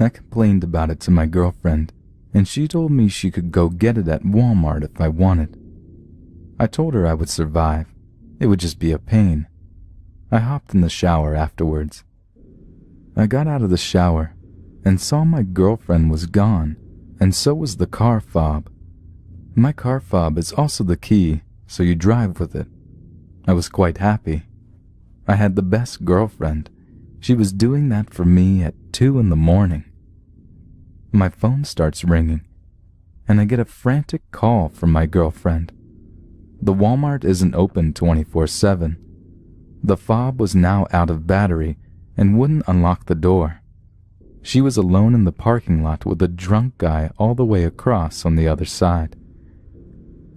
I complained about it to my girlfriend, and she told me she could go get it at Walmart if I wanted. I told her I would survive. It would just be a pain. I hopped in the shower afterwards. I got out of the shower and saw my girlfriend was gone, and so was the car fob. My car fob is also the key, so you drive with it. I was quite happy. I had the best girlfriend. She was doing that for me at 2 a.m. My phone starts ringing, and I get a frantic call from my girlfriend. The Walmart isn't open 24/7. The fob was now out of battery and wouldn't unlock the door. She was alone in the parking lot with a drunk guy all the way across on the other side.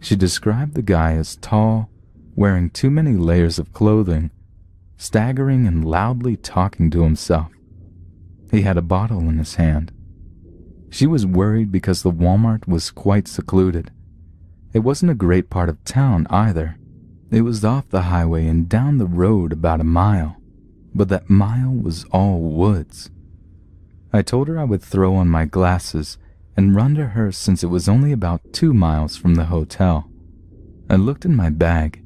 She described the guy as tall, wearing too many layers of clothing, staggering and loudly talking to himself. He had a bottle in his hand. She was worried because the Walmart was quite secluded. It wasn't a great part of town either, It was off the highway and down the road about a mile, but that mile was all woods. I told her I would throw on my glasses and run to her since it was only about 2 miles from the hotel. I looked in my bag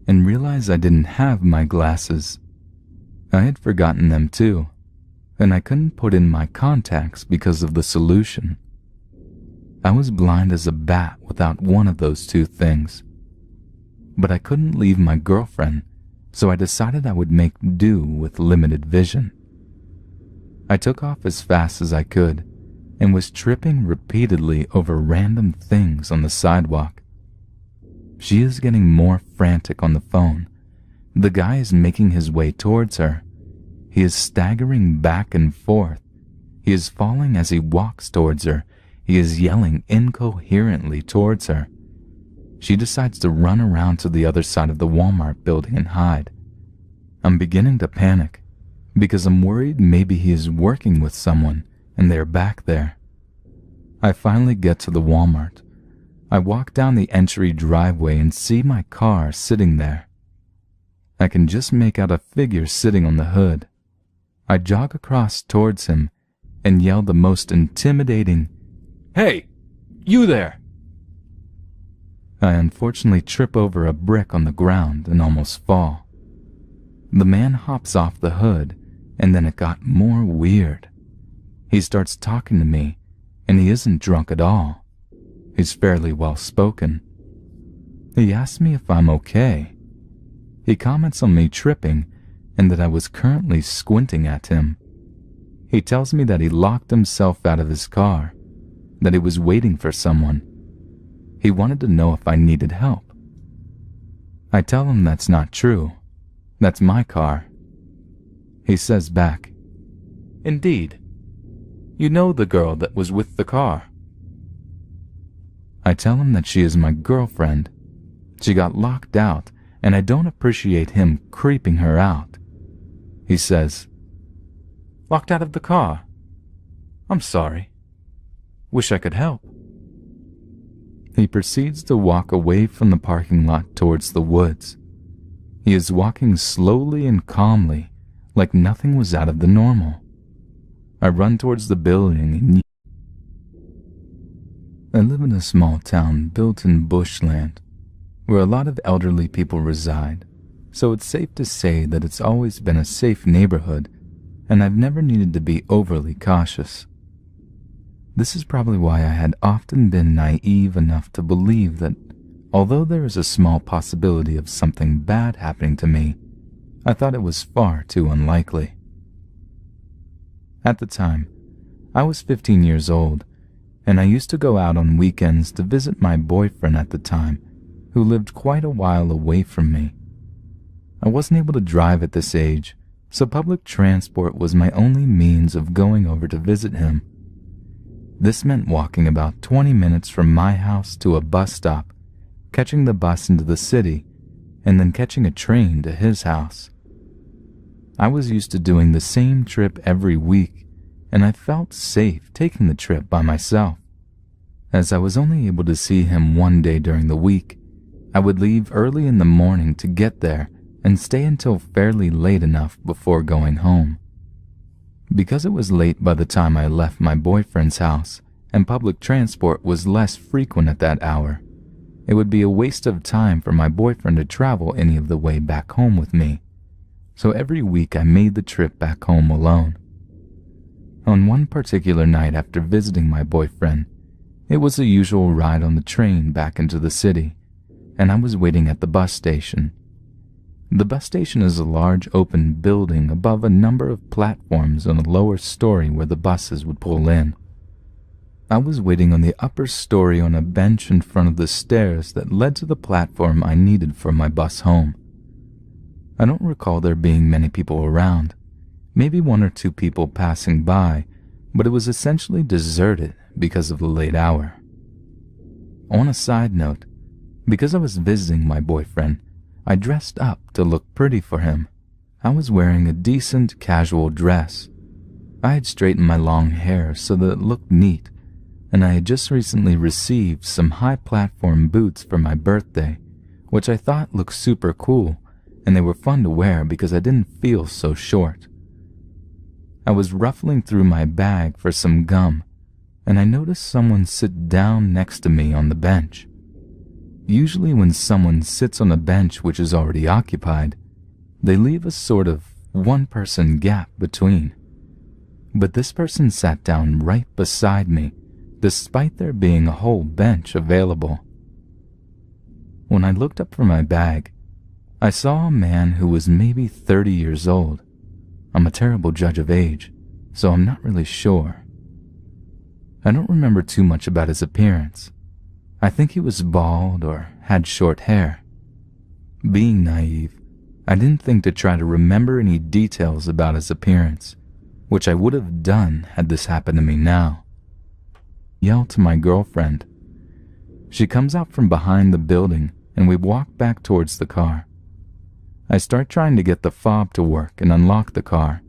and realized I didn't have my glasses. I had forgotten them too, and I couldn't put in my contacts because of the solution. I was blind as a bat without one of those two things. But I couldn't leave my girlfriend, so I decided I would make do with limited vision. I took off as fast as I could and was tripping repeatedly over random things on the sidewalk. She is getting more frantic on the phone. The guy is making his way towards her. He is staggering back and forth. He is falling as he walks towards her. He is yelling incoherently towards her. She decides to run around to the other side of the Walmart building and hide. I'm beginning to panic because I'm worried maybe he is working with someone and they're back there. I finally get to the Walmart. I walk down the entry driveway and see my car sitting there. I can just make out a figure sitting on the hood. I jog across towards him and yell the most intimidating, "Hey, you there!" I unfortunately trip over a brick on the ground and almost fall. The man hops off the hood, and then it got more weird. He starts talking to me, and he isn't drunk at all. He's fairly well spoken. He asks me if I'm okay. He comments on me tripping and that I was currently squinting at him. He tells me that he locked himself out of his car, that he was waiting for someone. He wanted to know if I needed help. I tell him that's not true. That's my car. He says back, "Indeed. You know the girl that was with the car." I tell him that she is my girlfriend. She got locked out, and I don't appreciate him creeping her out. He says, "Locked out of the car? I'm sorry. Wish I could help." He proceeds to walk away from the parking lot towards the woods. He is walking slowly and calmly, like nothing was out of the normal. I run towards the building and I live in a small town built in bushland, where a lot of elderly people reside, so it's safe to say that it's always been a safe neighborhood, and I've never needed to be overly cautious. This is probably why I had often been naive enough to believe that, although there is a small possibility of something bad happening to me, I thought it was far too unlikely. At the time, I was 15 years old, and I used to go out on weekends to visit my boyfriend at the time, who lived quite a while away from me. I wasn't able to drive at this age, so public transport was my only means of going over to visit him. This meant walking about 20 minutes from my house to a bus stop, catching the bus into the city, and then catching a train to his house. I was used to doing the same trip every week, and I felt safe taking the trip by myself. As I was only able to see him one day during the week, I would leave early in the morning to get there and stay until fairly late enough before going home. Because it was late by the time I left my boyfriend's house and public transport was less frequent at that hour, it would be a waste of time for my boyfriend to travel any of the way back home with me. So every week I made the trip back home alone. On one particular night after visiting my boyfriend, it was the usual ride on the train back into the city, and I was waiting at the bus station. The bus station is a large open building above a number of platforms on the lower story where the buses would pull in. I was waiting on the upper story on a bench in front of the stairs that led to the platform I needed for my bus home. I don't recall there being many people around, maybe 1 or 2 people passing by, but it was essentially deserted because of the late hour. On a side note, because I was visiting my boyfriend, I dressed up to look pretty for him. I was wearing a decent casual dress. I had straightened my long hair so that it looked neat, and I had just recently received some high platform boots for my birthday, which I thought looked super cool, and they were fun to wear because I didn't feel so short. I was ruffling through my bag for some gum, and I noticed someone sit down next to me on the bench. Usually when someone sits on a bench which is already occupied, they leave a sort of one-person gap between. But this person sat down right beside me, despite there being a whole bench available. When I looked up from my bag, I saw a man who was maybe 30 years old. I'm a terrible judge of age, so I'm not really sure. I don't remember too much about his appearance. I think he was bald or had short hair. Being naive, I didn't think to try to remember any details about his appearance, which I would have done had this happened to me now. Yell to my girlfriend. She comes out from behind the building and we walk back towards the car. I start trying to get the fob to work and unlock the car.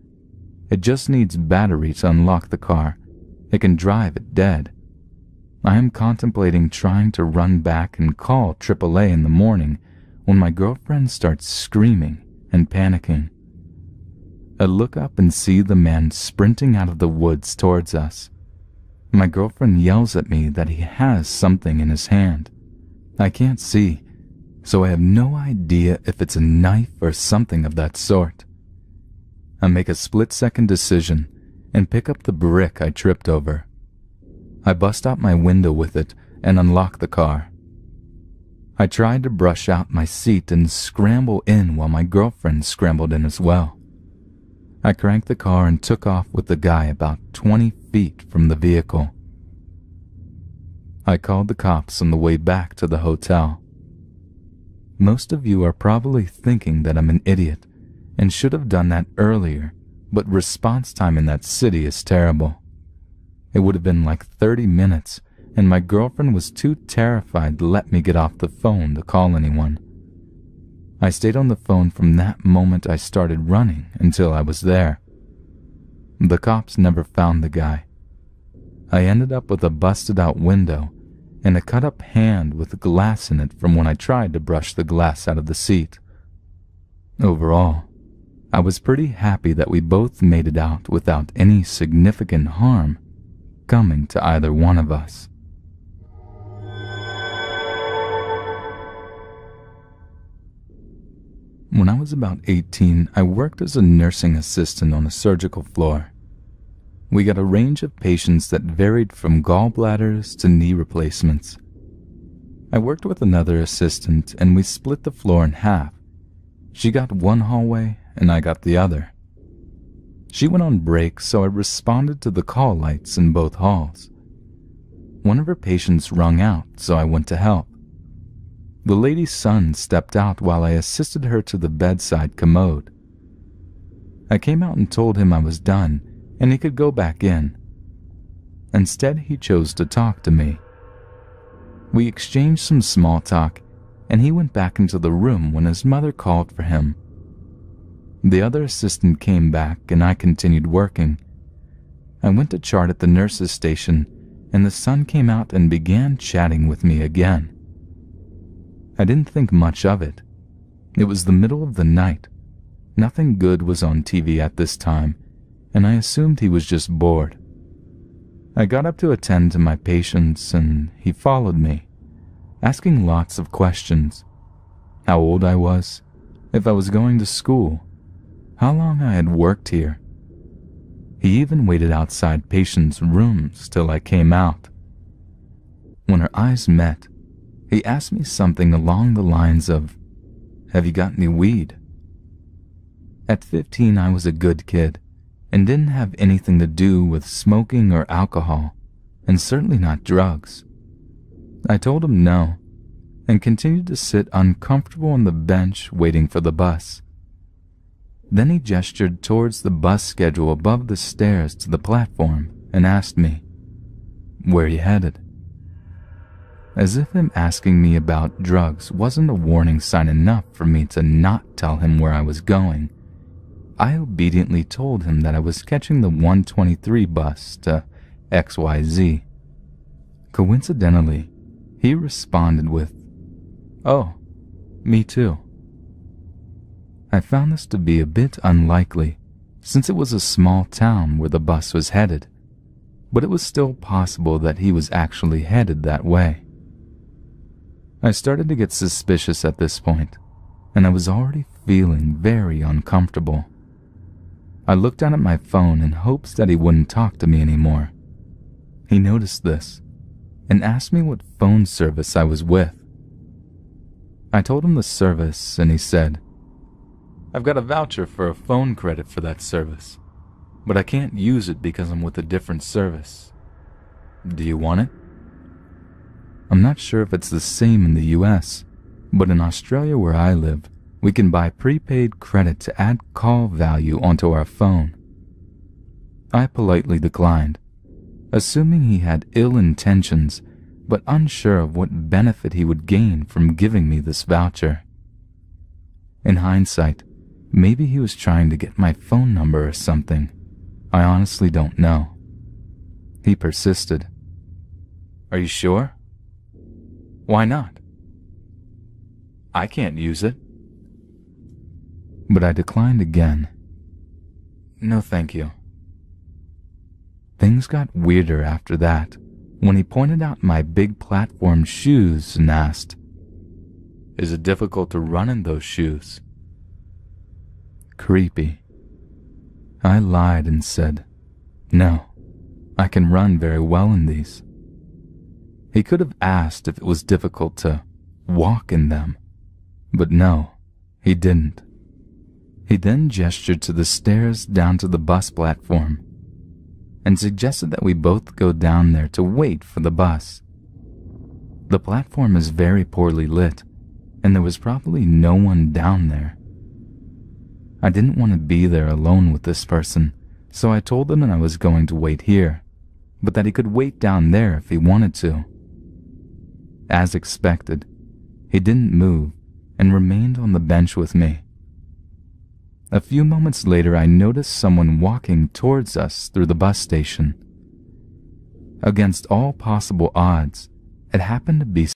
It just needs battery to unlock the car. It can drive it dead. I am contemplating trying to run back and call AAA in the morning when my girlfriend starts screaming and panicking. I look up and see the man sprinting out of the woods towards us. My girlfriend yells at me that he has something in his hand. I can't see, so I have no idea if it's a knife or something of that sort. I make a split-second decision and pick up the brick I tripped over. I bust out my window with it and unlock the car. I tried to brush out my seat and scramble in while my girlfriend scrambled in as well. I cranked the car and took off with the guy about 20 feet from the vehicle. I called the cops on the way back to the hotel. Most of you are probably thinking that I'm an idiot and should have done that earlier, but response time in that city is terrible. It would have been like 30 minutes, and my girlfriend was too terrified to let me get off the phone to call anyone. I stayed on the phone from that moment I started running until I was there. The cops never found the guy. I ended up with a busted-out window and a cut-up hand with glass in it from when I tried to brush the glass out of the seat. Overall, I was pretty happy that we both made it out without any significant harm coming to either one of us. When I was about 18, I worked as a nursing assistant on a surgical floor. We got a range of patients that varied from gallbladders to knee replacements. I worked with another assistant and we split the floor in half. She got one hallway and I got the other. She went on break, so I responded to the call lights in both halls. One of her patients rung out, so I went to help. The lady's son stepped out while I assisted her to the bedside commode. I came out and told him I was done and he could go back in. Instead, he chose to talk to me. We exchanged some small talk and he went back into the room when his mother called for him. The other assistant came back and I continued working. I went to chart at the nurse's station and the son came out and began chatting with me again. I didn't think much of it. It was the middle of the night. Nothing good was on TV at this time, and I assumed he was just bored. I got up to attend to my patients, and he followed me, asking lots of questions. How old I was, if I was going to school, how long I had worked here. He even waited outside patients' rooms till I came out. When our eyes met, he asked me something along the lines of, "Have you got any weed?" At 15, I was a good kid and didn't have anything to do with smoking or alcohol, and certainly not drugs. I told him no, and continued to sit uncomfortable on the bench waiting for the bus. Then he gestured towards the bus schedule above the stairs to the platform and asked me, "Where are you headed?" As if him asking me about drugs wasn't a warning sign enough for me to not tell him where I was going, I obediently told him that I was catching the 123 bus to XYZ. Coincidentally, he responded with, "Oh, Me too. I found this to be a bit unlikely, since it was a small town where the bus was headed, but it was still possible that he was actually headed that way. I started to get suspicious at this point, and I was already feeling very uncomfortable. I looked down at my phone in hopes that he wouldn't talk to me anymore. He noticed this and asked me what phone service I was with. I told him the service, and he said, "I've got a voucher for a phone credit for that service, but I can't use it because I'm with a different service. Do you want it?" I'm not sure if it's the same in the US, but in Australia where I live, we can buy prepaid credit to add call value onto our phone. I politely declined, assuming he had ill intentions, but unsure of what benefit he would gain from giving me this voucher. In hindsight, maybe he was trying to get my phone number or something. I honestly don't know. He persisted. "Are you sure?" "Why not?" "I can't use it." But I declined again. "No, thank you." Things got weirder after that, when he pointed out my big platform shoes and asked, "Is it difficult to run in those shoes?" Creepy. I lied and said, "No, I can run very well in these." He could have asked if it was difficult to walk in them, but no, he didn't. He then gestured to the stairs down to the bus platform and suggested that we both go down there to wait for the bus. The platform is very poorly lit, and there was probably no one down there. I didn't want to be there alone with this person, so I told him that I was going to wait here, but that he could wait down there if he wanted to. As expected, he didn't move and remained on the bench with me. A few moments later, I noticed someone walking towards us through the bus station. Against all possible odds, it happened to be